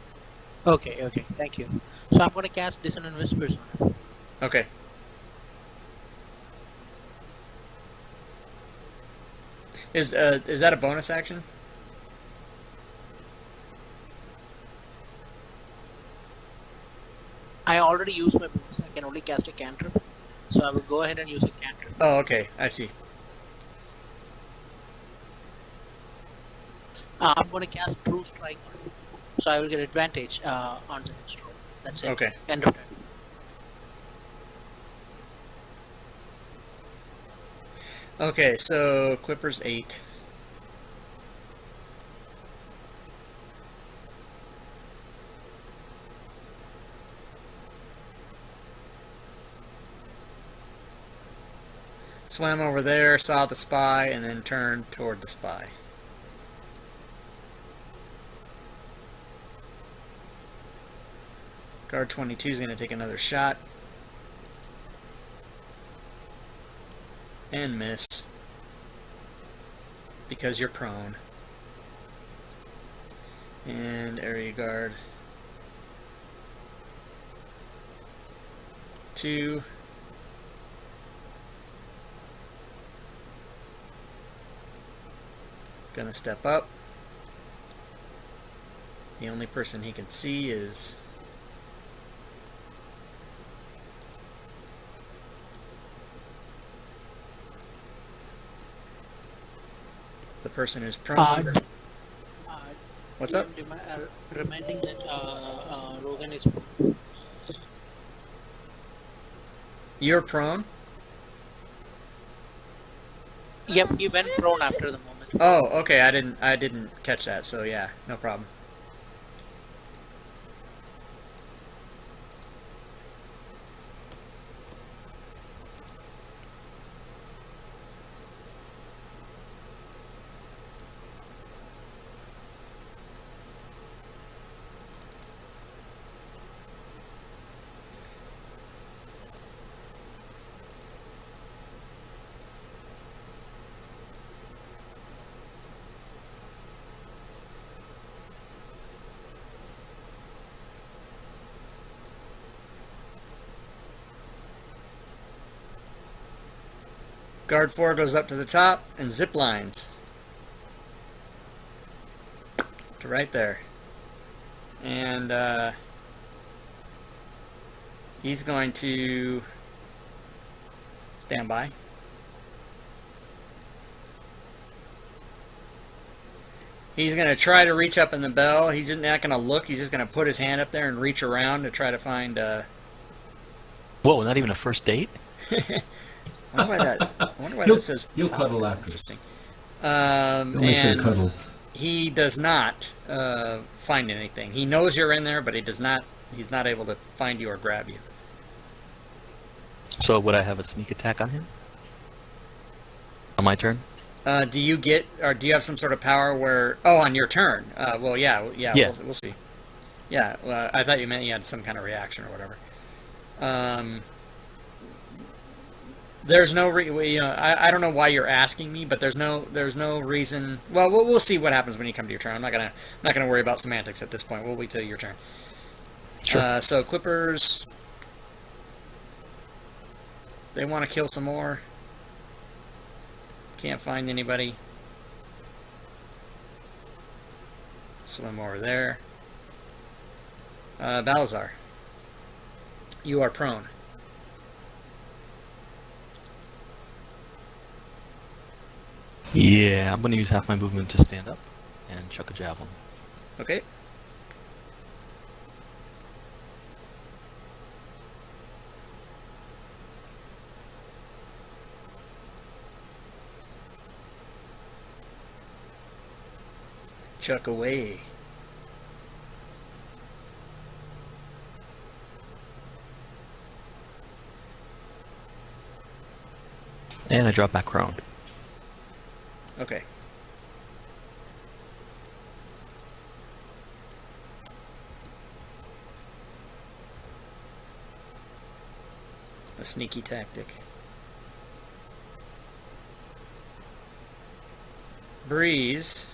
Okay, okay, thank you. So I'm gonna cast Dissonant Whispers on him. Okay. Is that a bonus action? I already used my bonus. I can only cast a cantrip, so I will go ahead and use a cantrip. Oh, okay. I see. I'm gonna cast True Strike on him, so I will get advantage on the next roll. That's it. Okay. End of turn. Okay, so Quipper's 8. Swam over there, saw the spy, and then turned toward the spy. Guard 22 is going to take another shot. And miss. Because you're prone. And area guard 2. Gonna step up. The only person he can see is the person who's prone. What's up? Reminding that Rogan is. You're prone? Yep, he went prone after the moment. Oh, okay. I didn't catch that. So yeah, no problem. Guard 4 goes up to the top and zip lines to right there. And he's going to stand by. He's going to try to reach up in the bell. He's just not going to look. He's just going to put his hand up there and reach around to try to find... Whoa, not even a first date? I wonder why that says you'll pause. cuddle after. Interesting. You'll make sure to And cuddle. he does not find anything. He knows you're in there, but he's not able to find you or grab you. So would I have a sneak attack on him? On my turn? Do you have some sort of power where... Oh, on your turn. Well, yeah. Yeah. We'll see. Yeah, I thought you meant you had some kind of reaction or whatever. There's no I don't know why you're asking me, but there's no reason. Well, we'll see what happens when you come to your turn. I'm not gonna worry about semantics at this point. We'll wait till your turn. Sure. So Quippers, they want to kill some more. Can't find anybody. Swim over there. Balazar, you are prone. Yeah, I'm going to use half my movement to stand up and chuck a javelin. Okay. Chuck away. And I drop back around. Okay. A sneaky tactic. Breeze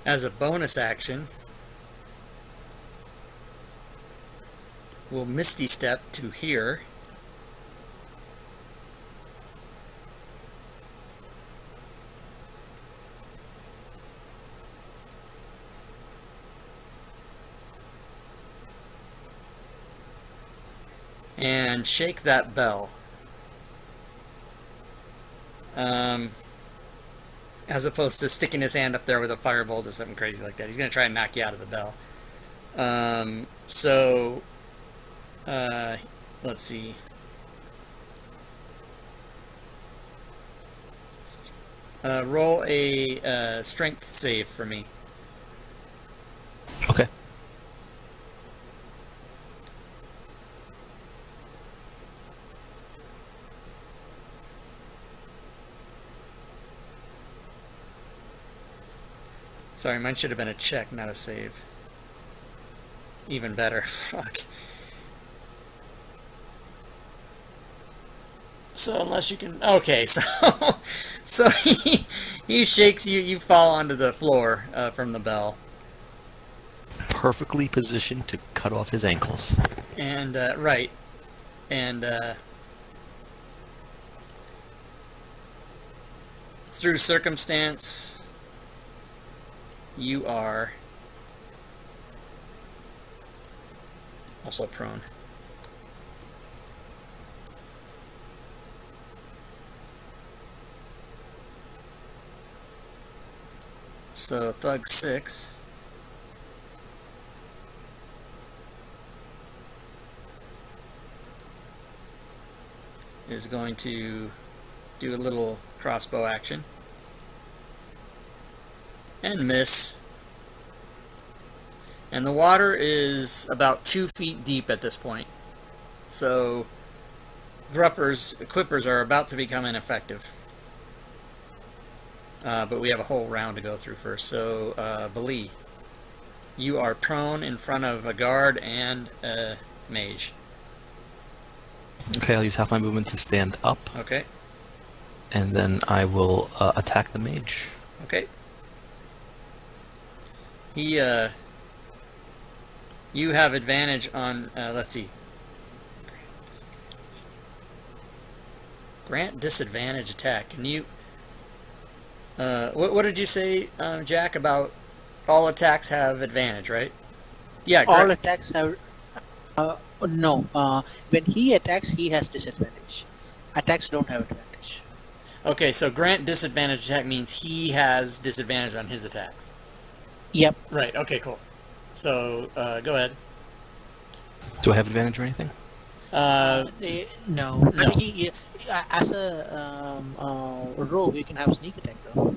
As a bonus action, we'll Misty Step to here. And shake that bell. As opposed to sticking his hand up there with a firebolt or something crazy like that. He's going to try and knock you out of the bell. Let's see. Roll a strength save for me. Okay. Sorry, mine should have been a check, not a save. Even better. Fuck. So unless you can... Okay, so he shakes you, you fall onto the floor from the bell. Perfectly positioned to cut off his ankles. And, right. And, through circumstance, you are also prone. So Thug 6 is going to do a little crossbow action and miss. And the water is about 2 feet deep at this point. So equippers are about to become ineffective. But we have a whole round to go through first. So, Bali, you are prone in front of a guard and a mage. Okay, I'll use half my movement to stand up. Okay. And then I will attack the mage. Okay. You have advantage on, let's see. Grant disadvantage attack. Can you... what did you say, Jack, about all attacks have advantage, right? Yeah, all attacks have... no, when he attacks, he has disadvantage. Attacks don't have advantage. Okay, so grant disadvantage attack means he has disadvantage on his attacks. Yep. Right, okay, cool. So, go ahead. Do I have advantage or anything? No. No. I mean, he, as a rogue, you can have sneak attack though.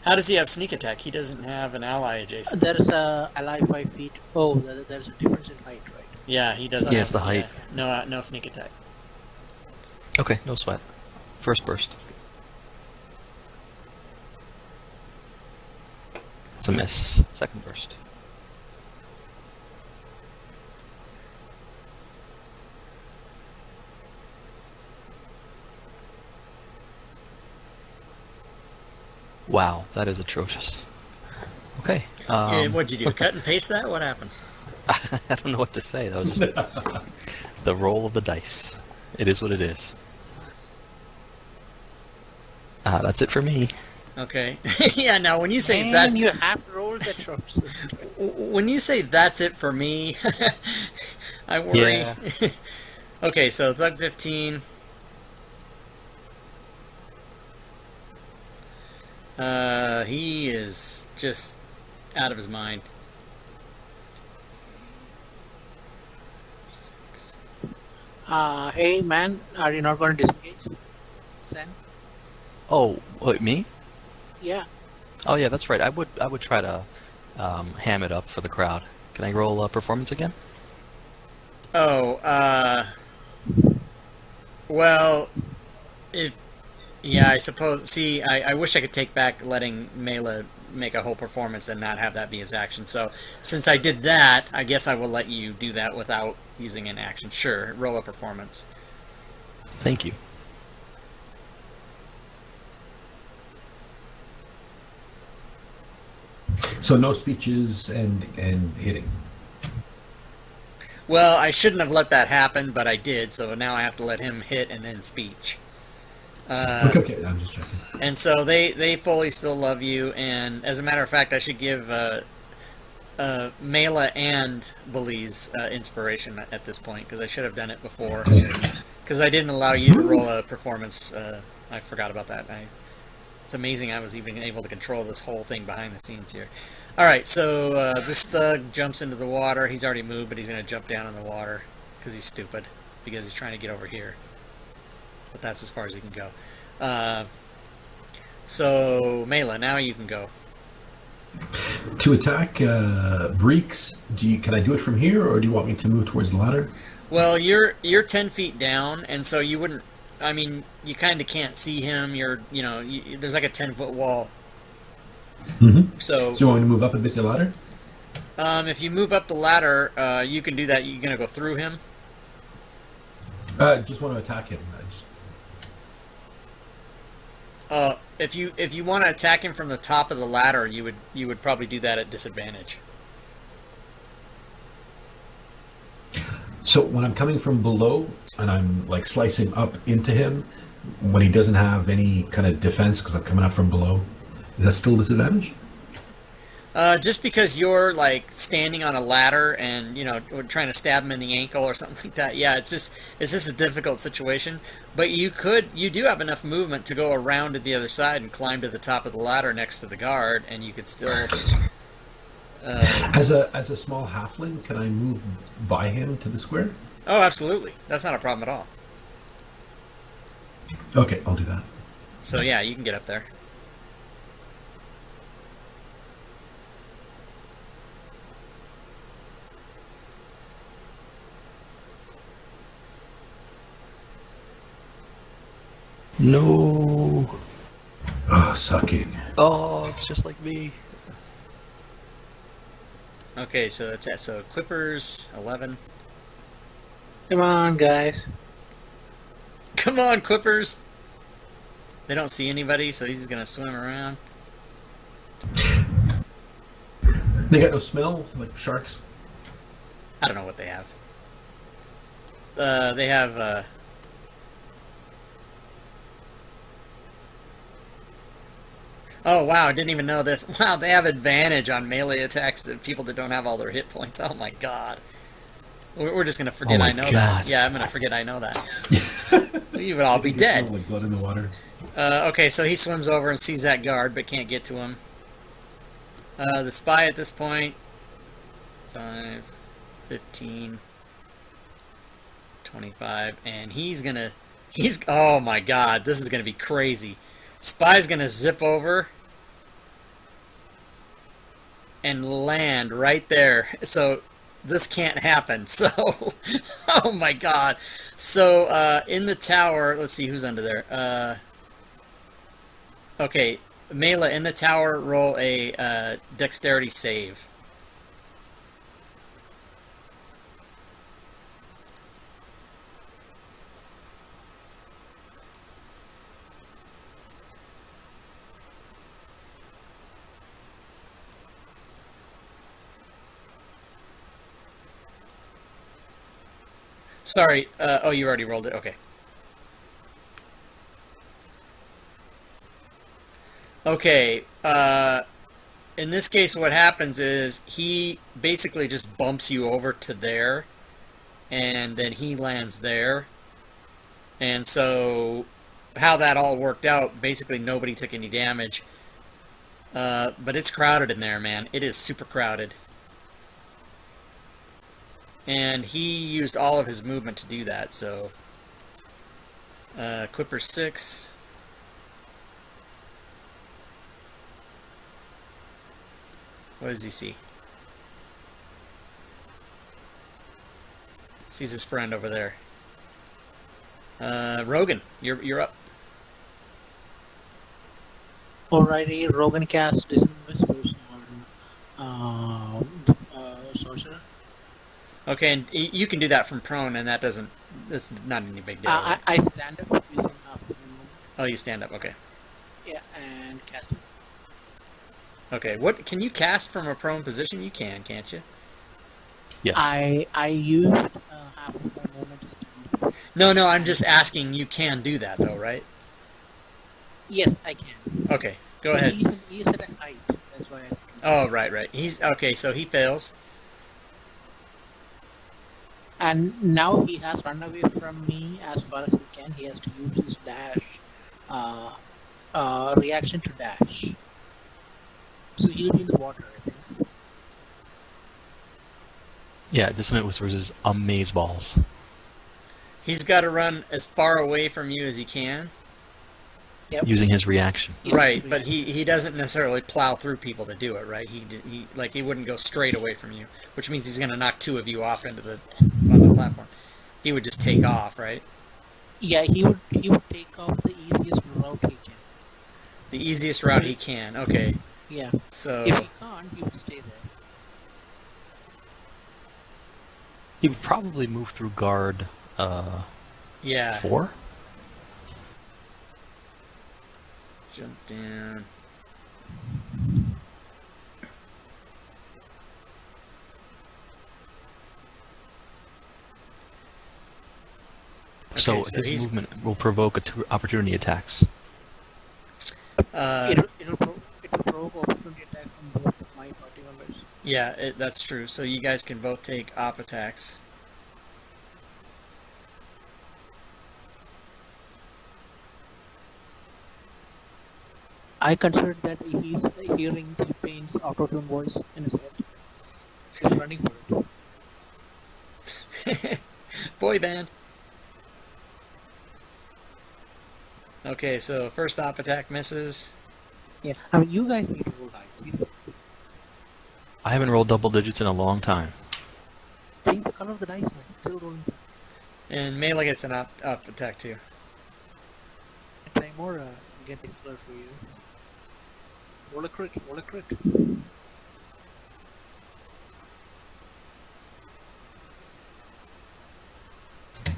How does he have sneak attack? He doesn't have an ally adjacent. There is a ally 5 feet. Oh, there's a difference in height, right? Yeah, he doesn't He have has the height. no sneak attack. Okay, no sweat. First burst. That's a miss. Second burst. Wow, that is atrocious. Okay. What'd you do? Cut and paste that? What happened? I don't know what to say. That was just the roll of the dice. It is what it is. That's it for me. Okay. Yeah. Now, when you say Man, that's you have to roll the tropes. when you say that's it for me, I worry. Yeah. Okay, so Thug 15. He is just out of his mind. Hey man, are you not going to disengage? Sen? Oh, wait, me? Yeah. Oh yeah, that's right. I would try to ham it up for the crowd. Can I roll performance again? Oh, well, yeah, I suppose. See, I wish I could take back letting Mela make a whole performance and not have that be his action. So, since I did that, I guess I will let you do that without using an action. Sure, roll a performance. Thank you. So no speeches and hitting. Well, I shouldn't have let that happen, but I did, so now I have to let him hit and then speech. Okay, I'm just checking. And so they fully still love you, and as a matter of fact, I should give Mela and Belize inspiration at this point, because I should have done it before. Because I didn't allow you to roll a performance. I forgot about that. It's amazing I was even able to control this whole thing behind the scenes here. Alright, so this thug jumps into the water. He's already moved, but he's going to jump down in the water because he's stupid. Because he's trying to get over here. But that's as far as he can go. So, Mela, now you can go. To attack Breeks, can I do it from here, or do you want me to move towards the ladder? Well, you're 10 feet down, and so you wouldn't... I mean, you kind of can't see him. There's like a 10-foot wall. Mm-hmm. So you want me to move up a bit the ladder? If you move up the ladder, you can do that. You're going to go through him? Just want to attack him. If you want to attack him from the top of the ladder, you would probably do that at disadvantage. So when I'm coming from below and I'm like slicing up into him, when he doesn't have any kind of defense because I'm coming up from below, is that still a disadvantage? Just because you're like standing on a ladder and trying to stab him in the ankle or something like that, yeah, it's just a difficult situation. But you do have enough movement to go around to the other side and climb to the top of the ladder next to the guard, and you could still. As a small halfling, can I move by him to the square? Oh, absolutely. That's not a problem at all. Okay, I'll do that. So yeah, you can get up there. No. Oh, sucking. Oh, it's just like me. Okay, so Quippers 11. Come on, guys. Come on, Quippers. They don't see anybody, so he's gonna swim around. They got no smell like sharks. I don't know what they have. They have. Oh wow, I didn't even know this. Wow, they have advantage on melee attacks that people that don't have all their hit points. Oh my god. We're just gonna forget I know that. Yeah, I'm gonna forget I know that. We would all be dead. Like blood in the water. Okay, so he swims over and sees that guard, but can't get to him. The spy at this point, 5, 15, 25, and oh my god, this is gonna be crazy. Spy's gonna zip over and land right there. So this can't happen. So, oh my god. So, in the tower, let's see who's under there. Okay, Mela, in the tower, roll a dexterity save. Sorry, oh, you already rolled it, okay. Okay, in this case what happens is he basically just bumps you over to there, and then he lands there. And so, how that all worked out, basically nobody took any damage. But it's crowded in there, man. It is super crowded. And he used all of his movement to do that, so... Quipper 6. What does he see? Sees his friend over there. Rogan, you're up. Alrighty, Rogan cast Disinvisibles on Sorcerer. Okay, and you can do that from prone, and that's not any big deal. Right? I stand up using half of the movement. Oh, you stand up, okay. Yeah, and cast it. Okay, what can you cast from a prone position? You can, can't you? Yes. I used half of my movement to stand. No, I'm just asking. You can do that though, right? Yes, I can. Okay, go ahead. He's at a height. That's why. Oh, right. He's okay. So he fails. And now he has run away from me as far as he can. He has to use his dash, reaction to dash. So he'll be in the water, I think. Yeah, Dissonant Whispers is amazeballs. He's got to run as far away from you as he can. Yep. Using his reaction. Right, but he doesn't necessarily plow through people to do it, right? He wouldn't go straight away from you, which means he's going to knock two of you off on the platform. He would just take off, right? Yeah, he would take off the easiest route he can. The easiest route he can. Okay. Yeah. So If he can't, he would stay there. He would probably move through guard yeah, 4? jump down. So Okay, so his he's- movement will provoke opportunity attacks. It'll provoke opportunity attack from both my party members. Yeah, that's true. So you guys can both take op attacks. I considered that he's hearing T-Pain's auto-tune voice in his head. He's running for it. Boy band. Okay, so first op attack misses. Yeah, I mean, you guys need to roll dice. I haven't rolled double digits in a long time. Change the color of the dice, man. Still rolling. And melee gets an op attack too. Try more get explored for you. Roll a crit, roll a crit.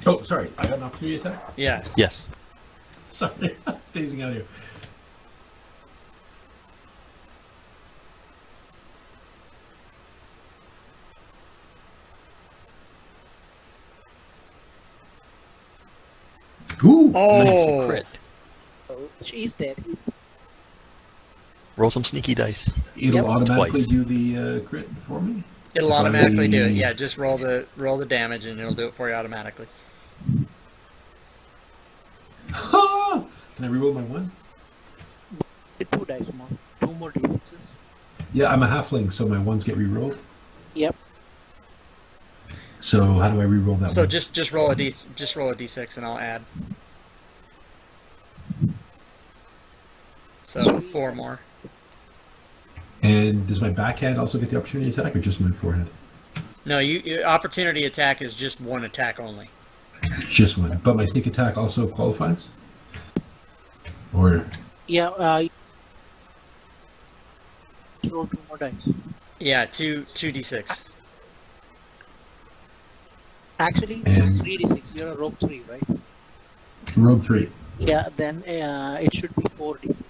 Oh, sorry. I got an opportunity attack. Yeah. Yes. Sorry, phasing out here. Ooh, Oh. Crit. Oh, she's dead. Roll some sneaky dice. it'll Yep. automatically Twice. do the crit for me. It'll If I automatically do it. roll- Yeah, just roll the damage and it'll do it for you automatically. Ah! Can I reroll my one? Hit 2 dice more. 2 more d6s. Yeah, I'm a halfling, so my ones get rerolled. Yep. So how do I reroll that So one? just roll a d6 and I'll add. So 4 more. And does my backhand also get the opportunity attack, or just my forehead? No, you opportunity attack is just one attack only. Just one. But my sneak attack also qualifies? Or Yeah, roll 2 more dice. Yeah, 2d6. Actually, And- 3d6. You're a rogue 3, right? rogue 3. Yeah, then it should be 4d6.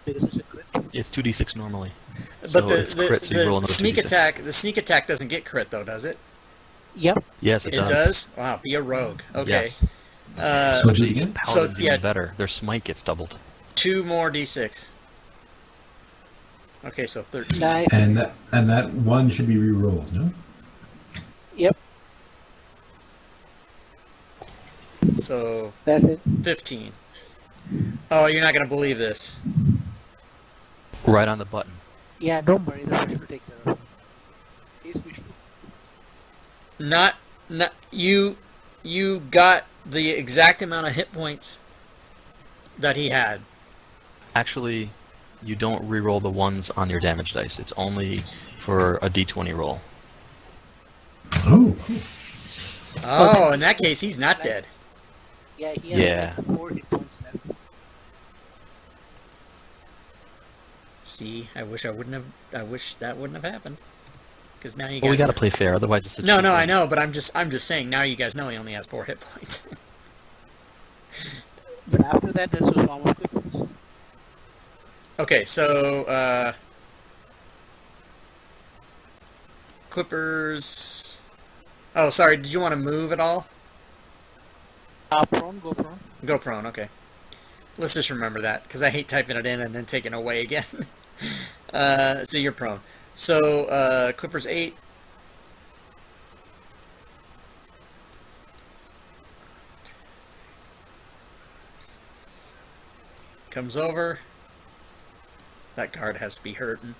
Because it's a crit. It's 2d6 normally. But So the, it's crit, so you roll the another sneak 2d6. the sneak attack doesn't get crit though, does it? Yep. Yes, it It does. does? Wow, be a rogue. Okay. Yes. So do it These again? paladins yeah. even better. Their smite gets doubled. 2 more d6. Okay, so 13. Nice. And that one should be rerolled, no? Yep. So That's it. 15. Oh, you're not going to believe this. Right on the button. Yeah, don't worry. The fish will take care of it. He's wishful. Not you got the exact amount of hit points that he had. Actually, you don't re-roll the ones on your damage dice. It's only for a d20 roll. Oh, cool. Oh, in that case, he's not dead. Yeah, he has Yeah. like 4 hit points left. See, I wish that wouldn't have happened. Because now you Well, we guys gotta play fair, otherwise it's a No, cheat no, I roll. know, but I'm just saying now you guys know he only has 4 hit points. But after that, there's a swarm of quick ones. Okay, so Equippers. Oh, sorry. Did you want to move at all? Prone, go prone. Go prone. Okay. Let's just remember that, because I hate typing it in and then taking it away again. So you're prone. So Equippers 8. Comes over. That guard has to be hurting.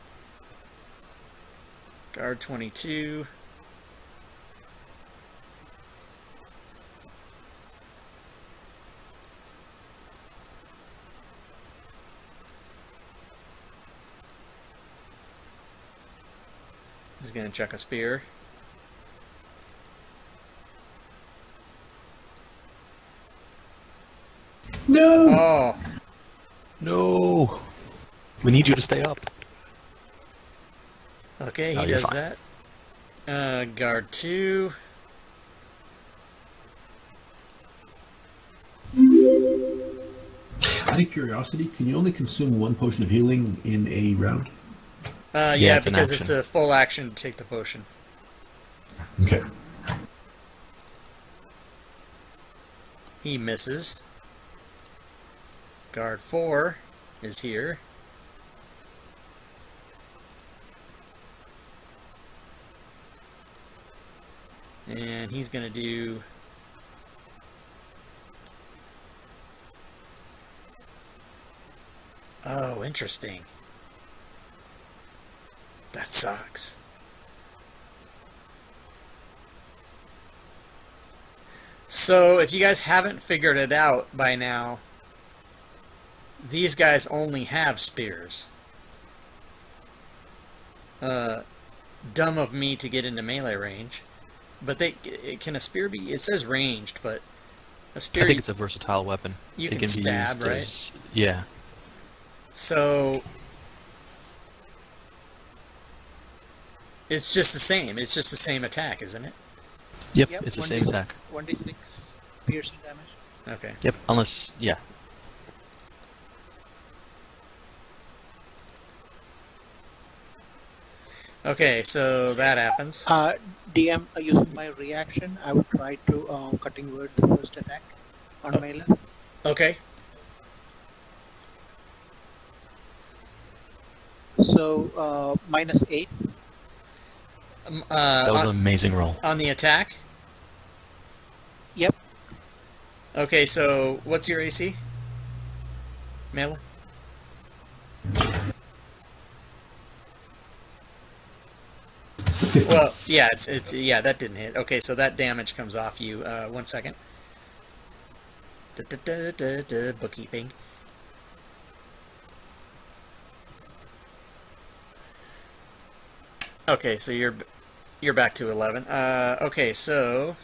Guard 22. He's going to chuck a spear. No. Oh, No. We need you to stay up. okay, Oh, he you're does fine. that. Guard 2. Out of curiosity, can you only consume one potion of healing in a round? Yeah, it's an because it's action. a full action to take the potion. Okay. He misses. Guard 4 is here. And he's going to do... Oh, interesting. That sucks. So, if you guys haven't figured it out by now, these guys only have spears. Dumb of me to get into melee range. But can a spear be... It says ranged, but a spear... I think it's a versatile weapon. You It can be stab, used right? as- yeah. So... It's just the same. It's just the same attack, isn't it? Yep, Yep, it's the 1d6 same attack. 1d6 piercing damage. Okay. Yep, unless, yeah. Okay, so that happens. DM, using my reaction, I would try to cutting word the first attack on melee. Okay. So, -8. That was an amazing roll. On the attack? Yep. Okay, so what's your AC? Melee? Well, yeah, yeah, that didn't hit. Okay, so that damage comes off you. 1 second. Bookkeeping. Okay, so you're back to 11. Okay, so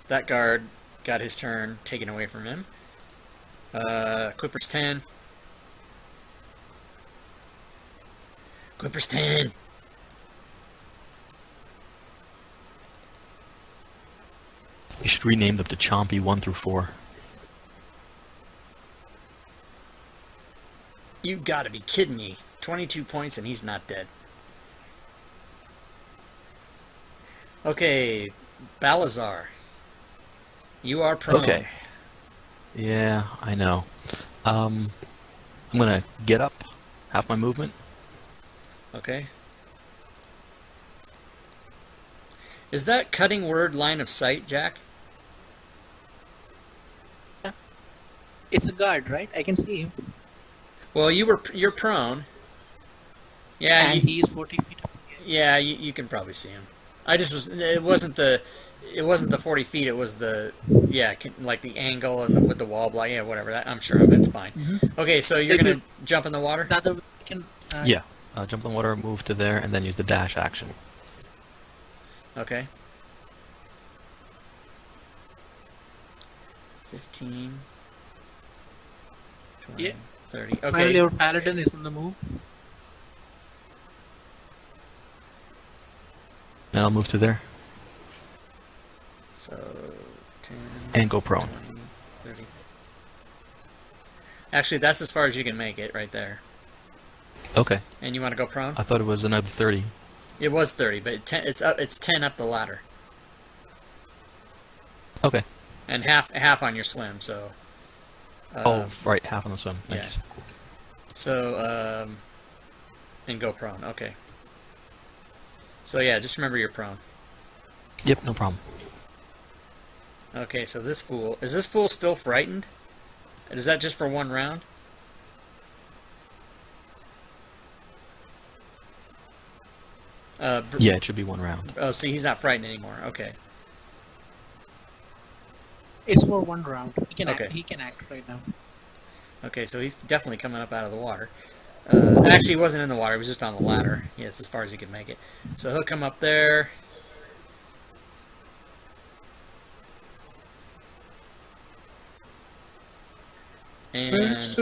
that guard got his turn taken away from him. Quipper's 10. Quipper's 10. You should rename them to Chompy 1 through 4. You gotta be kidding me. 22 points and he's not dead. Okay, Balazar. You are prone. Okay. Yeah, I know. I'm gonna get up, half my movement. Okay. Is that cutting word line of sight, Jack? It's a guard, right? I can see him. Well, you're prone. Yeah, And he is 40 feet up. yeah, you can probably see him. I just was. It wasn't the 40 feet. It was the like the angle and with the wall block. Yeah, whatever. That I'm sure of. It's fine. Okay, so you're gonna jump in the water. Another way I can. Yeah. Jump in the water, move to there, and then use the dash action. Okay. 15. 20, Yeah. 30. While Okay. your paladin is on the move. And I'll move to there So 10. and go prone. 20, 30. Actually, that's as far as you can make it right there. Okay. And you want to go prone? I thought it was another 30. It was 30, but it's 10 up the ladder. Okay. And half on your swim, so... oh, right, half on the swim. Yeah. Thanks. So, and go prone, okay. So yeah, just remember you're prone. Yep, no problem. Okay, so this fool... Is this fool still frightened? Is that just for one round? Yeah, it should be one round. Oh, see, he's not frightened anymore. Okay. It's for one round. He can Okay. act. He can act right now. Okay, so he's definitely coming up out of the water. Actually, he wasn't in the water. He was just on the ladder. Yes, as far as he could make it. So he'll come up there. And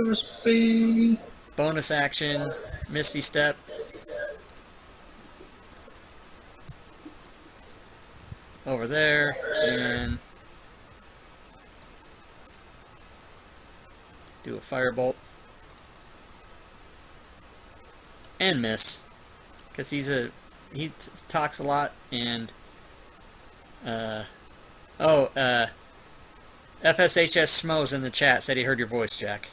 bonus action, Misty Step. Over there, and do a firebolt. And miss. Because he talks a lot, and FSHS Schmoes in the chat said he heard your voice, Jack.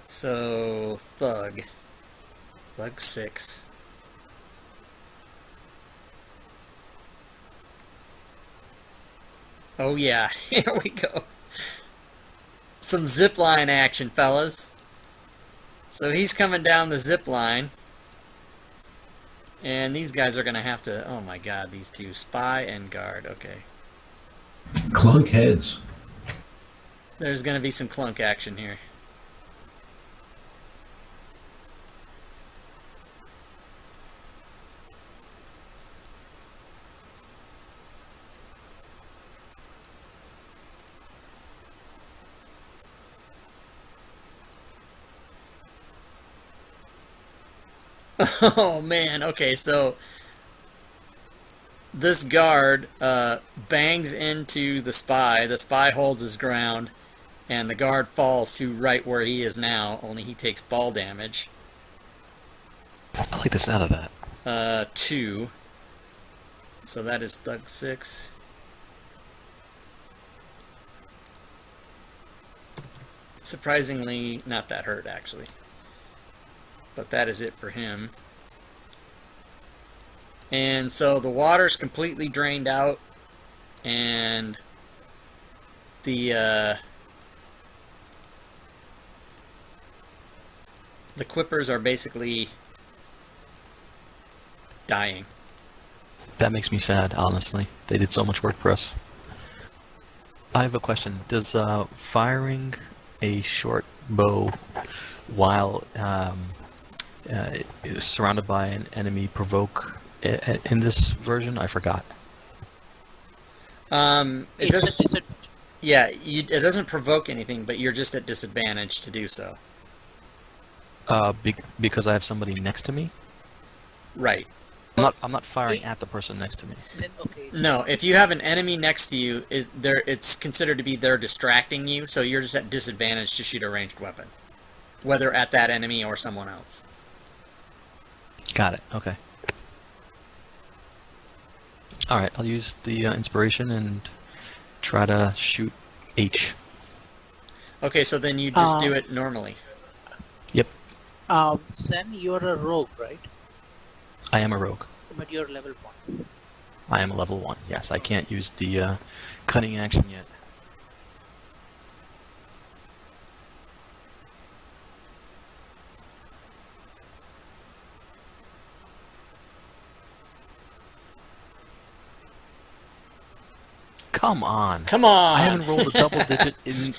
So, Thug 6. Oh yeah, here we go. Some zipline action, fellas. So he's coming down the zipline. And these guys are going to have to... Oh my god, these two. Spy and guard. Okay. Clunk heads. There's going to be some clunk action here. Oh man, okay, so this guard bangs into the spy holds his ground, and the guard falls to right where he is now, only he takes ball damage. I like the sound of that. 2. So that is Thug 6. Surprisingly, not that hurt, actually. But that is it for him. And so the water's completely drained out, and the quippers are basically dying. That makes me sad, honestly. They did so much work for us. I have a question. Does firing a short bow while surrounded by an enemy provoke in this version? I forgot. It doesn't. Yeah, it doesn't provoke anything, but you're just at disadvantage to do so. Because I have somebody next to me. Right. I'm not firing at the person next to me. Then okay. No, if you have an enemy next to you, it's considered to be they're distracting you, so you're just at disadvantage to shoot a ranged weapon, whether at that enemy or someone else. Got it. Okay. All right, I'll use the inspiration and try to shoot H. Okay, so then you just do it normally. Yep. Sen, you're a rogue, right? I am a rogue. But you're level 1. I am a level 1. Yes, I can't use the cunning action yet. Come on. Come on! I haven't rolled a double digit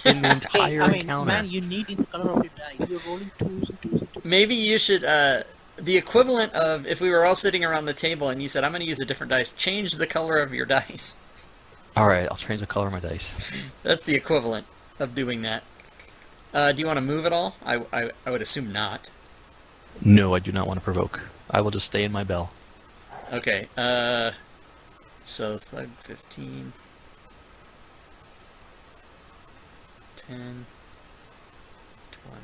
in the entire encounter. Man, you need the color of your dice. You're rolling 2s and 2s and 2s. Maybe you should, the equivalent of, if we were all sitting around the table and you said, I'm going to use a different dice, change the color of your dice. Alright, I'll change the color of my dice. That's the equivalent of doing that. Do you want to move at all? I would assume not. No, I do not want to provoke. I will just stay in my bell. Okay, so Thug 15... 10, 20,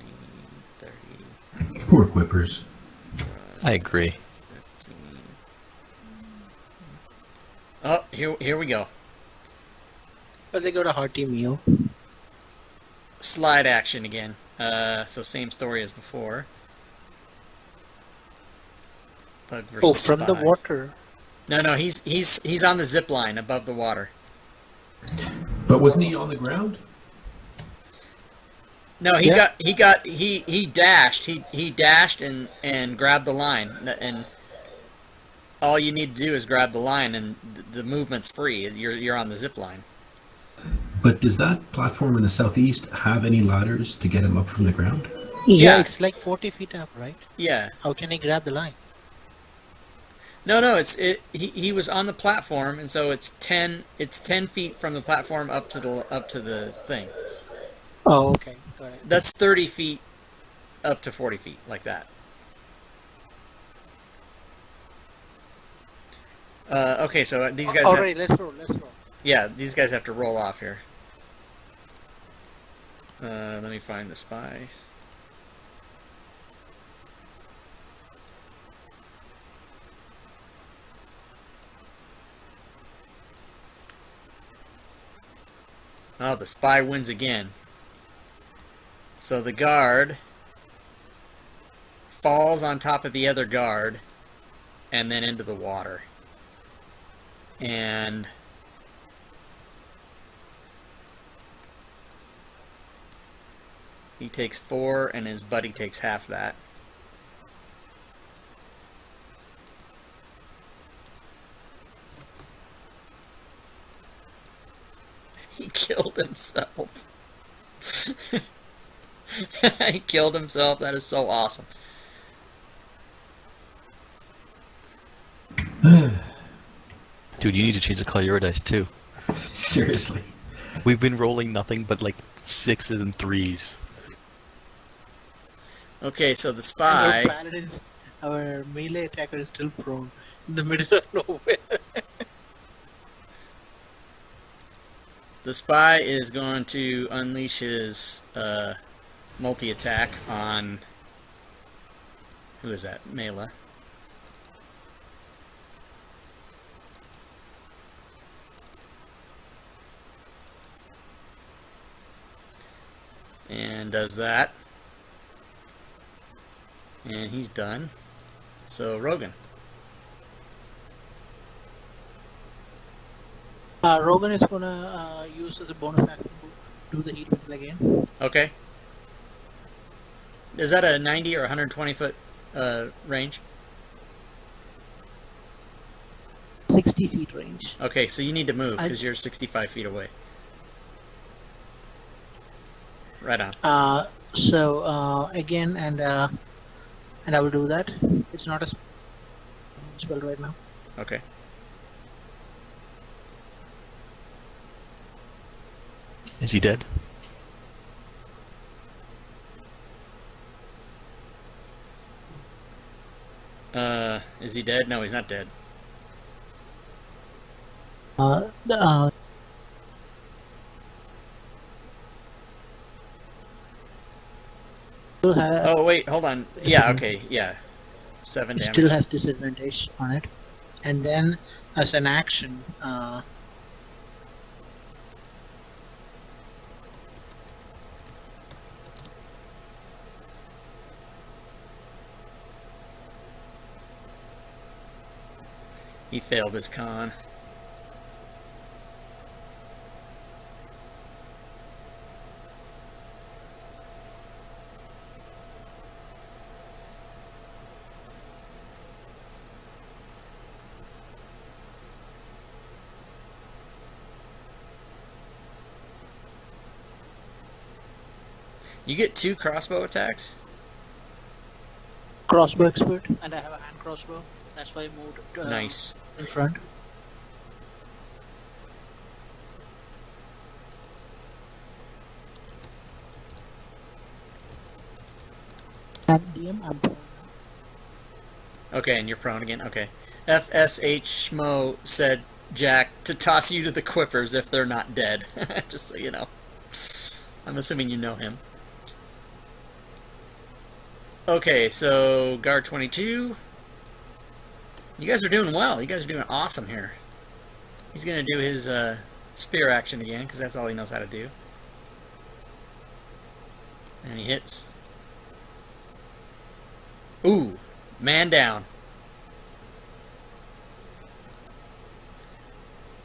30... Poor quippers. I agree. Oh, here we go. But they got a hearty meal. Slide action again. So same story as before. Thug versus Oh, from the spy. water. No, he's on the zip line above the water. But wasn't he on the ground? No, Yeah. he dashed. He dashed and grabbed the line, and all you need to do is grab the line, and the movement's free. You're on the zip line. But does that platform in the southeast have any ladders to get him up from the ground? Yeah. It's like 40 feet up, right? Yeah. How can he grab the line? No, he was on the platform, and so it's 10 feet from the platform up to the thing. Oh, okay. Got it. That's 30 feet up to 40 feet, like that. Okay, so these guys Alright, let's roll. yeah, these guys have to roll off here. Let me find the spy. Oh, the spy wins again. So the guard falls on top of the other guard and then into the water. And he takes 4 and his buddy takes half that. He killed himself. He killed himself. That is so awesome. Dude, you need to change the color of your dice too. Seriously. We've been rolling nothing but like 6s and 3s. Okay, so the Our spy... paladins, our melee attacker is still prone in the middle of nowhere. The spy is going to unleash his multi-attack on... Who is that? Mela. And does that. And he's done. So, Rogan. Rogan is gonna use as a bonus action to do the heat whistle again. Okay. Is that a 90 or 120 foot range? 60 feet range. Okay, so you need to move because you're 65 feet away. Right on. Again, and I will do that. It's not a spell right now. Okay. Is he dead? Is he dead? No, he's not dead. Oh, wait, hold on. Yeah, okay, yeah. 7 It damage. still has disadvantage on it. And then, as an action, He failed his con. You get 2 crossbow attacks? crossbow expert, and I have a hand crossbow. That's why I moved Nice. in front. And DM, I'm prone now. Okay, and you're prone again? Okay. FSH Schmo said, Jack, to toss you to the Quippers if they're not dead. Just so you know. I'm assuming you know him. Okay, so guard 22. You guys are doing well. You guys are doing awesome here. He's going to do his spear action again, because that's all he knows how to do. And he hits. Ooh, man down.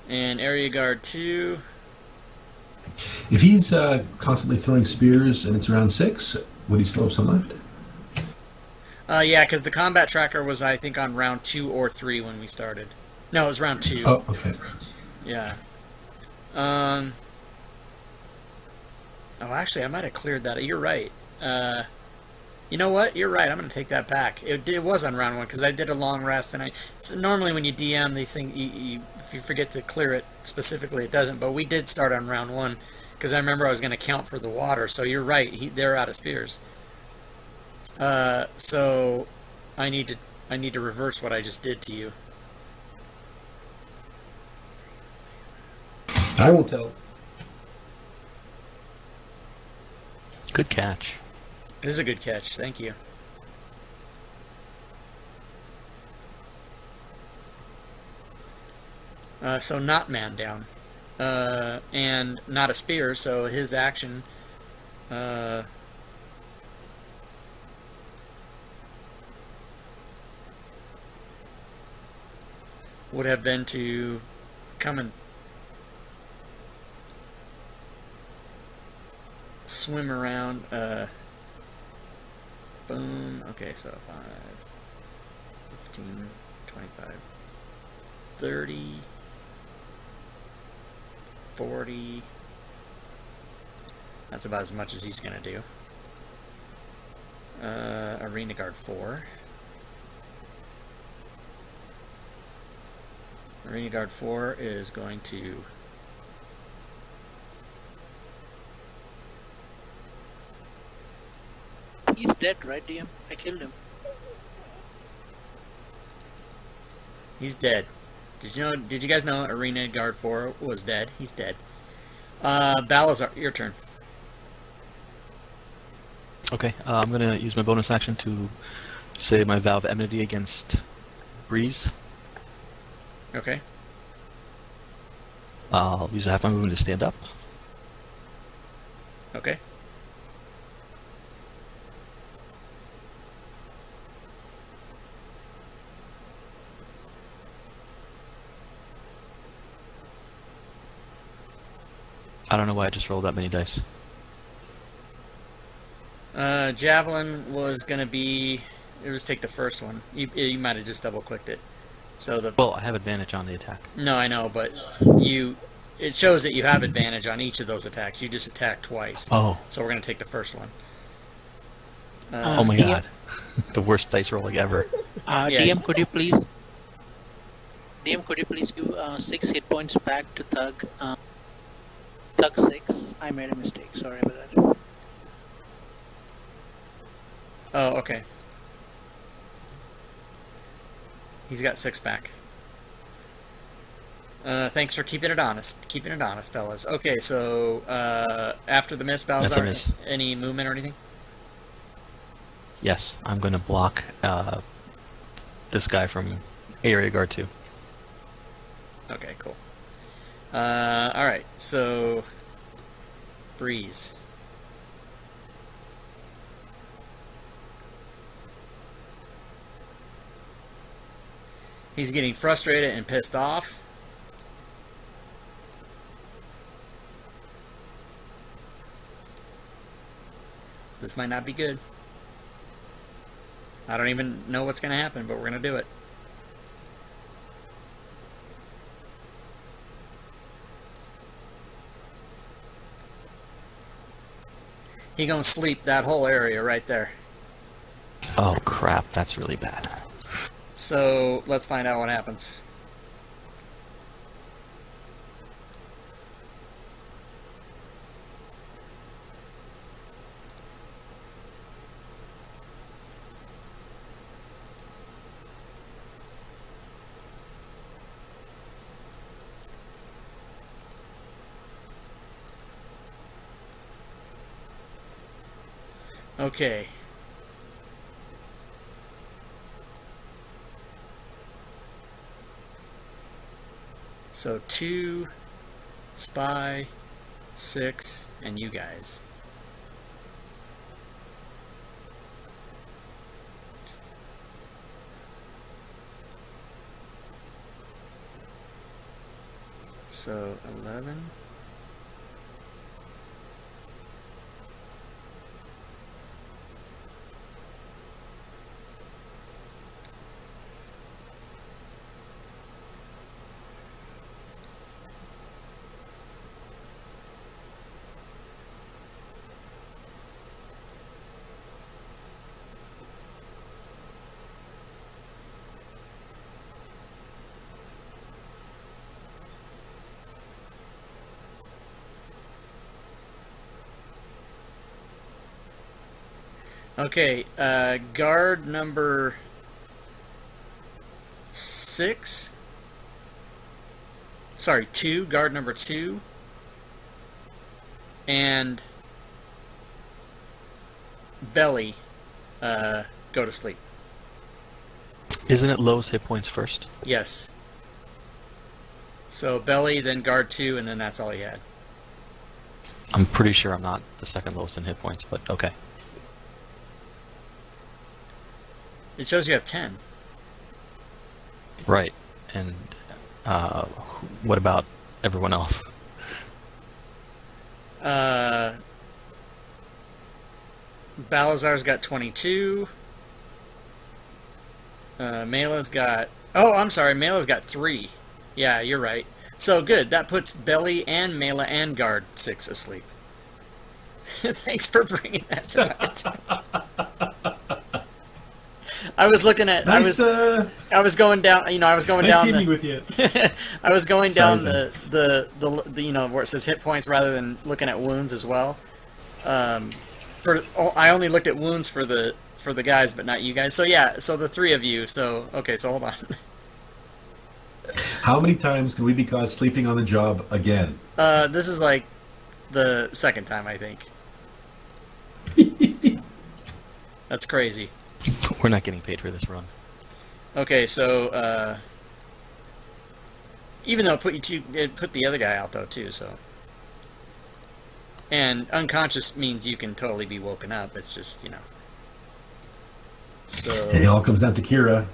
And area guard 2. If he's constantly throwing spears and it's round 6, would he still have some left? Yeah, because the combat tracker was, I think, on round 2 or 3 when we started. No, it was round 2. Oh, okay. Yeah. Oh, actually, I might have cleared that. You're right. You know what? You're right. I'm going to take that back. It was on round 1 because I did a long rest, and so normally when you DM these things, if you forget to clear it specifically, it doesn't. But we did start on round 1 because I remember I was going to count for the water. So you're right. They're out of spears. So I need to reverse what I just did to you. I won't tell. Good catch. This is a good catch. Thank you. So not man down. And not a spear, so his action would have been to come and swim around. Boom. Okay, so 5, 15, 25, 30, 40. That's about as much as he's going to do. Arena Guard 4. Arena Guard 4 is going to He's dead, right, DM? I killed him. He's dead. Did you guys know Arena Guard 4 was dead? He's dead. Balazar, your turn. Okay, I'm going to use my bonus action to say my vow of enmity against Breeze. Okay. I'll use a half my movement to stand up. Okay. I don't know why I just rolled that many dice. Javelin was going to be... It was take the first one. You might have just double-clicked it. So the... Well, I have advantage on the attack. No, I know, but it shows that you have advantage on each of those attacks. You just attacked twice. Oh. So we're going to take the first one. Oh my god. The worst dice rolling ever. Yeah. DM, could you please give 6 hit points back to Thug? Thug 6. I made a mistake. Sorry about that. Oh, okay. He's got 6 back. Thanks for keeping it honest. Keeping it honest, fellas. Okay, so after the miss, That's a Balazar, miss. any movement or anything? Yes, I'm going to block this guy from Area Guard 2. Okay, cool. Alright, so... Breeze. He's getting frustrated and pissed off. This might not be good. I don't even know what's going to happen, but we're going to do it. He gonna sleep that whole area right there. Oh crap, that's really bad. So let's find out what happens. Okay. So 2, Spy, 6, and you guys. So 11. Okay, guard number 6. Sorry, 2. Guard number 2. And Belly, go to sleep. Isn't it lowest hit points first? Yes. So Belly, then guard 2, and then that's all he had. I'm pretty sure I'm not the second lowest in hit points, but okay. It shows you have 10. Right. And what about everyone else? Balazar's got 22. Mela's got... Oh, I'm sorry. Mela's got 3. Yeah, you're right. So, good. That puts Belly and Mela and Guard 6 asleep. Thanks for bringing that to mind. I was looking at... Nice, I was going down... You know, I was going nice down teaming the... with you. I was going down Sorry, the you know, where it says hit points rather than looking at wounds as well. I only looked at wounds for the guys, but not you guys. So yeah, so the 3 of you. So okay, so hold on. How many times can we be caught sleeping on the job again? This is like the 2nd time, I think. That's crazy. We're not getting paid for this run. Okay, so even though it put the other guy out though too, so. And unconscious means you can totally be woken up. It's just, you know. So It all comes down to Kira.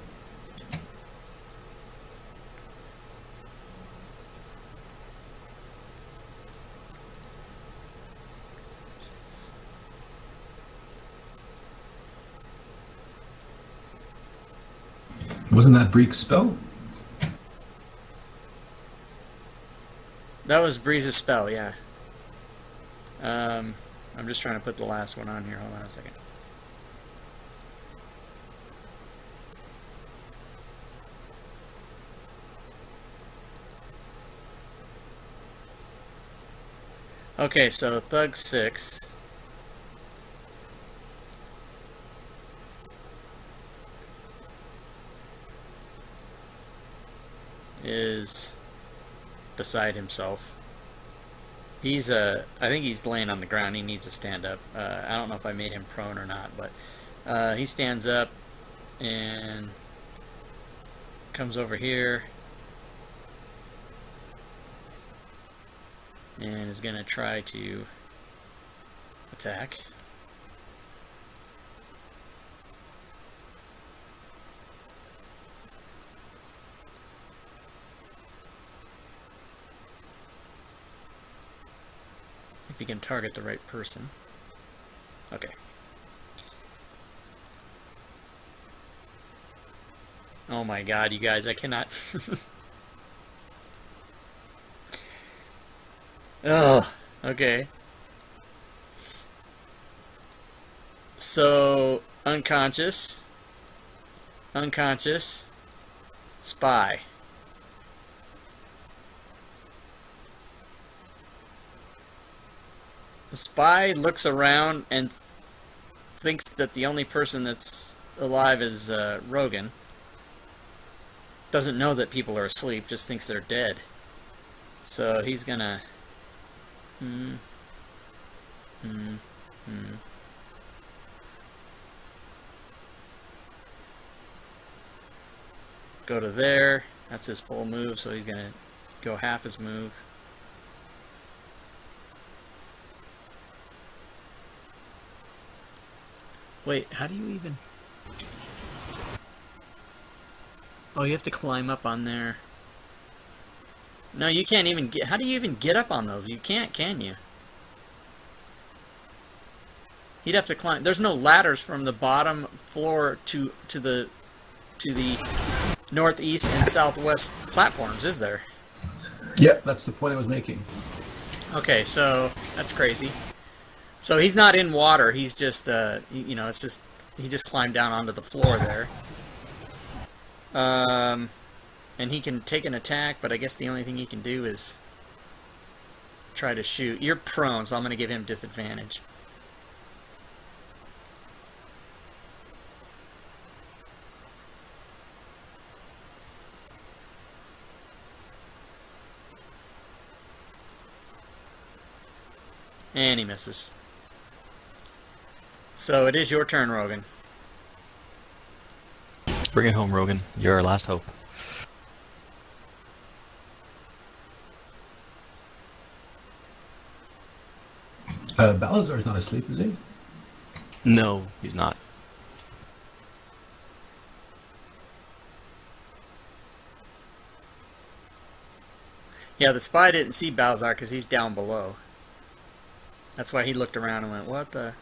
Wasn't that Breek's spell? that was Breeze's spell, yeah. I'm just trying to put the last one on here. Hold on a second. Okay, so Thug 6. Is beside himself. He's I think he's laying on the ground. He needs to stand up. I don't know if I made him prone or not, but he stands up and comes over here and is going to try to attack. If you can target the right person. Okay. Oh my god, you guys, I cannot... Oh, okay. So, unconscious, spy. The spy looks around and thinks that the only person that's alive is Rogan. Doesn't know that people are asleep, just thinks they're dead. So he's gonna... Go to there. That's his full move, so he's gonna go half his move. Wait, how do you even... Oh, you have to climb up on there. No, you can't even get... How do you even get up on those? You can't, can you? He'd have to climb... There's no ladders from the bottom floor to the northeast and southwest platforms, is there? Yep, that's the point I was making. Okay, so that's crazy. So he's not in water. He's just, you know, it's just he just climbed down onto the floor there. And he can take an attack, but I guess the only thing he can do is try to shoot. You're prone, so I'm going to give him disadvantage. And he misses. So it is your turn, Rogan. Bring it home, Rogan. You're our last hope. Balazar's not asleep, is he? No, he's not. Yeah, the spy didn't see Balzar because he's down below. That's why he looked around and went, what the...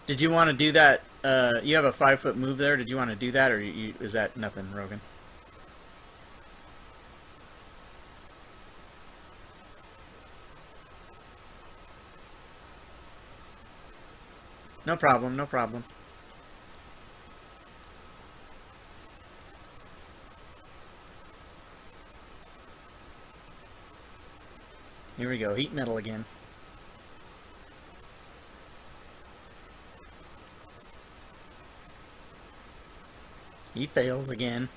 Did you want to do that? You have a 5-foot move there. Did you want to do that, or is that nothing, Rogan? No problem, no problem. Here we go, heat metal again. He fails again.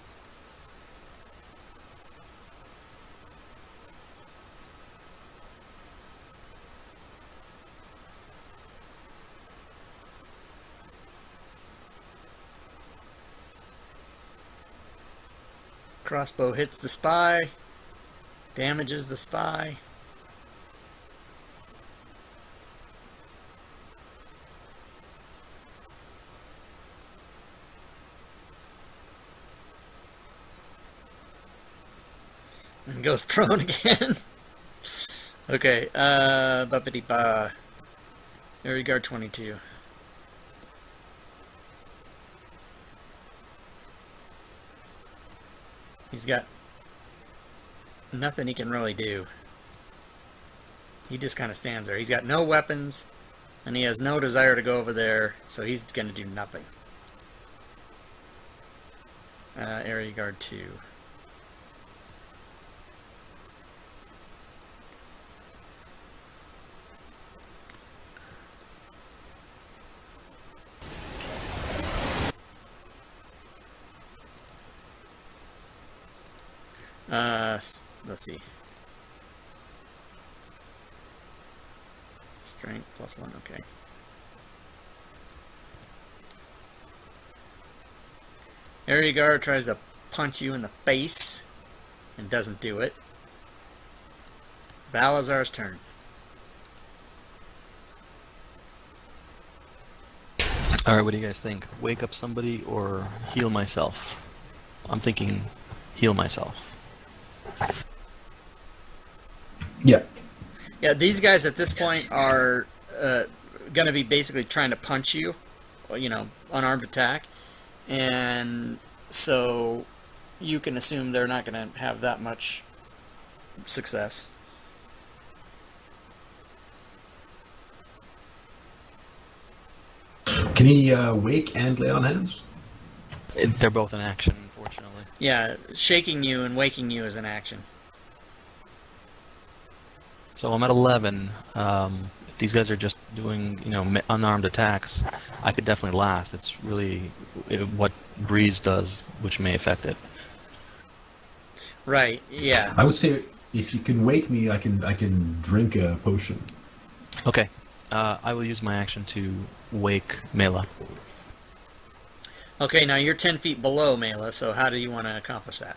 Crossbow hits the spy, damages the spy. And goes prone again. Okay, buppity-ba. Area guard 22. He's got nothing he can really do. He just kind of stands there. He's got no weapons, and he has no desire to go over there, so he's going to do nothing. Area guard 2. Let's see. Strength +1, okay. Area guard tries to punch you in the face and doesn't do it. Balazar's turn. Alright, what do you guys think? Wake up somebody or heal myself? I'm thinking heal myself. Yeah. Yeah, these guys at this point are going to be basically trying to punch you, you know, unarmed attack. And so you can assume they're not going to have that much success. Can he wake and lay on hands? They're both in action, unfortunately. Yeah, shaking you and waking you is an action. So I'm at 11. If these guys are just doing, you know, unarmed attacks, I could definitely last. It's really what Breeze does, which may affect it. Right, yeah. I would say if you can wake me, I can drink a potion. Okay. I will use my action to wake Mela. Okay, now you're 10 feet below Mela, so how do you want to accomplish that?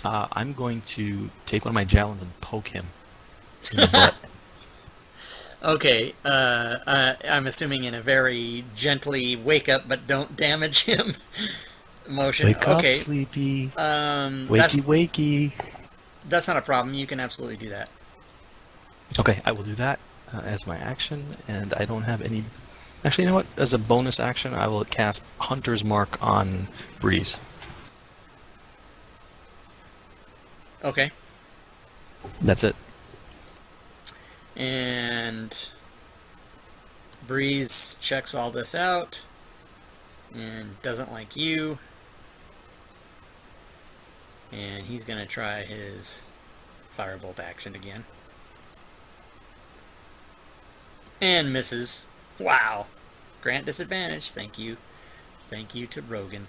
I'm going to take one of my javelins and poke him in the butt. Okay, I'm assuming in a very gently wake up but don't damage him motion. Wake Okay, up, sleepy. wakey, Wakey. that's not a problem. You can absolutely do that. Okay, I will do that as my action, and I don't have any... Actually, you know what? As a bonus action, I will cast Hunter's Mark on Breeze. Okay, That's it. and Breeze checks all this out and doesn't like you, and he's gonna try his firebolt action again and misses. Wow. Grant disadvantage. Thank you to Rogan.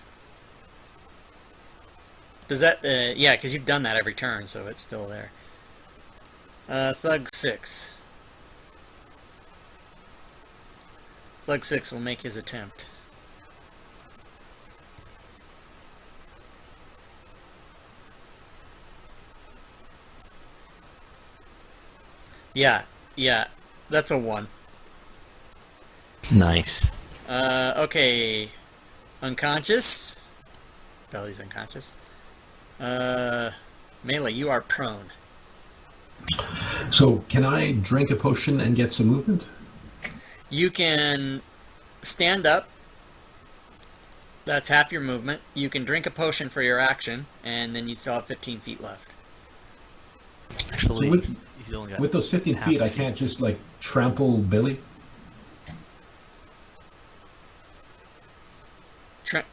Does that yeah, because you've done that every turn, so it's still there. Thug 6. Thug 6 will make his attempt. Yeah, that's a 1. Nice. Okay. Unconscious. Belly's unconscious. Melee, you are prone. So, can I drink a potion and get some movement? You can stand up. That's half your movement. You can drink a potion for your action, and then you still have 15 feet left. Actually, So he's only got with those 15 half feet, I feet. can't just, like, trample Billy?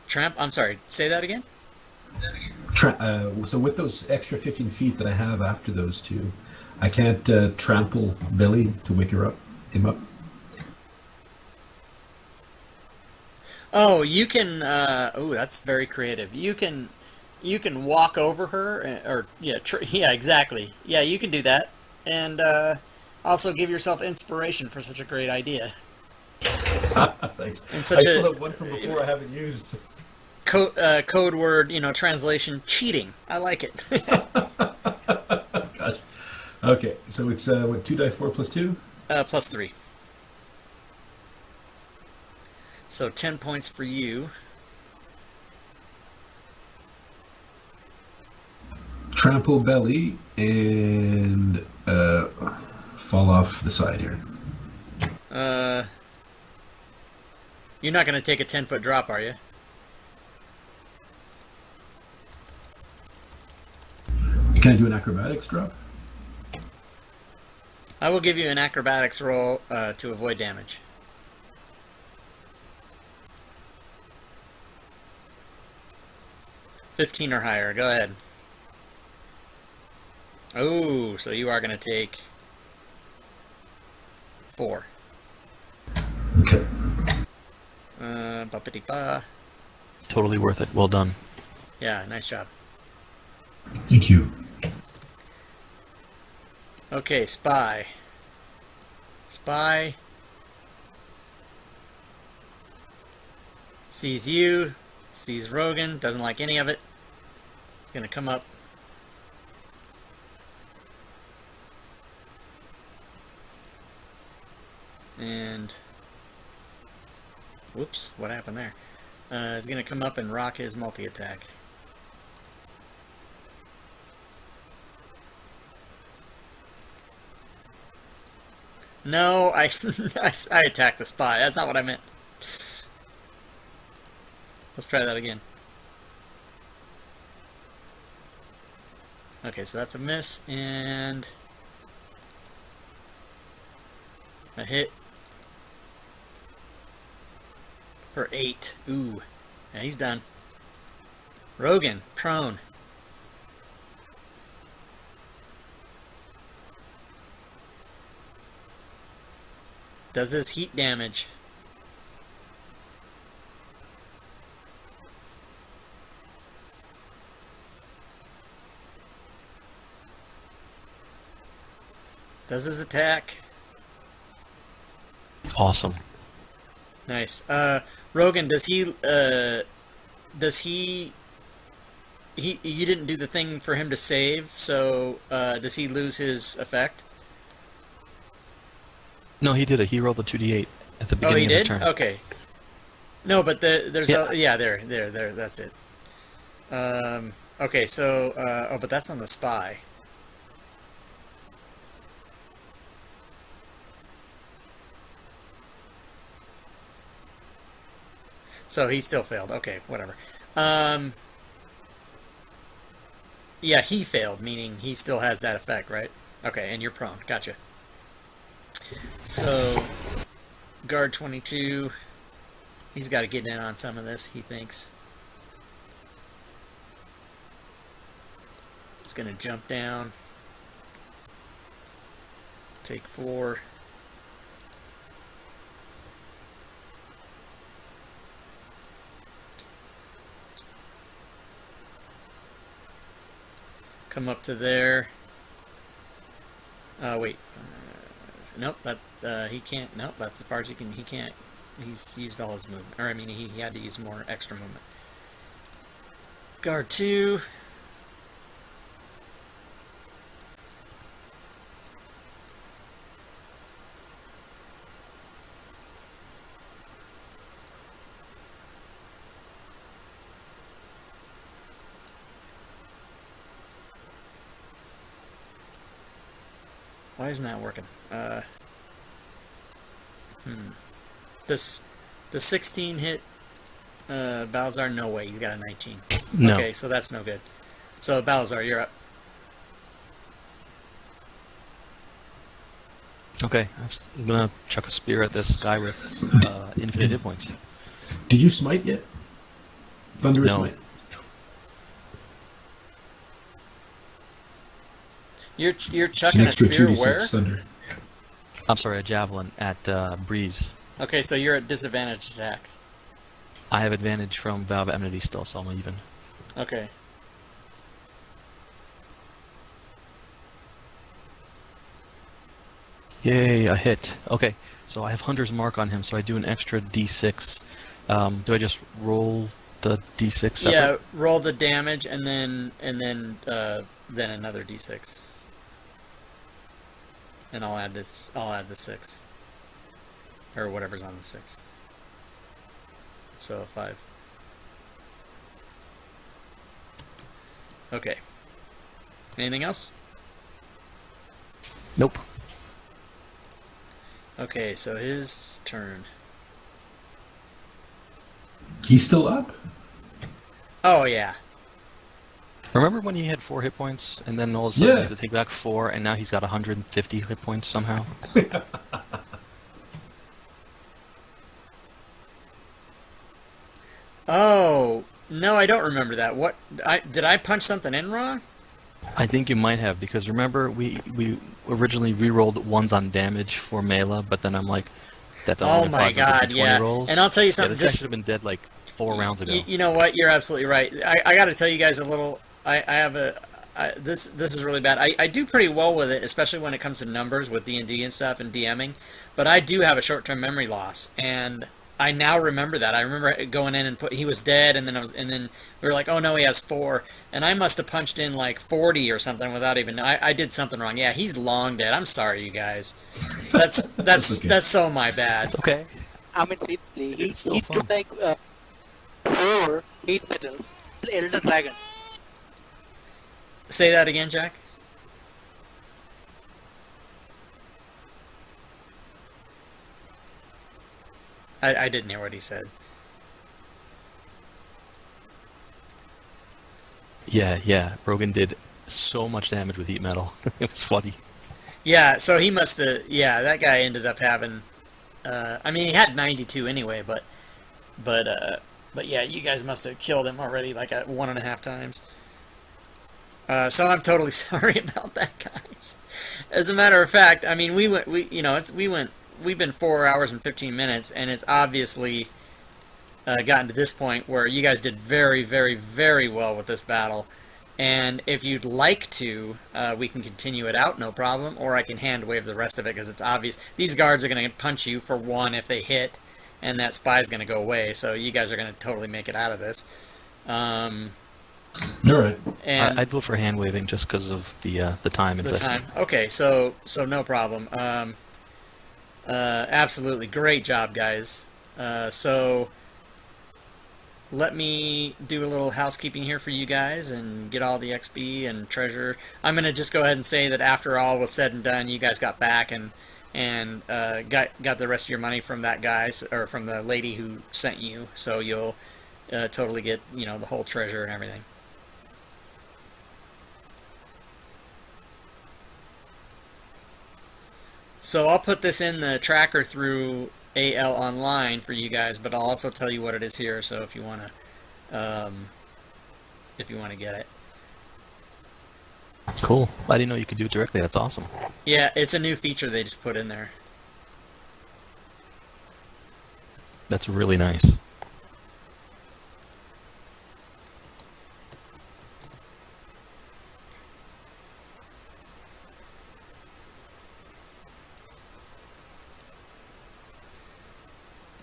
Tramp? I'm sorry, say that again? So with those extra 15 feet that I have after those two, I can't trample Billy to wake him up. Oh, you can. Oh, that's very creative. You can walk over her, or yeah, yeah, exactly. Yeah, you can do that, and also give yourself inspiration for such a great idea. Thanks. And I such still a have one from before I haven't used. code word, translation cheating. I like it. Gosh. Okay, so it's what, 2d4 plus 2? Plus 3. So 10 points for you. Trample Belly and fall off the side here. You're not going to take a 10-foot drop, are you? Can I do an acrobatics drop? I will give you an acrobatics roll to avoid damage. $15 or higher. Go ahead. Oh, so you are going to take 4. Okay. Ba-ba-dee-ba. Totally worth it. Well done. Yeah, nice job. Thank you. Okay, Spy. Spy sees you, sees Rogan, doesn't like any of it. He's gonna come up. And whoops, what happened there? He's gonna come up and rock his multi-attack. No, I attacked the spy. That's not what I meant. Let's try that again. Okay, so that's a miss and a hit for 8. Ooh, yeah, he's done. Rogan, prone. Does his heat damage. Does his attack. Awesome. Nice. Rogan, you didn't do the thing for him to save, so does he lose his effect? No, he did it. He rolled the 2d8 at the Oh, beginning he of his did? turn. Okay. No, but there's Yeah. yeah, there, that's it. Okay, so oh, but that's on the spy. So he still failed. Okay, whatever. Yeah, he failed, meaning he still has that effect, right? Okay, and you're prone. Gotcha. So, guard 22, he's got to get in on some of this, he thinks. He's going to jump down. Take 4. Come up to there. Wait. Nope, that he can't. Nope, that's as far as he can. He can't. He's used all his movement. Or I mean, he had to use more extra movement. Guard 2. Why isn't that working? This the 16 hit Balazar? No way, he's got a 19. No. Okay, so that's no good. So Balazar, you're up. Okay, I'm gonna chuck a spear at this guy with infinite hit points. Did you smite yet? Thunderous No. smite. You're It's an chucking a extra spear 2d6 where? thunder. I'm sorry, a javelin at Breeze. Okay, so you're at disadvantage attack. I have advantage from Vow of Enmity still, so I'm even. Okay. Yay, a hit. Okay, so I have Hunter's Mark on him, so I do an extra d6. Do I just roll the d6 separate? Yeah, roll the damage and then another d6. And I'll add this. I'll add the 6, or whatever's on the 6. So 5. Okay. Anything else? Nope. Okay, so his turn. He's still up? Oh yeah. Remember when he had 4 hit points, and then all of a sudden Yeah. he had to take back 4, and now he's got 150 hit points somehow? Oh no, I don't remember that. What? Did I punch something in wrong? I think you might have, because remember we originally re-rolled ones on damage for Mela, but then I'm like, that Oh only my applies like God, D20 yeah. rolls. And I'll tell you Yeah, something. this guy Just should have been dead like 4 rounds ago. you know what? You're absolutely right. I got to tell you guys a little. I have this is really bad. I do pretty well with it, especially when it comes to numbers with D&D and stuff and DMing. But I do have a short-term memory loss, and I now remember that. I remember going in and he was dead, and then we were like, oh no, he has 4, and I must have punched in like 40 or something without even. I did something wrong. Yeah, he's long dead. I'm sorry, you guys. That's okay. that's so my bad. It's okay. I mean, seriously, It's still he fun. took like 4 heat metals. Elder Dragon. Say that again, Jack. I didn't hear what he said. Yeah. Rogan did so much damage with heat metal. It was funny. Yeah, so he must have. Yeah, that guy ended up having. I mean, he had 92 anyway, but yeah, you guys must have killed him already like at 1.5 times. So I'm totally sorry about that, guys. As a matter of fact, I mean, we've been 4 hours and 15 minutes, and it's obviously gotten to this point where you guys did very, very, very well with this battle. And if you'd like to, we can continue it out, no problem, or I can hand wave the rest of it because it's obvious. These guards are going to punch you for one if they hit, and that spy's going to go away, so you guys are going to totally make it out of this. All right. And I'd go for hand waving just because of the time the investment. time. Okay, so no problem. Absolutely, great job, guys. So let me do a little housekeeping here for you guys and get all the XP and treasure. I'm gonna just go ahead and say that after all was said and done, you guys got back and got the rest of your money from that guy or from the lady who sent you. So you'll totally get the whole treasure and everything. So I'll put this in the tracker through AL Online for you guys, but I'll also tell you what it is here. So if you want to get it. Cool. I didn't know you could do it directly. That's awesome. Yeah, it's a new feature they just put in there. That's really nice.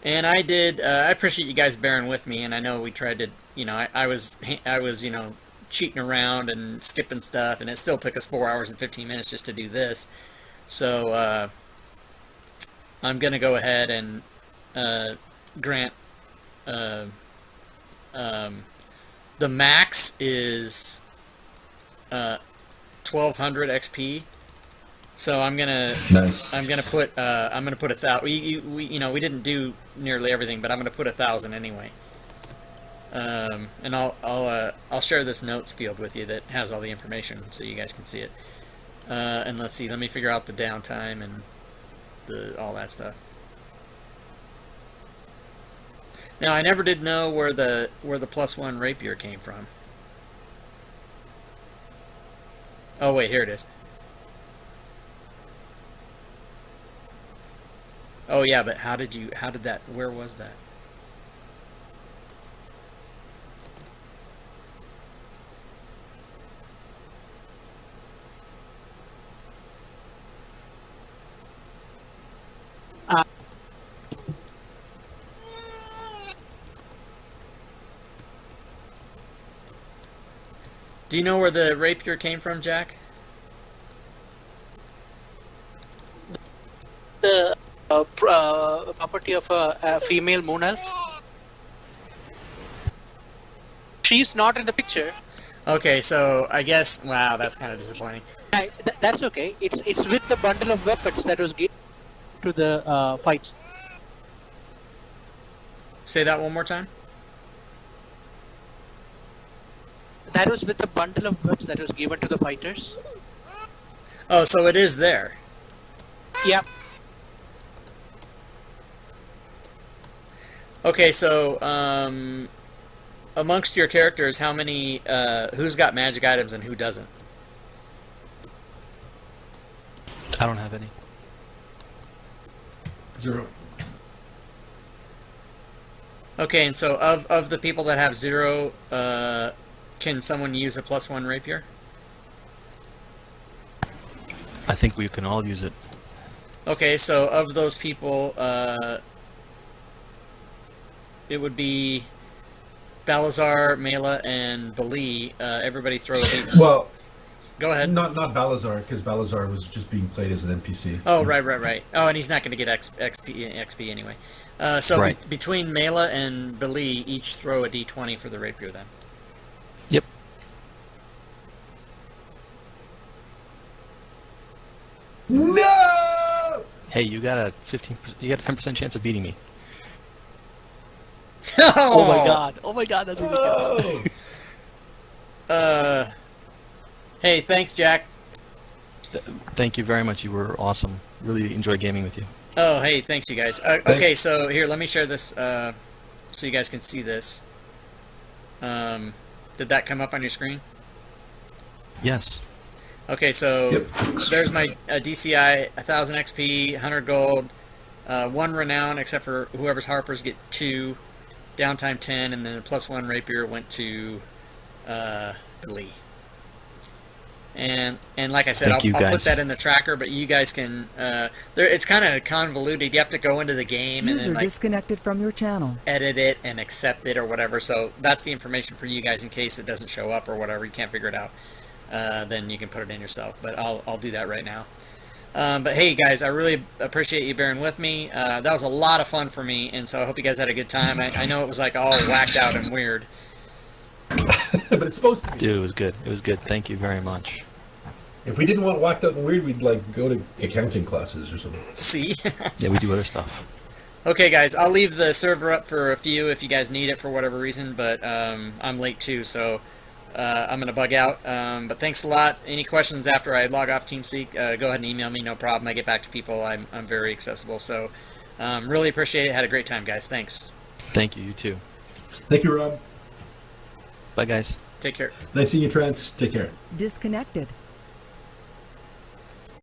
And I did. I appreciate you guys bearing with me, and I know we tried to. I was cheating around and skipping stuff, and it still took us 4 hours and 15 minutes just to do this. So I'm gonna go ahead and grant. The max is 1200 XP. So I'm gonna put 1,000. We didn't do nearly everything, but I'm gonna put 1,000 anyway. And I'll share this notes field with you that has all the information so you guys can see it. And let's see. Let me figure out the downtime and all that stuff. Now I never did know where the +1 rapier came from. Oh wait, here it is. Oh yeah, but how did that, where was that? Do you know where the rapier came from, Jack? The property of a female moon elf. She's not in the picture. Okay, so I guess, wow, that's kind of disappointing. That's okay. It's with the bundle of weapons that was given to the fights. Say that one more time. That was with the bundle of weapons that was given to the fighters. Oh, so it is there. Yep. Okay, so amongst your characters, how many, who's got magic items and who doesn't? I don't have any. 0. Okay, and so of the people that have 0, can someone use a +1 rapier? I think we can all use it. Okay, so of those people, it would be Balazar, Mela, and Bali. Everybody throw a D. Well, Go ahead. not Balazar, because Balazar was just being played as an NPC. Oh, right. Oh, and he's not going to get XP anyway. So Right. between Mela and Bali, each throw a D20 for the rapier then. Yep. No! Hey, you got a 10% chance of beating me. Oh my god! Oh my god, that's ridiculous. Hey, thanks, Jack. Thank you very much. You were awesome. Really enjoyed gaming with you. Oh, hey, thanks, you guys. Okay, so here, let me share this so you guys can see this. Did that come up on your screen? Yes. Okay, so Yep. there's my DCI, 1,000 XP, 100 gold, 1 renown, except for whoever's Harpers get 2, downtime 10, and then the +1 rapier went to Lee. And like I said, Thank you, I'll put guys. that in the tracker, but you guys can. It's kind of convoluted. You have to go into the game and User then like disconnected from your channel. edit it and accept it or whatever. So that's the information for you guys in case it doesn't show up or whatever. You can't figure it out. Then you can put it in yourself. But I'll do that right now. But hey, guys, I really appreciate you bearing with me. That was a lot of fun for me, and so I hope you guys had a good time. I know it was like all whacked out and weird. But it's supposed to be. Dude, it was good. It was good. Thank you very much. If we didn't want whacked out and weird, we'd like go to accounting classes or something. See? Yeah, we do other stuff. Okay, guys, I'll leave the server up for a few if you guys need it for whatever reason, but I'm late too, so I'm going to bug out. But thanks a lot. Any questions after I log off TeamSpeak, go ahead and email me, no problem. I get back to people. I'm very accessible, so really appreciate it. Had a great time, guys. Thanks. Thank you. You too. Thank you, Rob. Bye, guys. Take care. Nice seeing you, Trance. Take care. Disconnected.